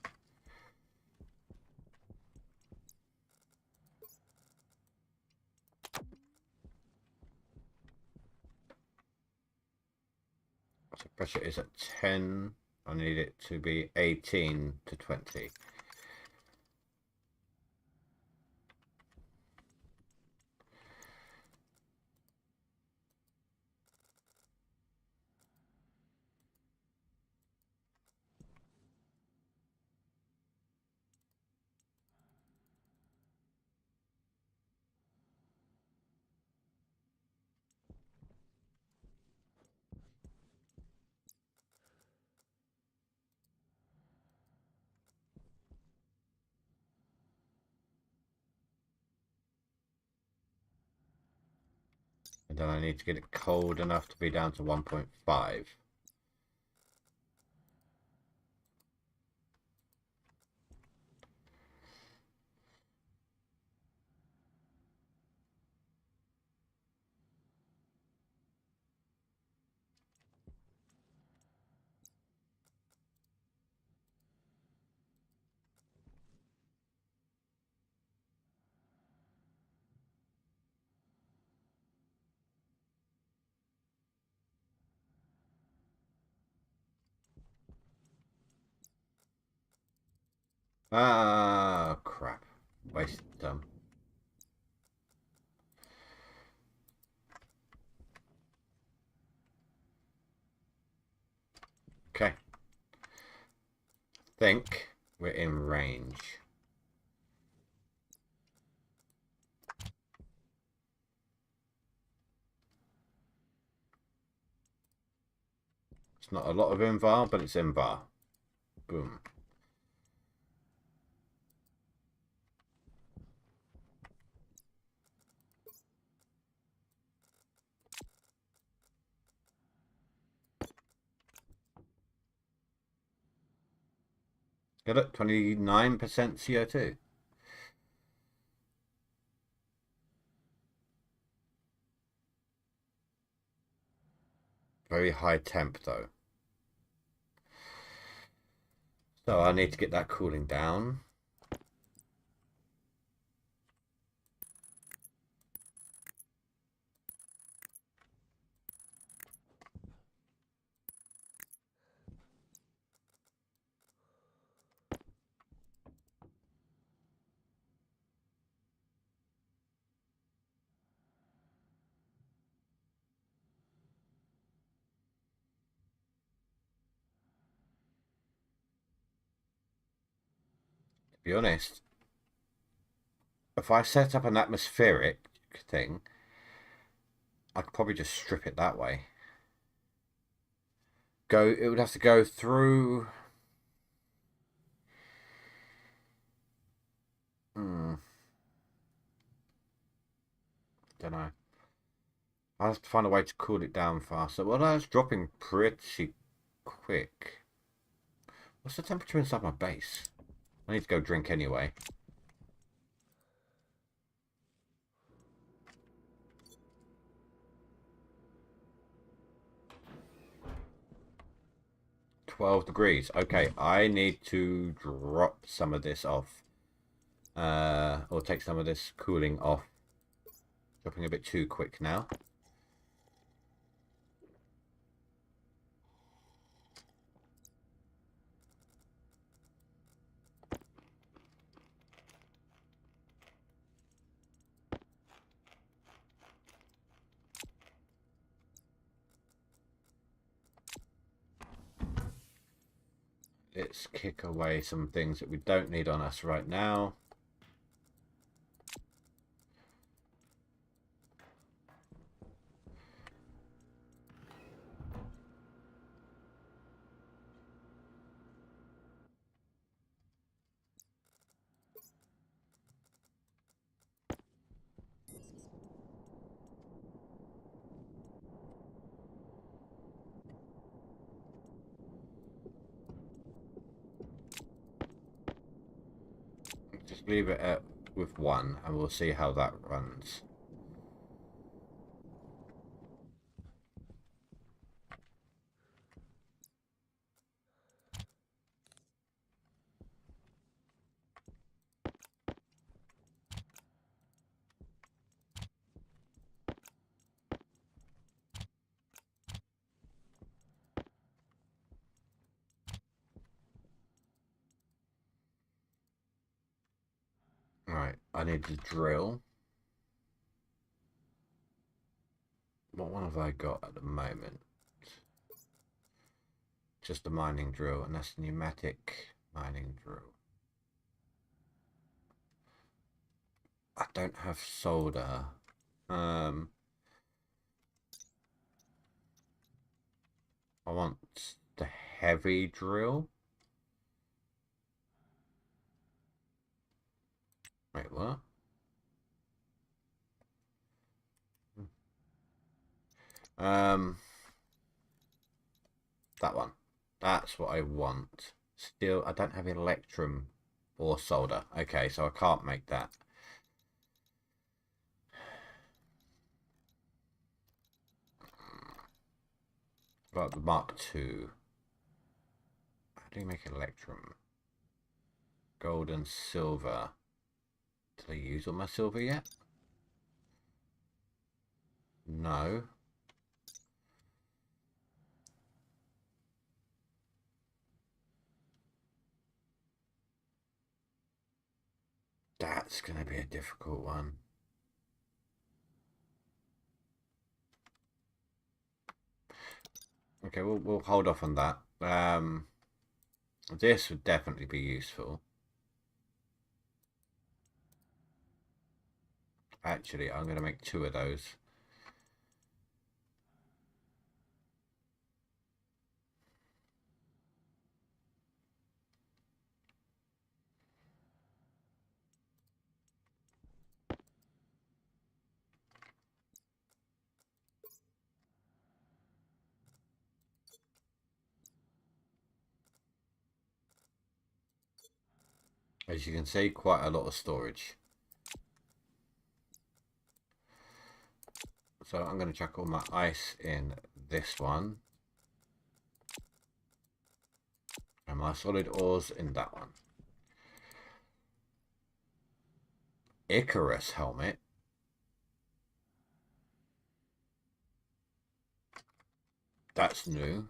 Speaker 1: So pressure is at 10. I need it to be 18 to 20. And then I need to get it cold enough to be down to 1.5. Ah, crap. Wasted some. Okay. Think we're in range. It's not a lot of invar, but it's invar. Boom. Get it? 29% CO2. Very high temp though. So I need to get that cooling down. be honest, if I set up an atmospheric thing, I could probably just strip it that way. It would have to go through. Hmm, don't know. I'll have to find a way to cool it down faster. Well, that's dropping pretty quick. What's the temperature inside my base? I need to go drink anyway. $12 degrees. Okay, I need to drop some of this off. Or take some of this cooling off. Dropping a bit too quick now. Let's kick away some things that we don't need on us right now. Just leave it with one and we'll see how that runs. Right, I need to drill. What one have I got at the moment? Just a mining drill, and that's a pneumatic mining drill. I don't have solder. I want the heavy drill. Wait, what? Um, that one. That's what I want. Still, I don't have electrum or solder. Okay, so I can't make that. Got the Mark II. How do you make electrum? Gold and silver. Did I use all my silver yet? No. That's going to be a difficult one. Okay, we'll hold off on that. This would definitely be useful. Actually, I'm going to make 2 of those. As you can see, quite a lot of storage. So I'm going to chuck all my ice in this one. And my solid ores in that one. Icarus helmet. That's new.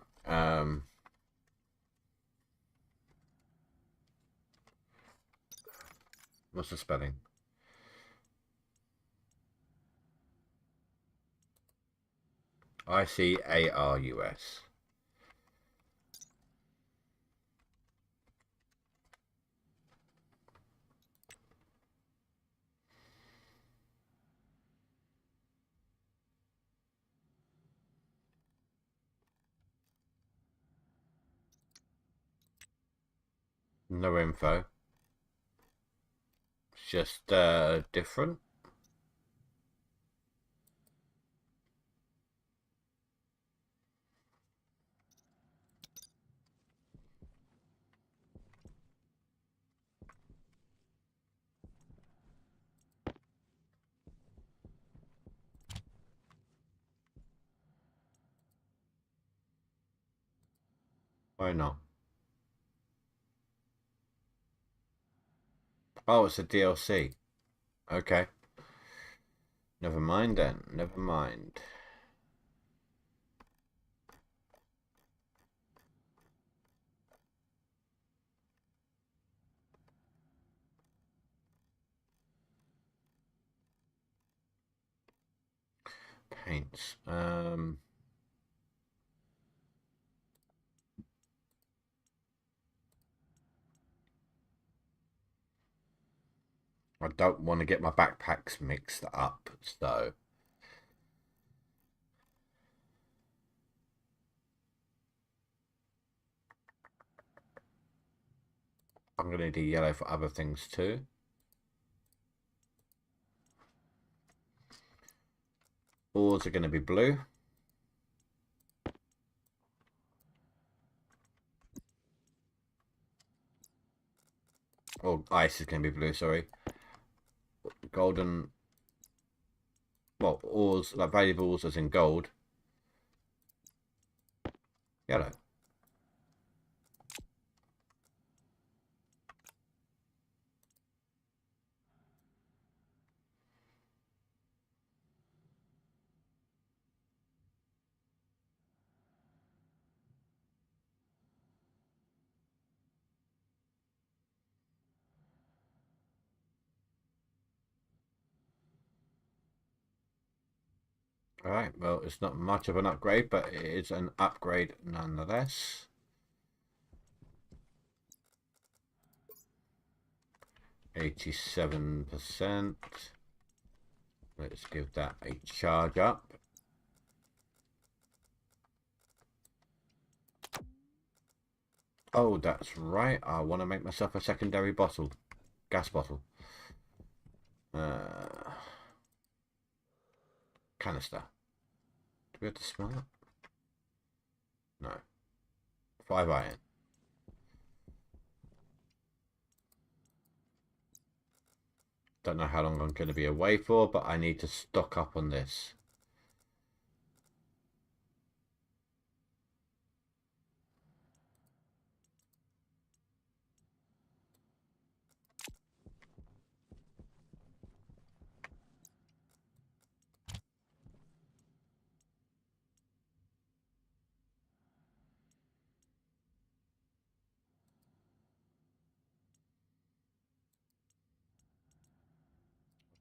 Speaker 1: What's the spelling? Icarus. No info. It's just different. Why not? Oh, it's a DLC. Okay. Never mind then. Never mind. Paints. I don't want to get my backpacks mixed up, so I'm going to need a yellow for other things too. Oars are going to be blue. Or ice is going to be blue, sorry. Golden, well, oars, like valuables as in gold. Yellow. Alright, well, it's not much of an upgrade, but it is an upgrade nonetheless. 87%. Let's give that a charge up. Oh, that's right. I want to make myself a secondary bottle. Gas bottle. Canister. Do we have to smell it? No. 5 iron. Don't know how long I'm going to be away for, but I need to stock up on this.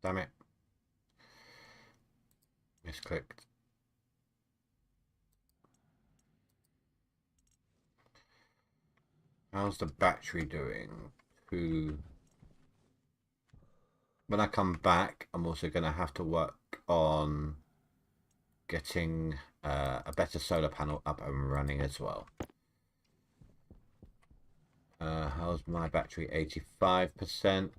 Speaker 1: Damn it. Misclicked. How's the battery doing? When I come back, I'm also going to have to work on getting a better solar panel up and running as well. How's my battery? 85%.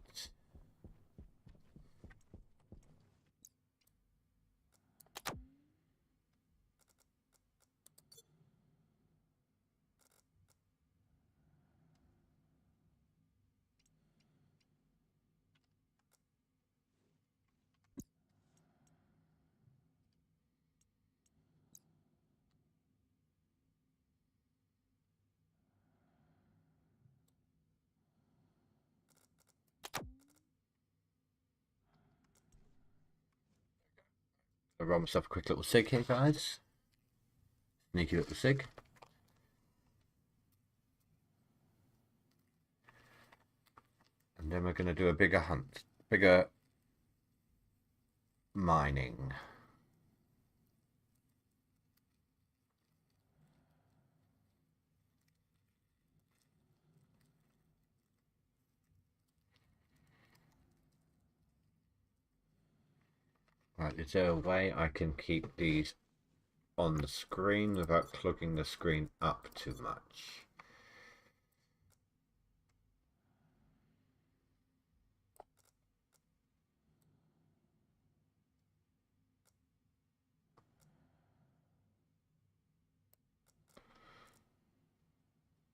Speaker 1: I'll roll myself a quick little sig here, guys. Sneaky little sig. And then we're going to do a bigger hunt. Bigger mining. Right, is there a way I can keep these on the screen without clogging the screen up too much?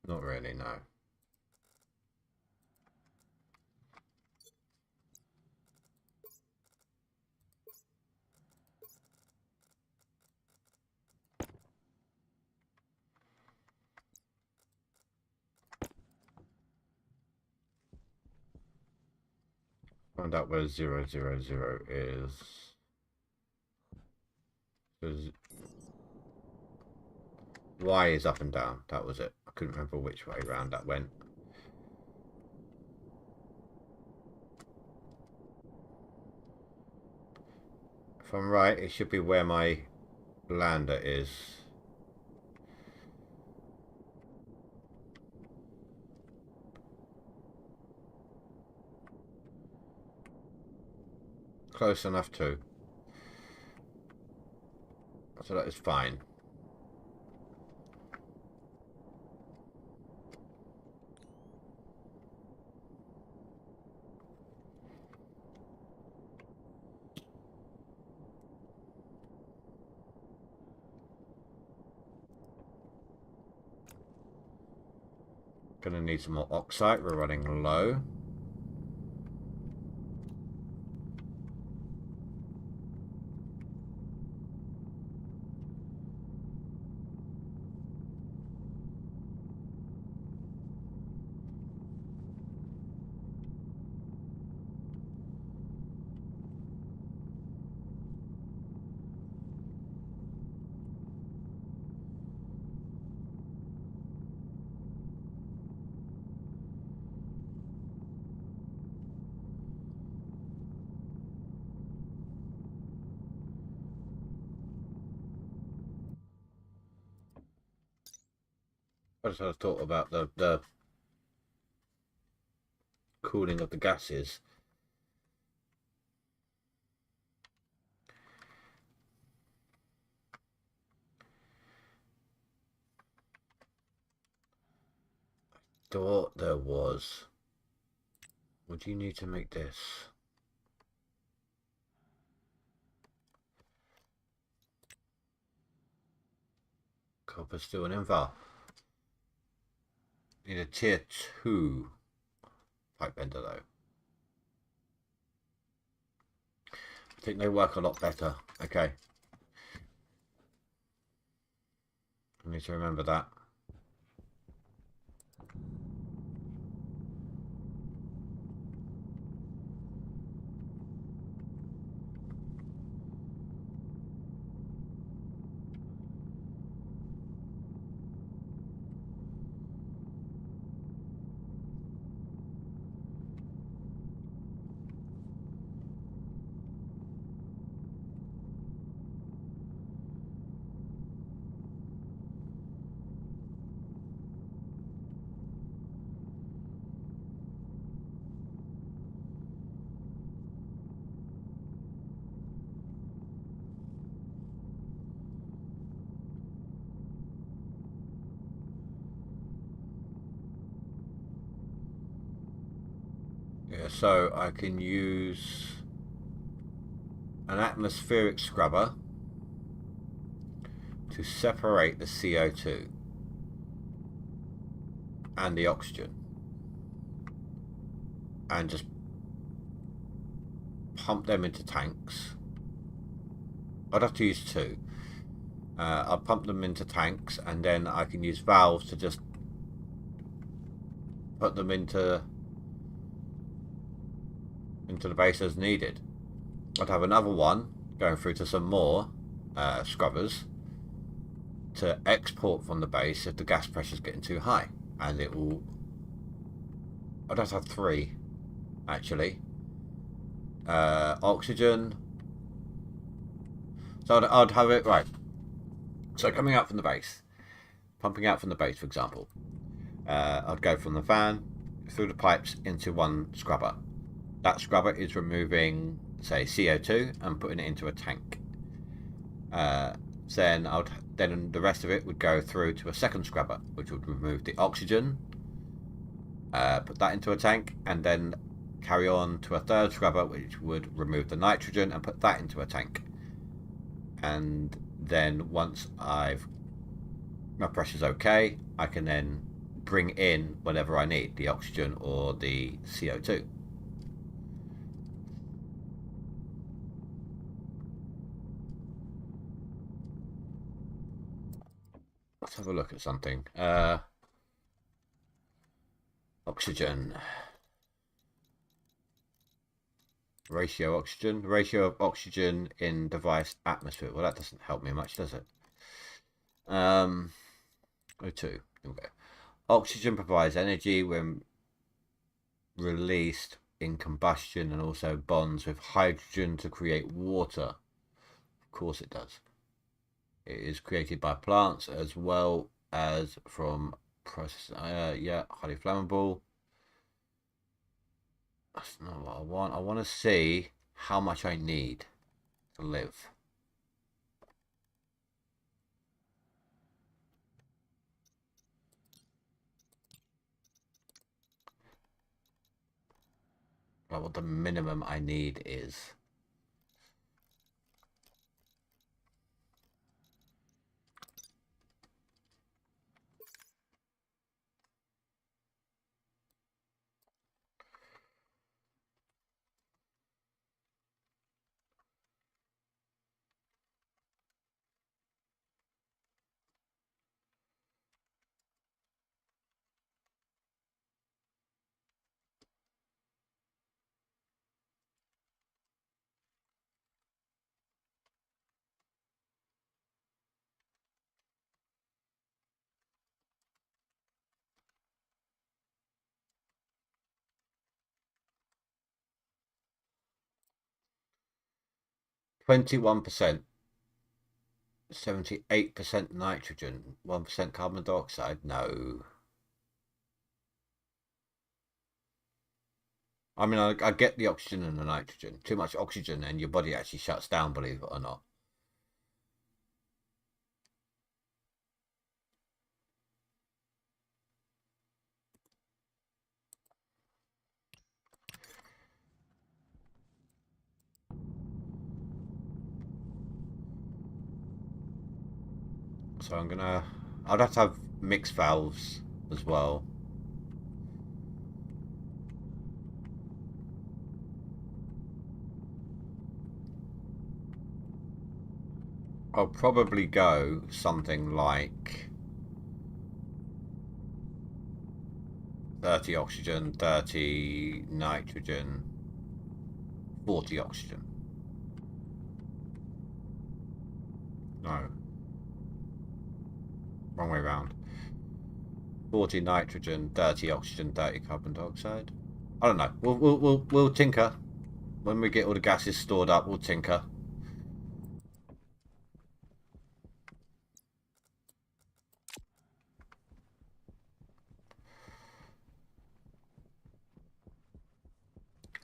Speaker 1: Not really, no. Find out where 000 is. Y is up and down. That was it. I couldn't remember which way round that went. If I'm right, it should be where my lander is. Close enough too. So that is fine. Gonna need some more oxide. We're running low. I just had a thought about the cooling of the gases. Thought there was. What do you need to make this? Copper, steel, and invar. Need a tier 2 pipe bender though. I think they work a lot better. Okay. I need to remember that. Yeah, so I can use an atmospheric scrubber to separate the CO2 and the oxygen and just pump them into tanks. I'd have to use 2. I'll pump them into tanks and then I can use valves to just put them into the base as needed. I'd have another one going through to some more scrubbers to export from the base if the gas pressure is getting too high, and it will. I'd have to have 3 actually. Oxygen. So I'd have it right. So coming out from the base, pumping out from the base, for example, I'd go from the fan through the pipes into one scrubber. That scrubber is removing, say, CO2 and putting it into a tank. Then the rest of it would go through to a second scrubber, which would remove the oxygen, put that into a tank, and then carry on to a third scrubber, which would remove the nitrogen and put that into a tank. And then once my pressure's okay, I can then bring in whatever I need, the oxygen or the CO2. Let's have a look at something. Oxygen. Ratio of oxygen in device atmosphere. Well, that doesn't help me much, does it? O2. Okay. Oxygen provides energy when released in combustion and also bonds with hydrogen to create water. Of course it does. It is created by plants as well as from process. Yeah, highly flammable. That's not what I want. I want to see how much I need to live. Like what the minimum I need is. %, 78% nitrogen, 1% carbon dioxide. No. I mean, I get the oxygen and the nitrogen. Too much oxygen and your body actually shuts down, believe it or not. So I'd have to have mixed valves as well. I'll probably go something like 30 oxygen, 30 nitrogen, 40 oxygen. No. Wrong way around. 40 nitrogen, 30 oxygen, 30 carbon dioxide. I don't know. We'll tinker. When we get all the gases stored up, we'll tinker.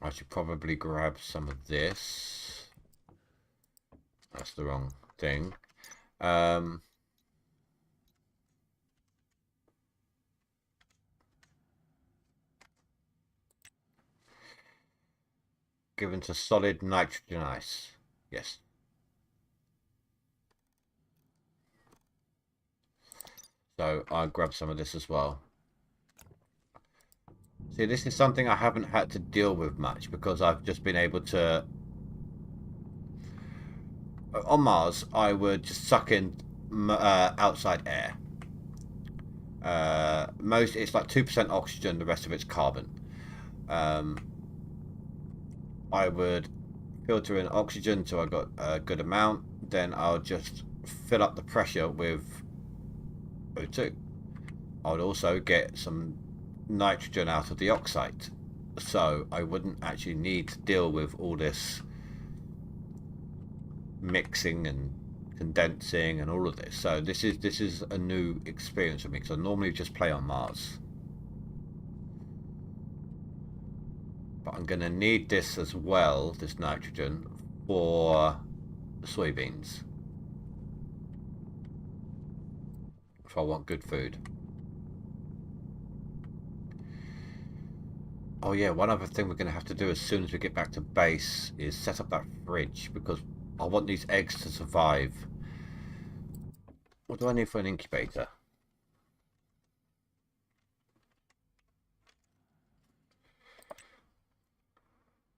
Speaker 1: I should probably grab some of this. That's the wrong thing. Given to solid nitrogen ice. Yes. So I'll grab some of this as well. See, this is something I haven't had to deal with much because I've just been able to... On Mars, I would just suck in outside air. It's like 2% oxygen, the rest of it's carbon. I would filter in oxygen so I got a good amount. Then I'll just fill up the pressure with O2. I would also get some nitrogen out of the oxide, so I wouldn't actually need to deal with all this mixing and condensing and all of this. So this is a new experience for me because I normally just play on Mars, but I'm going to need this as well, this nitrogen, for soybeans if I want good food. Oh yeah, one other thing we're going to have to do as soon as we get back to base is set up that fridge because I want these eggs to survive. What do I need for an incubator?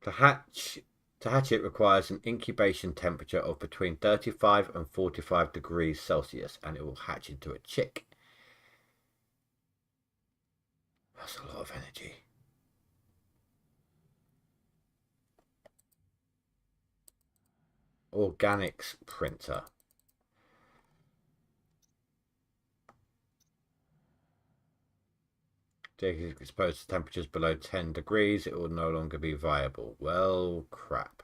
Speaker 1: To hatch, to hatch it requires an incubation temperature of between 35 and 45 degrees Celsius, and it will hatch into a chick. That's a lot of energy. Organics printer. If it's exposed to temperatures below 10 degrees, it will no longer be viable. Well, crap.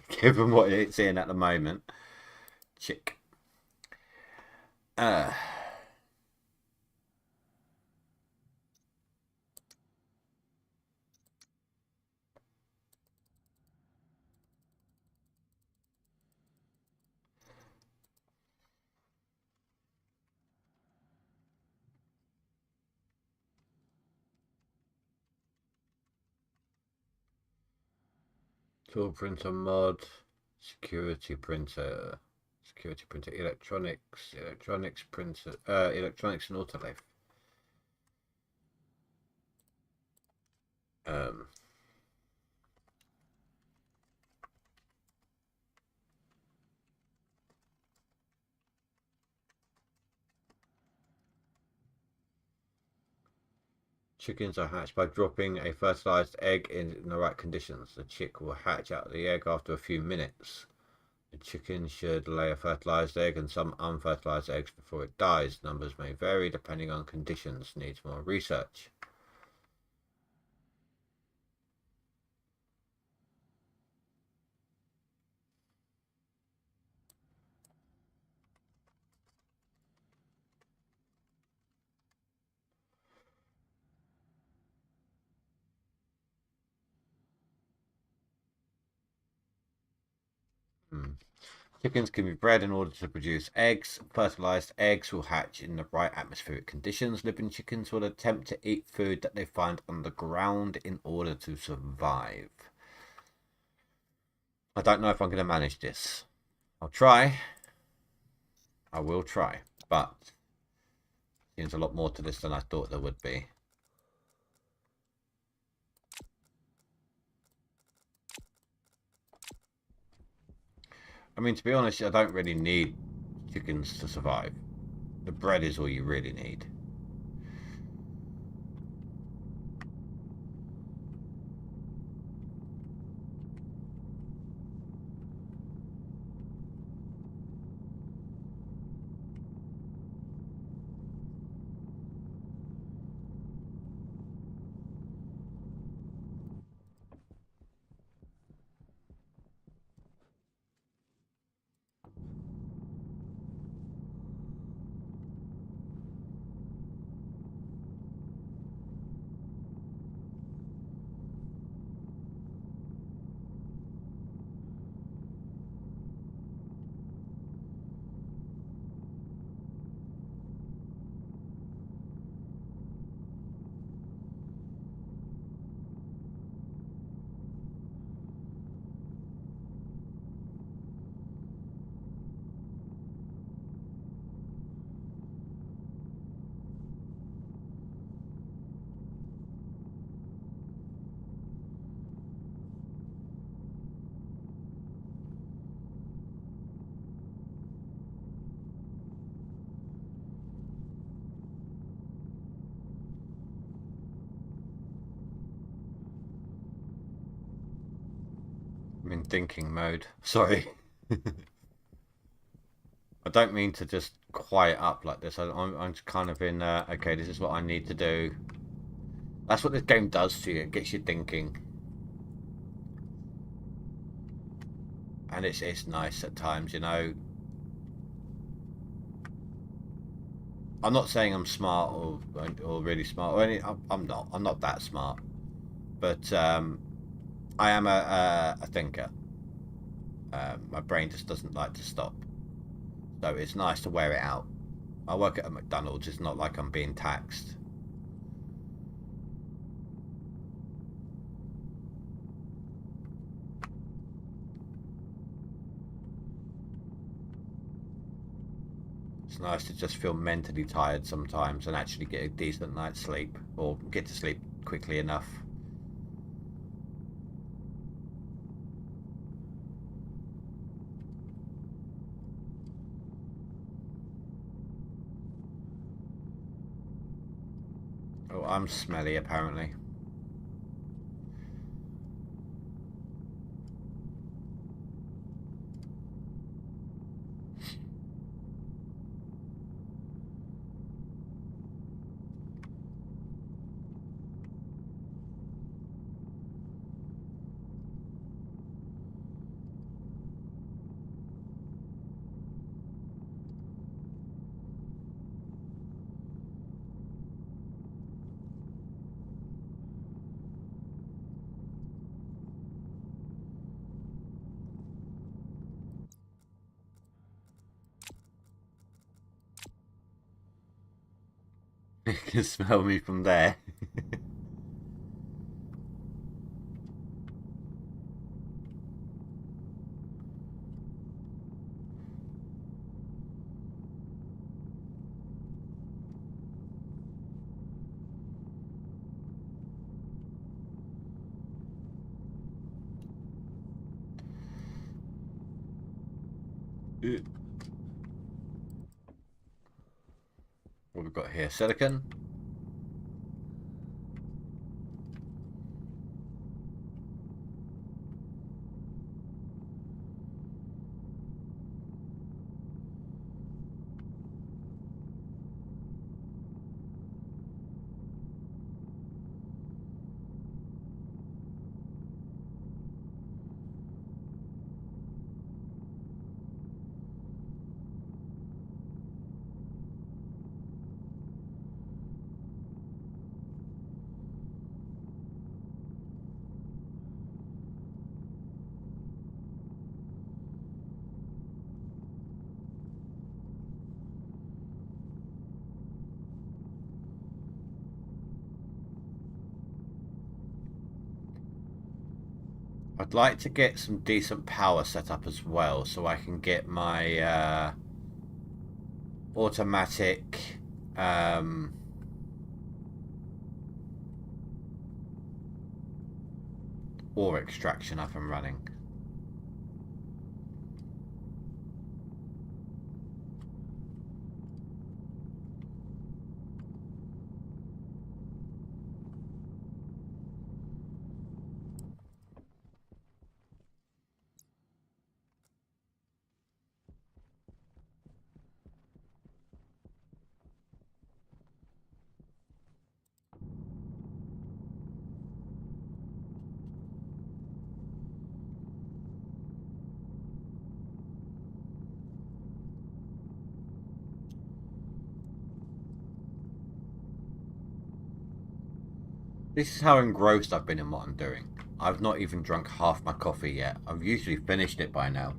Speaker 1: Given what it's in at the moment. Chick. Tool printer mod. Security printer. Security printer. Electronics. Electronics printer. Electronics and autolife. Chickens are hatched by dropping a fertilized egg in the right conditions. The chick will hatch out of the egg after a few minutes. The chicken should lay a fertilized egg and some unfertilized eggs before it dies. Numbers may vary depending on conditions. Needs more research. Chickens can be bred in order to produce eggs. Fertilized eggs will hatch in the right atmospheric conditions. Living chickens will attempt to eat food that they find underground in order to survive. I don't know if I'm going to manage this. I'll try. I will try. But seems a lot more to this than I thought there would be. I mean, to be honest, I don't really need chickens to survive. The bread is all you really need. I'm in thinking mode. Sorry. I don't mean to just quiet up like this. I'm kind of in, okay, this is what I need to do. That's what this game does to you. It gets you thinking. And it's nice at times, you know. I'm not saying I'm smart or really smart or any. I'm not. I'm not that smart. But I am a thinker. My brain just doesn't like to stop. So it's nice to wear it out. I work at a McDonald's. It's not like I'm being taxed. It's nice to just feel mentally tired sometimes and actually get a decent night's sleep or get to sleep quickly enough. Oh, I'm smelly apparently. You can smell me from there. What we've got here? Silicon. I'd like to get some decent power set up as well, so I can get my automatic ore extraction up and running. This is how engrossed I've been in what I'm doing. I've not even drunk half my coffee yet. I've usually finished it by now.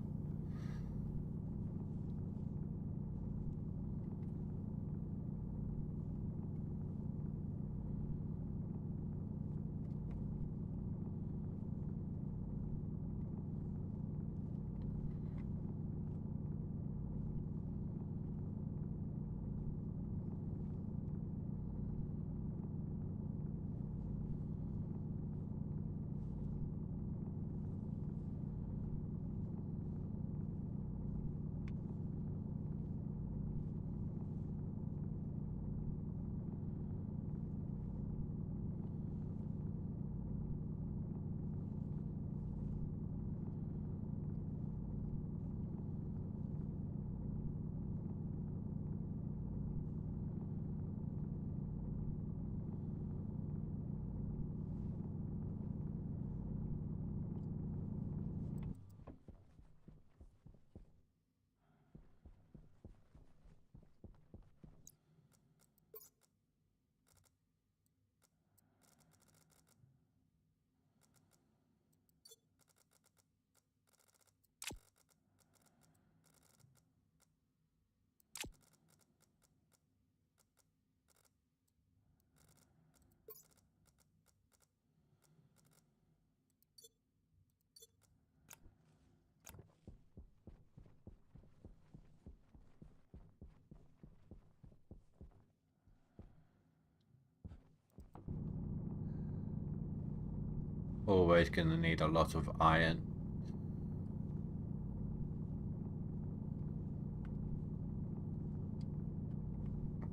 Speaker 1: Always gonna need a lot of iron.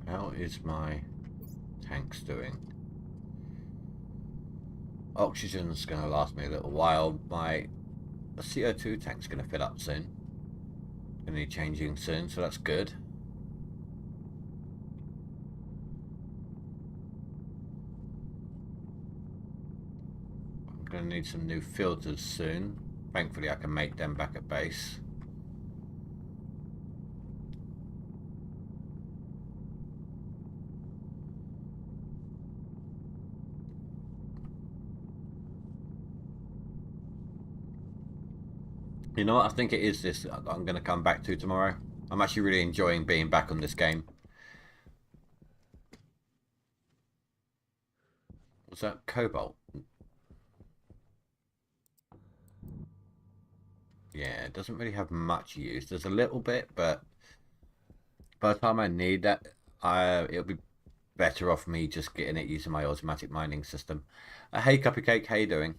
Speaker 1: How is my tanks doing? Oxygen's going to last me a little while. My CO2 tank's going to fill up soon. Going to need changing soon, so that's good. I'm going to need some new filters soon. Thankfully I can make them back at base. You know what? I think it is this I'm going to come back to tomorrow. I'm actually really enjoying being back on this game. What's that? Cobalt? Yeah, it doesn't really have much use. There's a little bit, but by the time I need that, it'll be better off me just getting it using my automatic mining system. Hey, Cupcake, how you doing?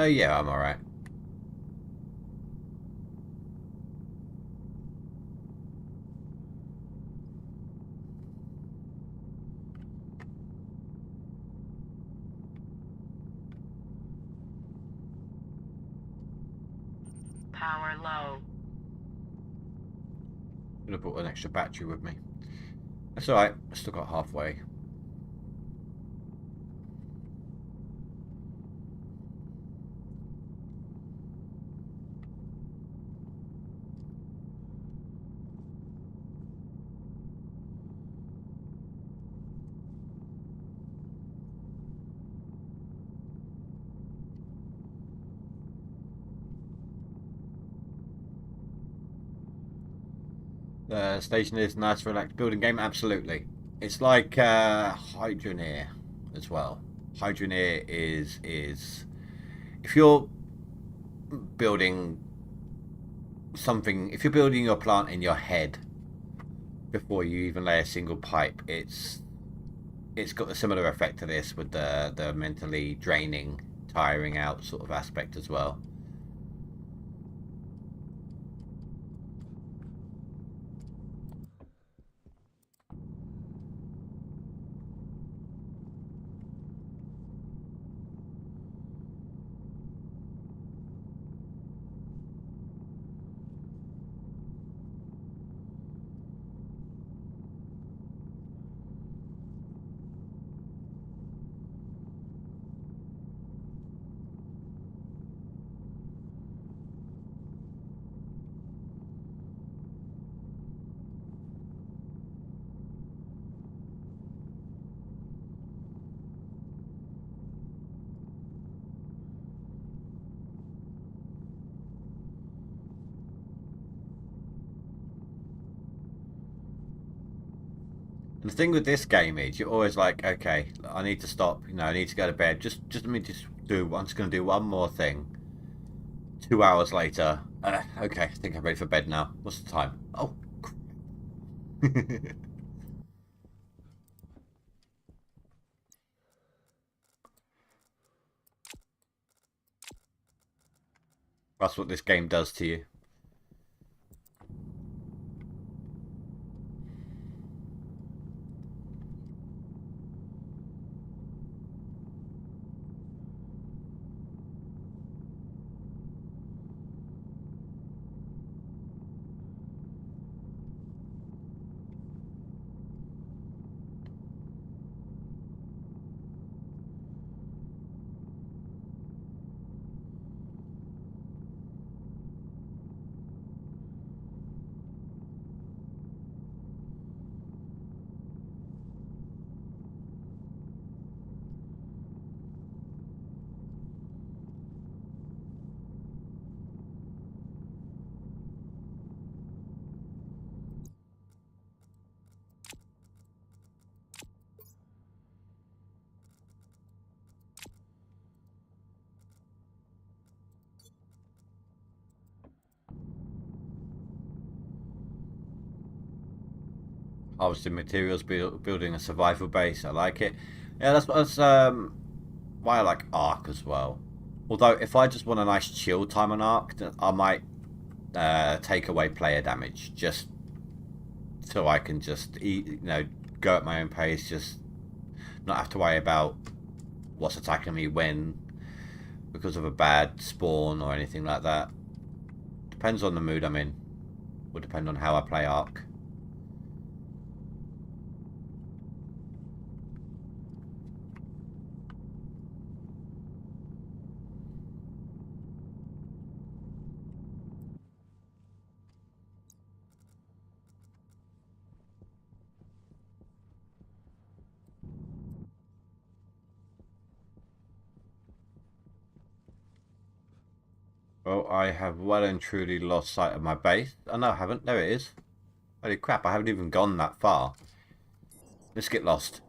Speaker 1: Yeah, I'm alright.
Speaker 2: Power low.
Speaker 1: Should have brought an extra battery with me. That's alright. I still got halfway. The station is nice, relaxed building game. Absolutely. It's like Hydroneer as well. Hydroneer is if you're building something, if you're building your plant in your head before you even lay a single pipe, it's got a similar effect to this with the mentally draining, tiring out sort of aspect as well. And the thing with this game is you're always like, okay, I need to stop. You know, I need to go to bed. Just let me just do. I'm just going to do one more thing. 2 hours later, okay, I think I'm ready for bed now. What's the time? Oh, that's what this game does to you. Obviously, materials building a survival base. I like it. Yeah, that's why I like Ark as well. Although, if I just want a nice chill time on Ark, then I might take away player damage just so I can just eat, go at my own pace, just not have to worry about what's attacking me when because of a bad spawn or anything like that. Depends on the mood I'm in. Will depend on how I play Ark. Well, I have well and truly lost sight of my base. Oh no, I haven't. There it is. Holy crap, I haven't even gone that far. Let's get lost.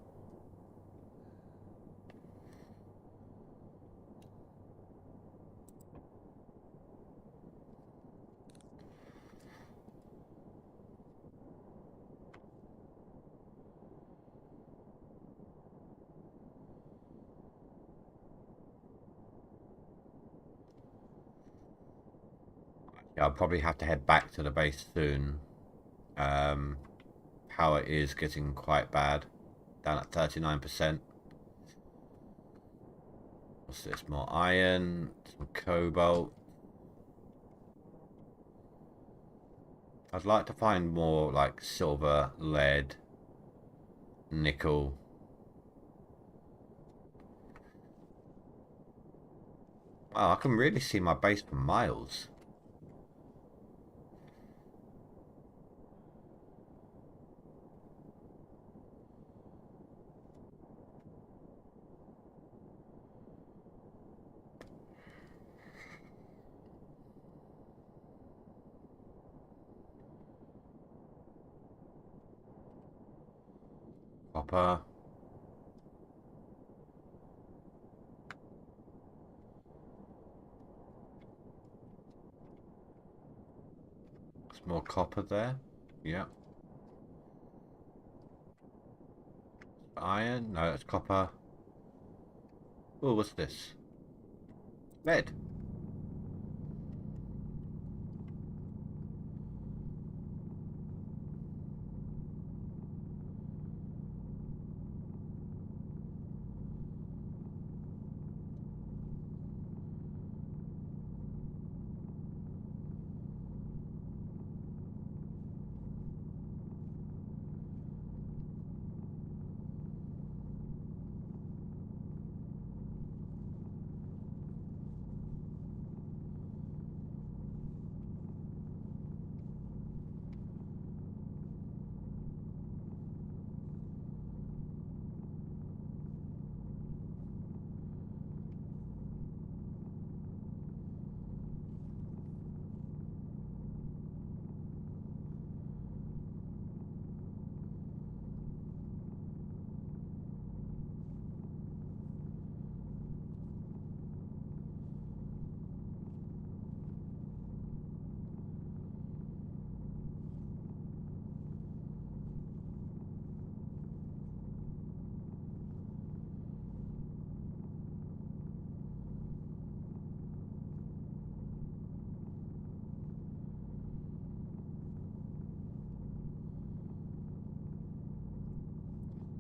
Speaker 1: Yeah, I'll probably have to head back to the base soon. Power is getting quite bad. Down at 39%. What's this? More iron, some cobalt. I'd like to find more like silver, lead, nickel. Wow, I can really see my base for miles. Copper. There's more copper there. Yeah. Iron. No, it's copper. Oh, what's this? Lead.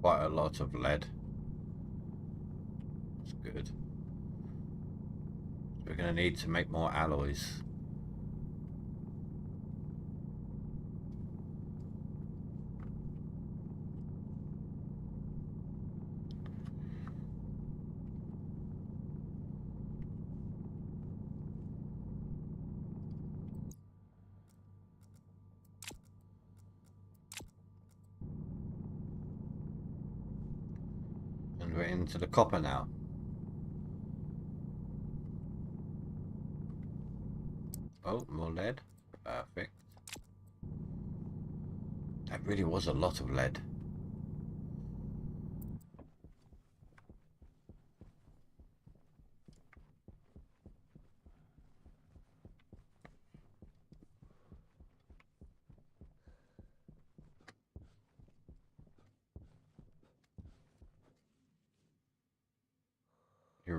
Speaker 1: Quite a lot of lead. That's good. We're going to need to make more alloys. And we're into the copper now. Oh, more lead. Perfect. That really was a lot of lead.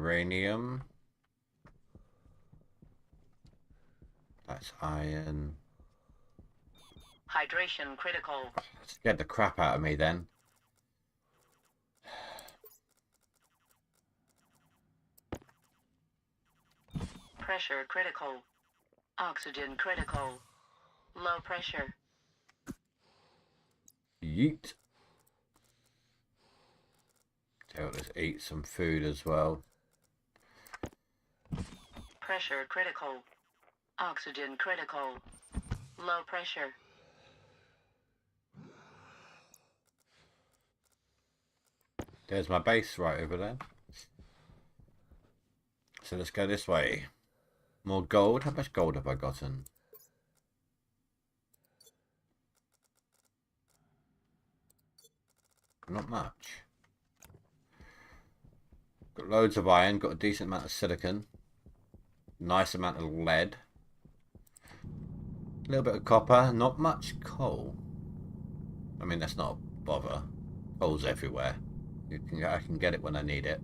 Speaker 1: uranium. That's iron.
Speaker 2: Hydration critical.
Speaker 1: Scared the crap out of me then.
Speaker 2: Pressure critical. Oxygen critical. Low pressure.
Speaker 1: Yeet. So let's eat some food as well.
Speaker 2: Pressure critical. Oxygen critical. Low pressure.
Speaker 1: There's my base right over there. So let's go this way. More gold. How much gold have I gotten? Not much. Got loads of iron. Got a decent amount of silicon. Nice amount of lead. A little bit of copper. Not much coal. I mean, that's not a bother. Coal's everywhere. I can get it when I need it.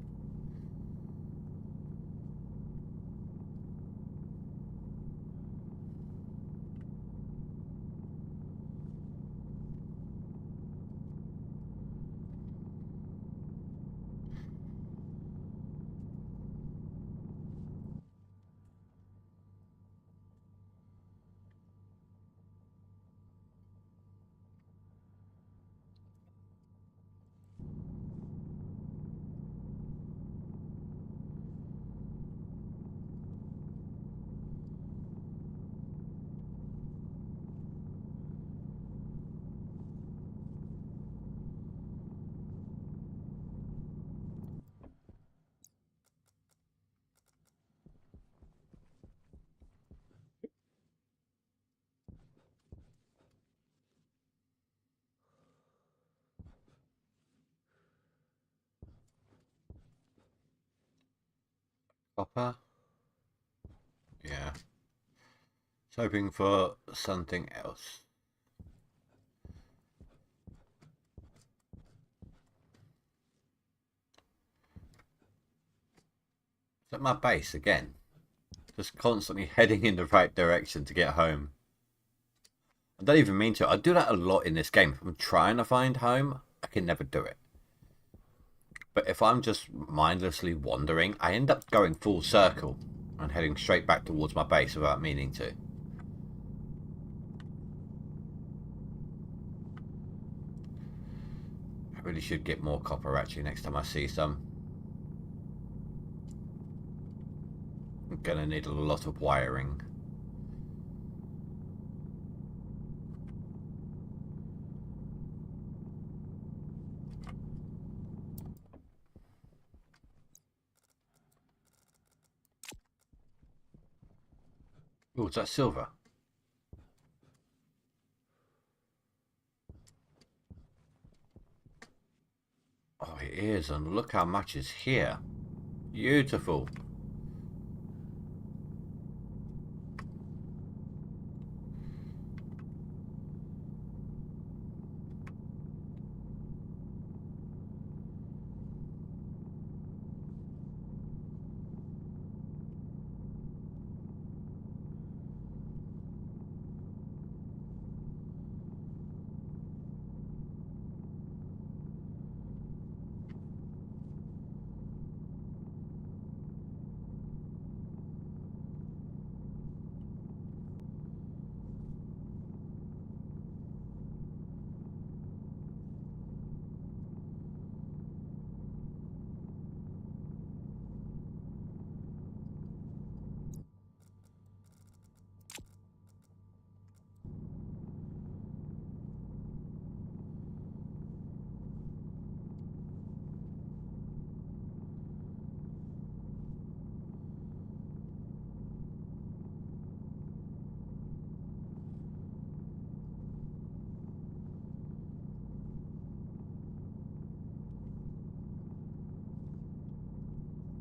Speaker 1: Copper. Yeah. Just hoping for something else. Is that my base again? Just constantly heading in the right direction to get home. I don't even mean to. I do that a lot in this game. If I'm trying to find home, I can never do it. But if I'm just mindlessly wandering, I end up going full circle and heading straight back towards my base without meaning to. I really should get more copper actually next time I see some. I'm gonna need a lot of wiring. Oh, is that silver? Oh, it is, and look how much is here. Beautiful.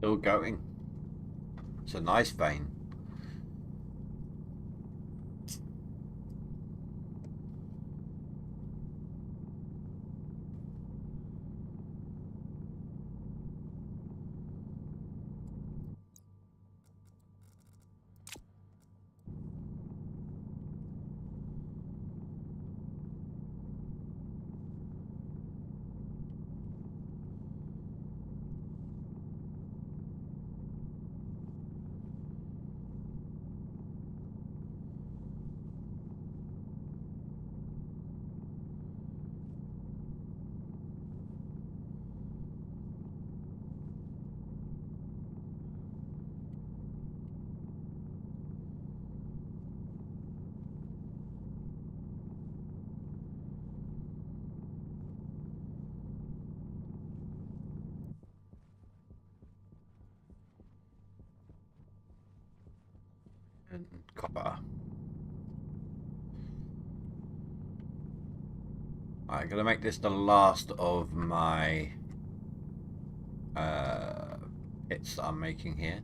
Speaker 1: Still going. It's a nice vein. and copper. I'm going to make this the last of my pits that I'm making here.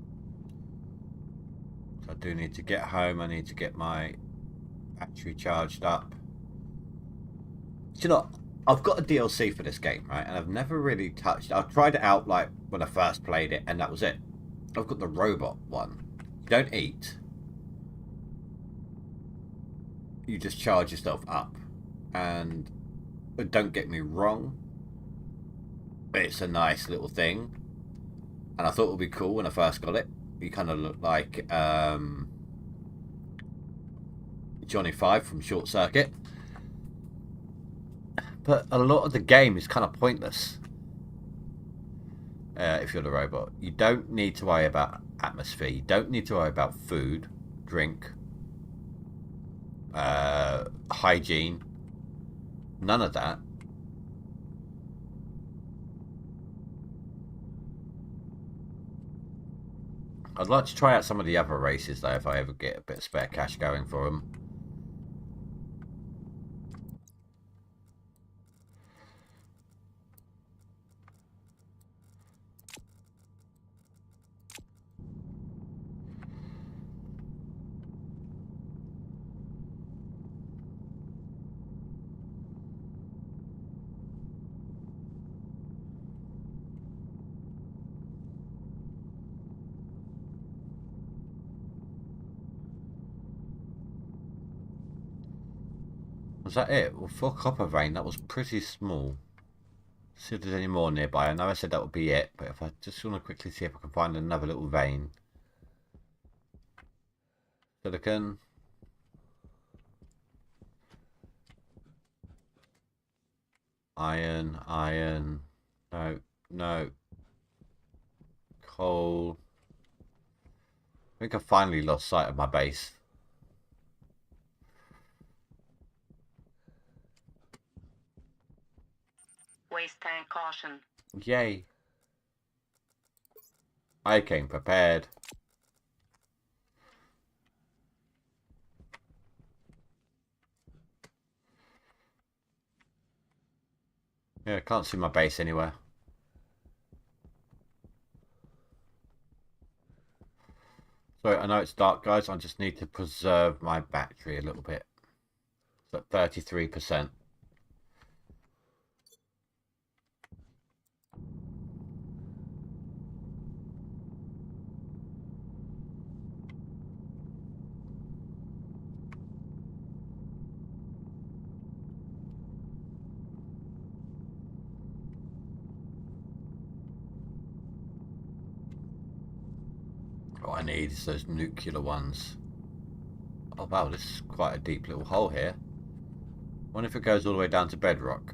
Speaker 1: So I do need to get home. I need to get my battery charged up. Do you know, I've got a DLC for this game, right? And I've never really touched it. I tried it out like when I first played it, and that was it. I've got the robot one. You don't eat. You just charge yourself up. And don't get me wrong, it's a nice little thing. And I thought it would be cool when I first got it. You kind of look like Johnny Five from Short Circuit. But a lot of the game is kind of pointless. If you're the robot, you don't need to worry about atmosphere. You don't need to worry about food, drink, hygiene. None of that. I'd like to try out some of the other races though, if I ever get a bit of spare cash going for them. Was that it? Well, for copper vein, that was pretty small. See if there's any more nearby. I know I said that would be it, but if I just want to quickly see if I can find another little vein. Silicon. Iron, iron. No, no. Coal. I think I finally lost sight of my base.
Speaker 2: Waste tank caution.
Speaker 1: Yay. I came prepared. Yeah, I can't see my base anywhere. So I know it's dark, guys. I just need to preserve my battery a little bit. It's at 33%. What I need is those nuclear ones. Oh wow, this is quite a deep little hole here. Wonder if it goes all the way down to bedrock.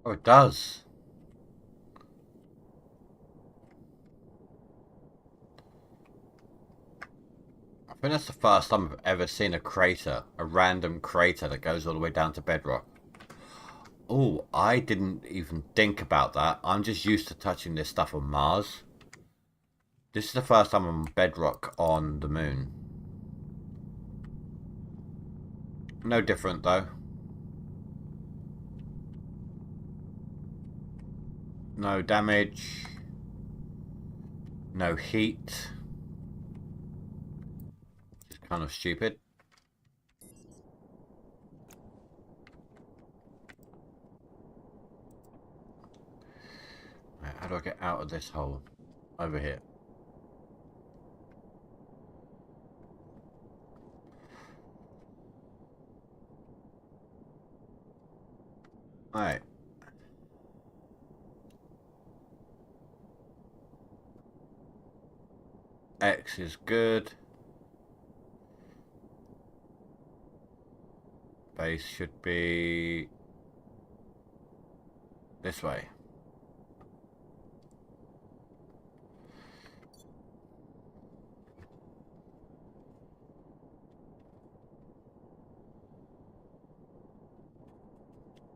Speaker 1: Oh, it does. I think that's the first time I've ever seen a crater, a random crater that goes all the way down to bedrock. Oh, I didn't even think about that. I'm just used to touching this stuff on Mars. This is the first time I'm on bedrock on the moon. No different though. No damage. No heat. Just kind of stupid. How do I get out of this hole? Over here. Alright. X is good. Base should be this way.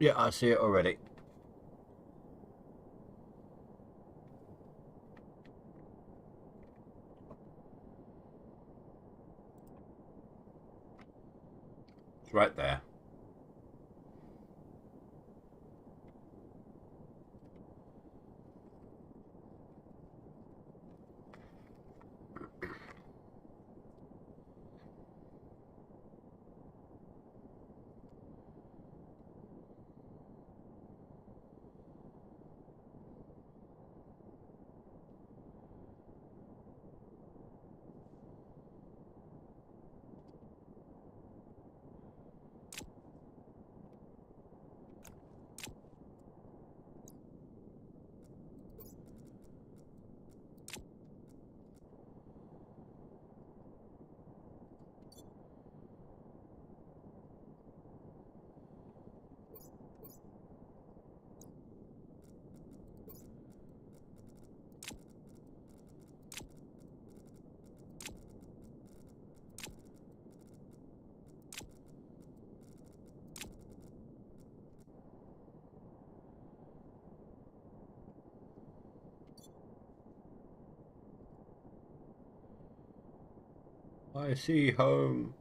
Speaker 1: Yeah, I see it already. It's right there. I see home.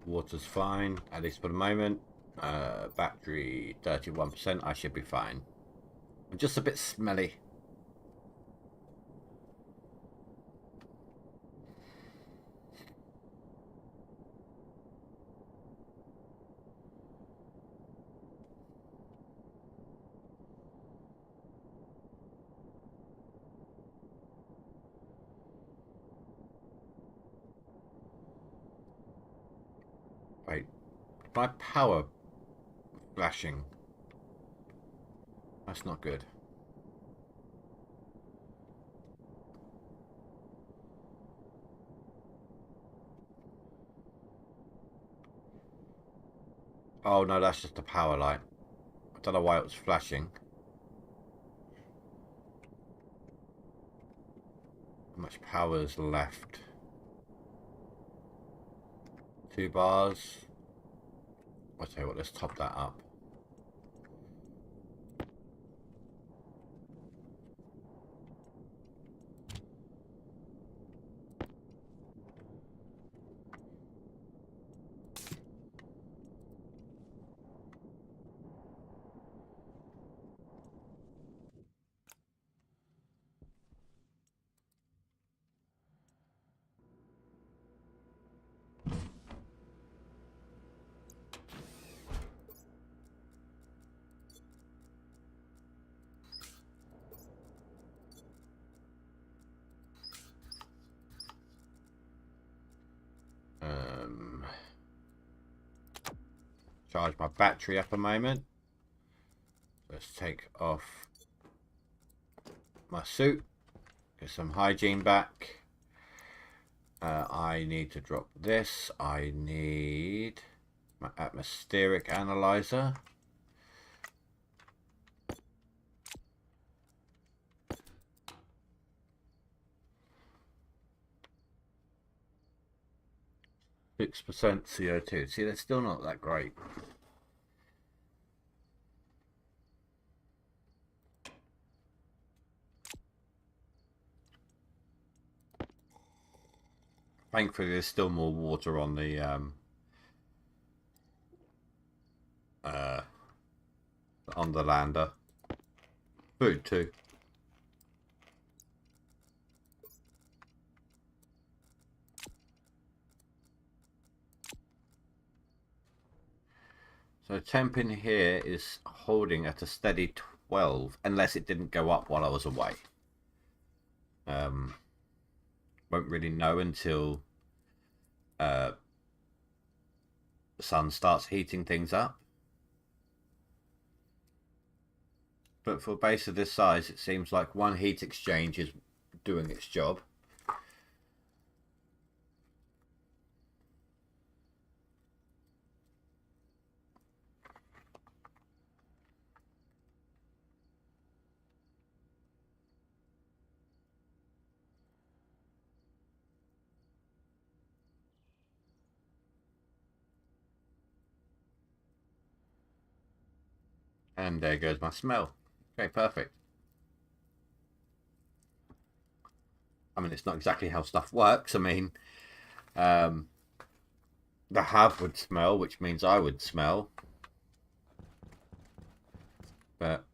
Speaker 1: Water's fine, at least for the moment. Battery 31%. I should be fine. I'm just a bit smelly. Wait, my power flashing. That's not good. Oh no, that's just a power light. I don't know why it was flashing. How much power is left? 2 bars. I'll tell you what, let's top that up. Charge my battery up a moment. Let's take off my suit. Get some hygiene back. I need to drop this. I need my atmospheric analyzer. %6 CO2. See, that's still not that great. Thankfully, there's still more water on the lander. Food too. So temp in here is holding at a steady 12, unless it didn't go up while I was away. Won't really know until the sun starts heating things up. But for a base of this size, it seems like one heat exchange is doing its job. And there goes my smell. Okay, perfect. I mean, it's not exactly how stuff works. I mean, the have would smell, which means I would smell. But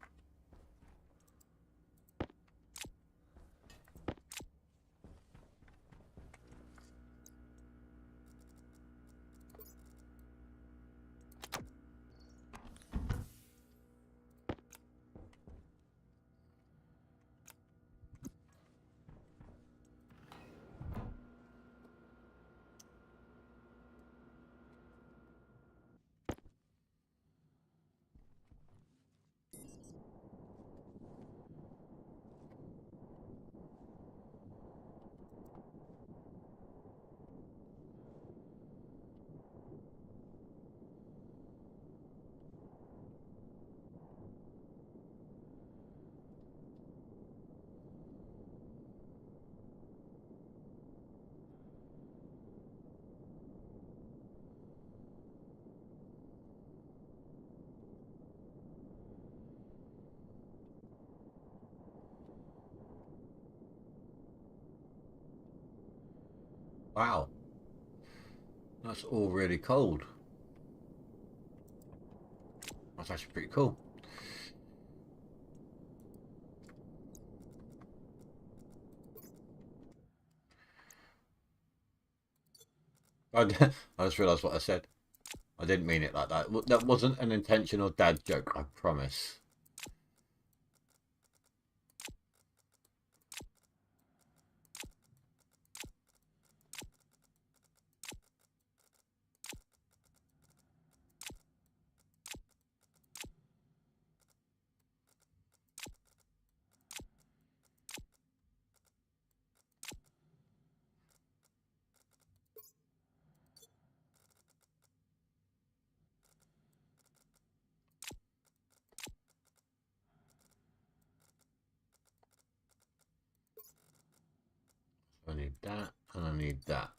Speaker 1: wow, that's all really cold. That's actually pretty cool. I, I just realised what I said. I didn't mean it like that. That wasn't an intentional dad joke, I promise. I need that, and I need that.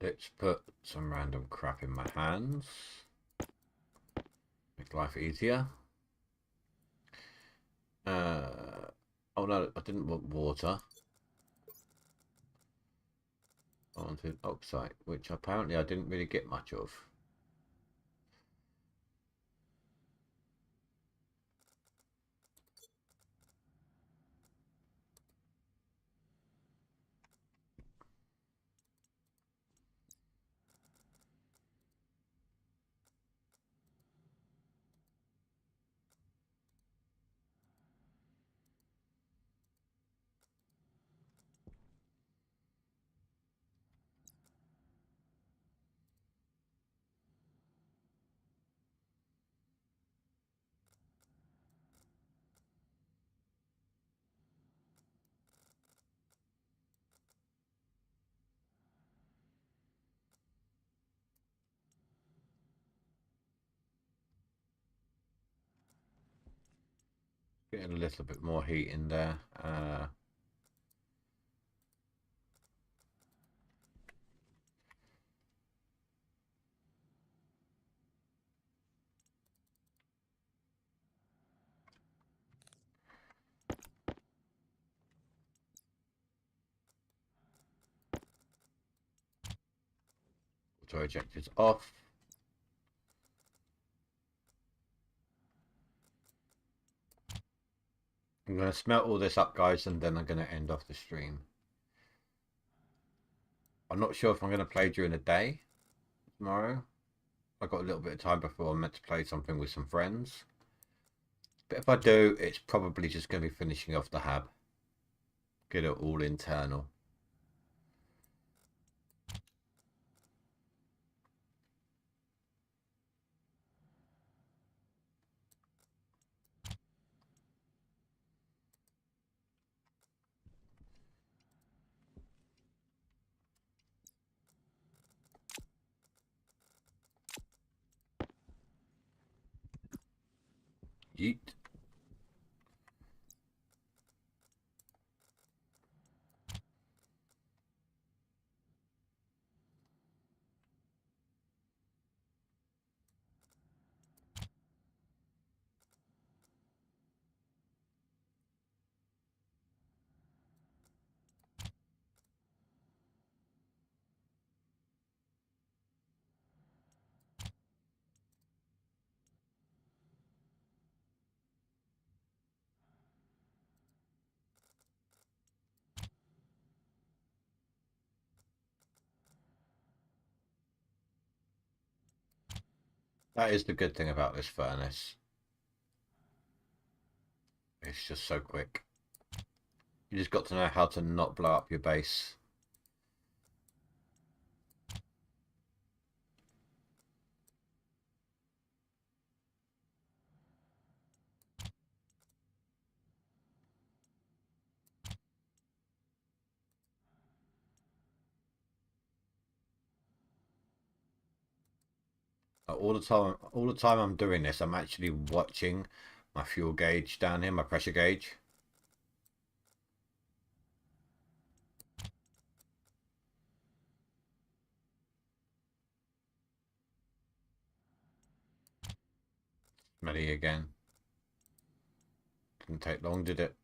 Speaker 1: Let's put some random crap in my hands. Make life easier. Oh no, I didn't want water. I wanted oxide, which apparently I didn't really get much of. Getting a little bit more heat in there. Auto ejector's off. I'm going to smelt all this up, guys, and then I'm going to end off the stream. I'm not sure if I'm going to play during the day tomorrow. I got a little bit of time before I'm meant to play something with some friends. But if I do, it's probably just going to be finishing off the hab. Get it all internal. Yeet. That is the good thing about this furnace. It's just so quick. You just got to know how to not blow up your base. All the time I'm doing this, I'm actually watching my fuel gauge down here, my pressure gauge. Smelly again. Didn't take long, did it?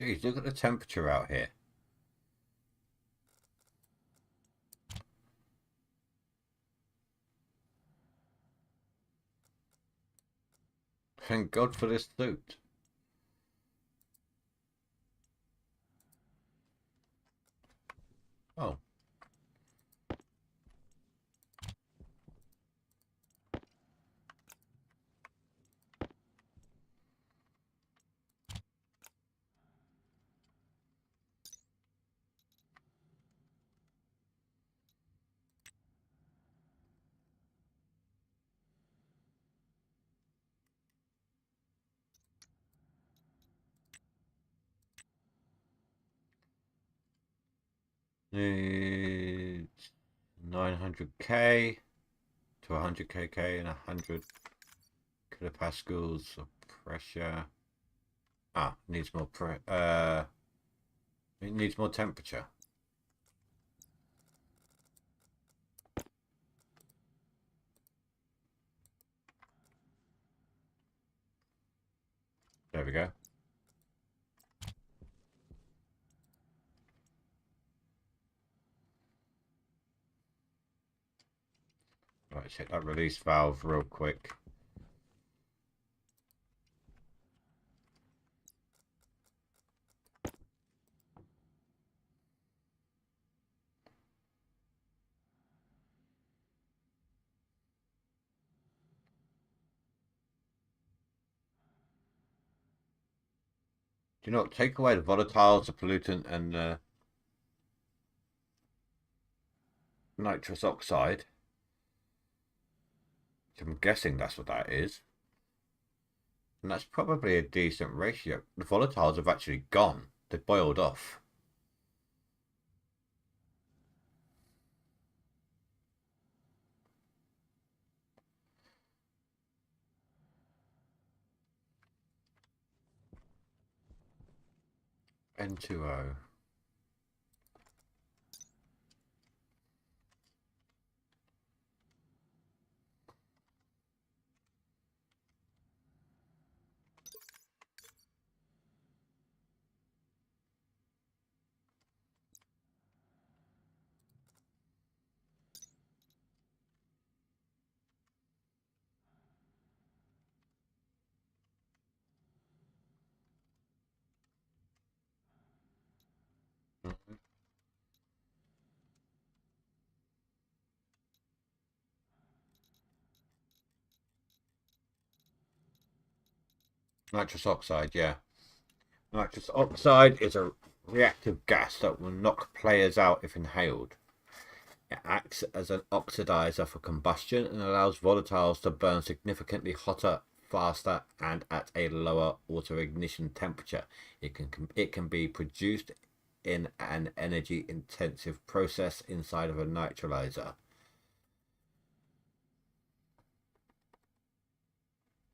Speaker 1: Jeez, look at the temperature out here. Thank God for this suit. Oh. Needs 900k to 100 kk and 100 kilopascals of pressure. Ah, needs more it needs more temperature. There we go. Right, check that release valve real quick. Do you not take away the volatiles, the pollutant, and the nitrous oxide? I'm guessing that's what that is. And that's probably a decent ratio. The volatiles have actually gone. They've boiled off. N2O. Nitrous oxide, yeah. Nitrous oxide is a reactive gas that will knock players out if inhaled. It acts as an oxidizer for combustion and allows volatiles to burn significantly hotter, faster, and at a lower auto ignition temperature. It can be produced in an energy intensive process inside of a neutralizer.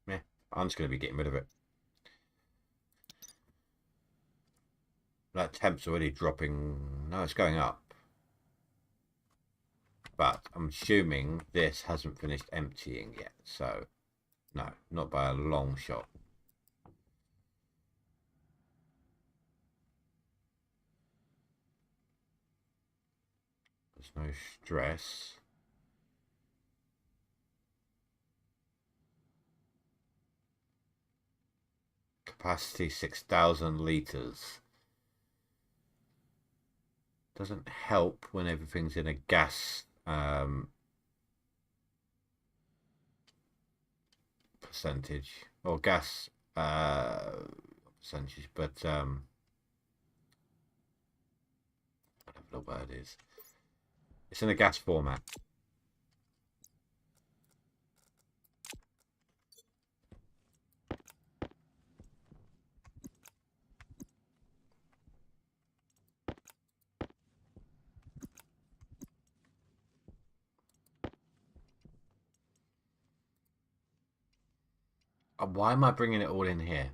Speaker 1: Yeah, I'm just going to be getting rid of it. That temp's already dropping. No, it's going up. But I'm assuming this hasn't finished emptying yet. So, no, not by a long shot. There's no stress. Capacity 6,000 litres. Doesn't help when everything's in a gas percentage or gas percentage, but whatever the word is, it's in a gas format. Why am I bringing it all in here?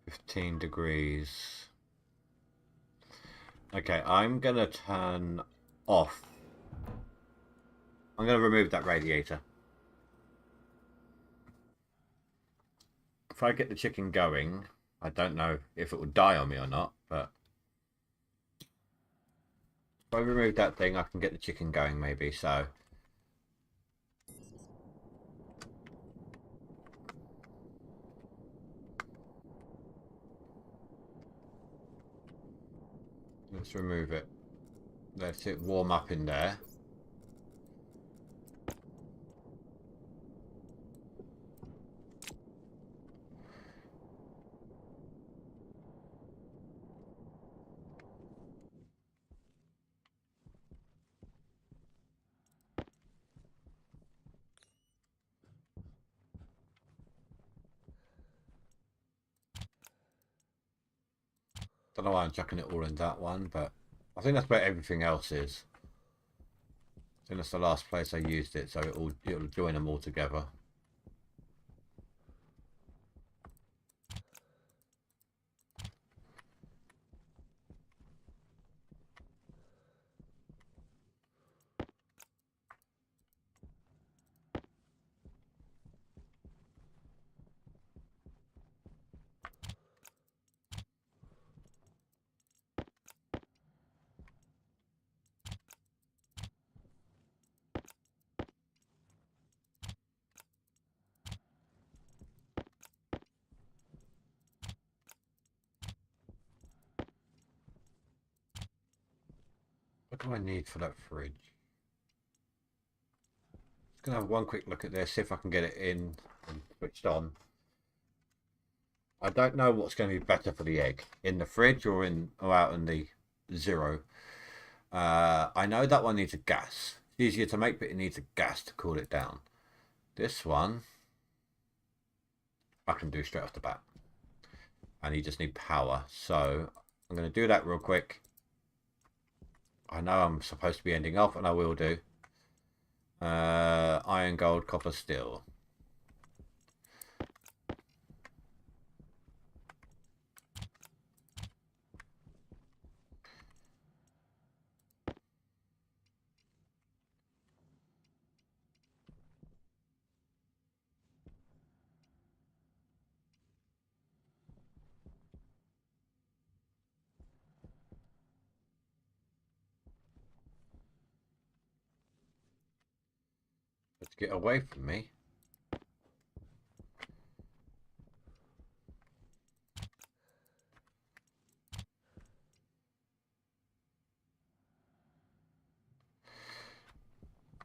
Speaker 1: $15. Okay, I'm gonna turn off. I'm gonna remove that radiator. If I get the chicken going, I don't know if it will die on me or not, but if I remove that thing, I can get the chicken going maybe, so. Let's remove it. Let it warm up in there. Don't know why I'm chucking it all in that one, but I think that's where everything else is. I think that's the last place I used it, so it'll join them all together. What do I need for that fridge? Just gonna have one quick look at this, see if I can get it in and switched on. I don't know what's going to be better for the egg, in the fridge or out in the zero. I know that one needs a gas. It's easier to make, but it needs a gas to cool it down. This one I can do straight off the bat, and you just need power. So I'm going to do that real quick. I know I'm supposed to be ending off, and I will do. Iron, gold, copper, steel. Let's get away from me.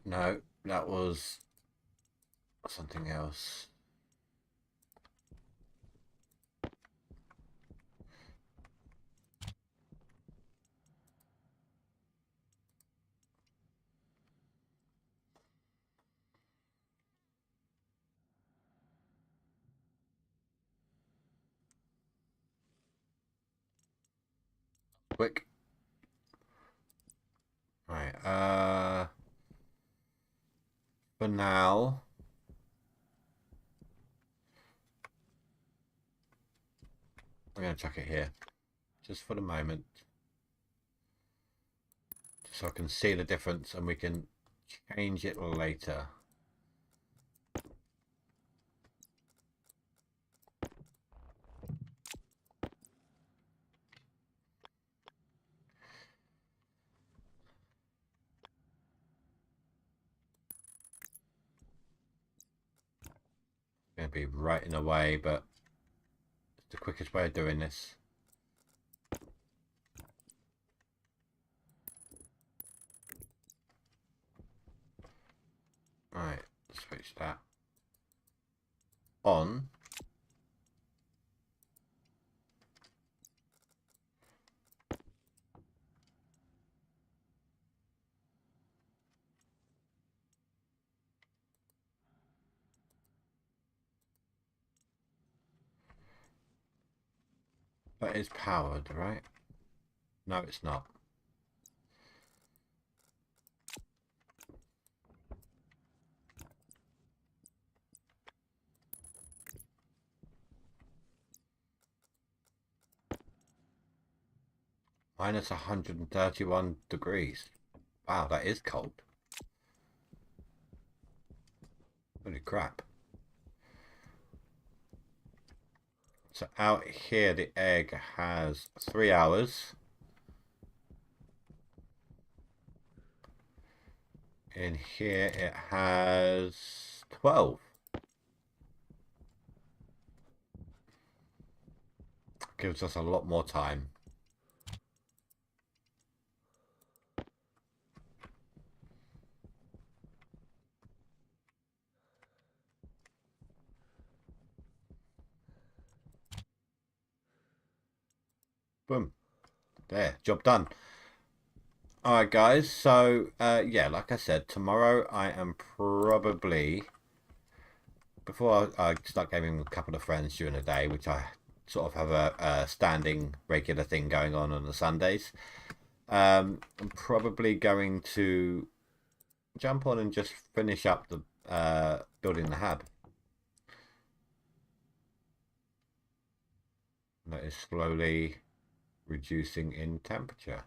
Speaker 1: No, that was something else. Quick. Right, for now, I'm going to chuck it here, just for the moment, so I can see the difference and we can change it later. Going to be right in the way, but it's the quickest way of doing this. Right, switch that on. That is powered, right? No, it's not. Minus 131 degrees. Wow, that is cold. Holy crap. So out here, the egg has 3 hours. In here, it has 12. Gives us a lot more time. Boom. There, job done. Alright guys, so yeah, like I said, tomorrow I am probably, before I start gaming with a couple of friends during the day, which I sort of have a standing regular thing going on the Sundays, I'm probably going to jump on and just finish up the building the hab. That is slowly reducing in temperature.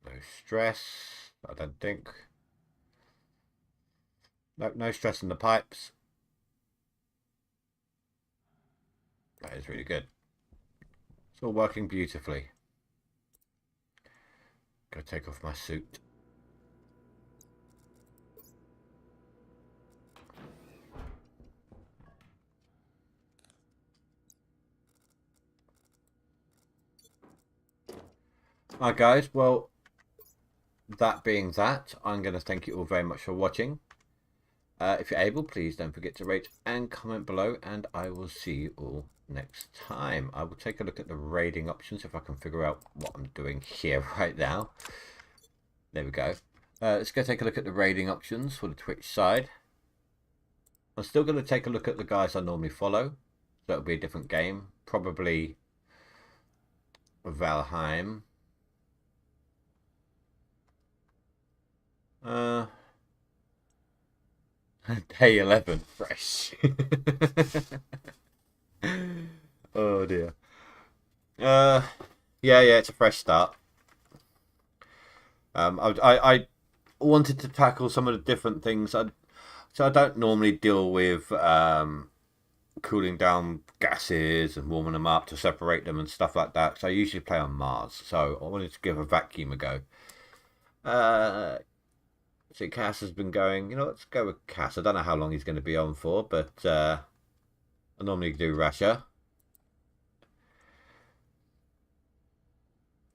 Speaker 1: No stress, I don't think. Nope, no stress in the pipes. That is really good. It's all working beautifully. Go take off my suit. Alright guys, well, that being that, I'm going to thank you all very much for watching. If you're able, please don't forget to rate and comment below, and I will see you all next time. I will take a look at the raiding options if I can figure out what I'm doing here right now. There we go. Let's go take a look at the raiding options for the Twitch side. I'm still going to take a look at the guys I normally follow. So it'll be a different game. Probably Valheim. Day 11, fresh. Oh dear. Yeah, it's a fresh start. I wanted to tackle some of the different things. So I don't normally deal with cooling down gases and warming them up to separate them and stuff like that. So I usually play on Mars. So I wanted to give a vacuum a go. So Cass has been going, let's go with Cass. I don't know how long he's going to be on for, but I normally do Russia.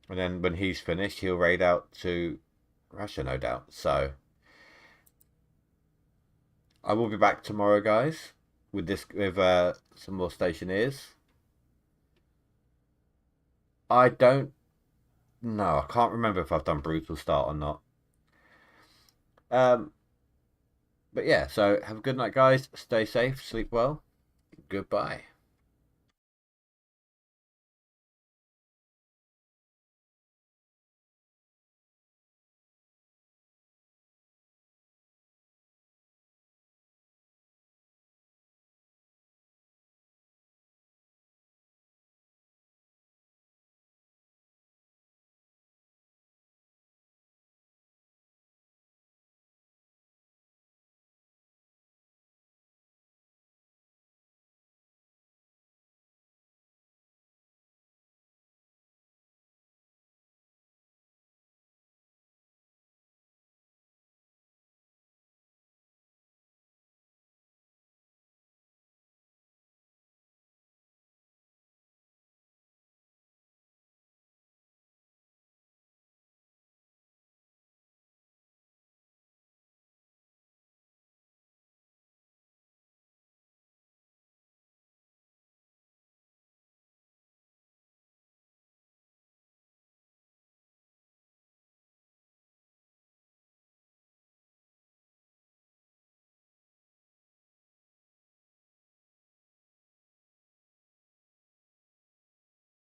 Speaker 1: And then when he's finished, he'll raid out to Russia, no doubt. So I will be back tomorrow, guys, with some more Stationeers. I don't know. I can't remember if I've done Brutal Start or not. Um, but yeah, so have a good night, guys. Stay safe, sleep well. Goodbye.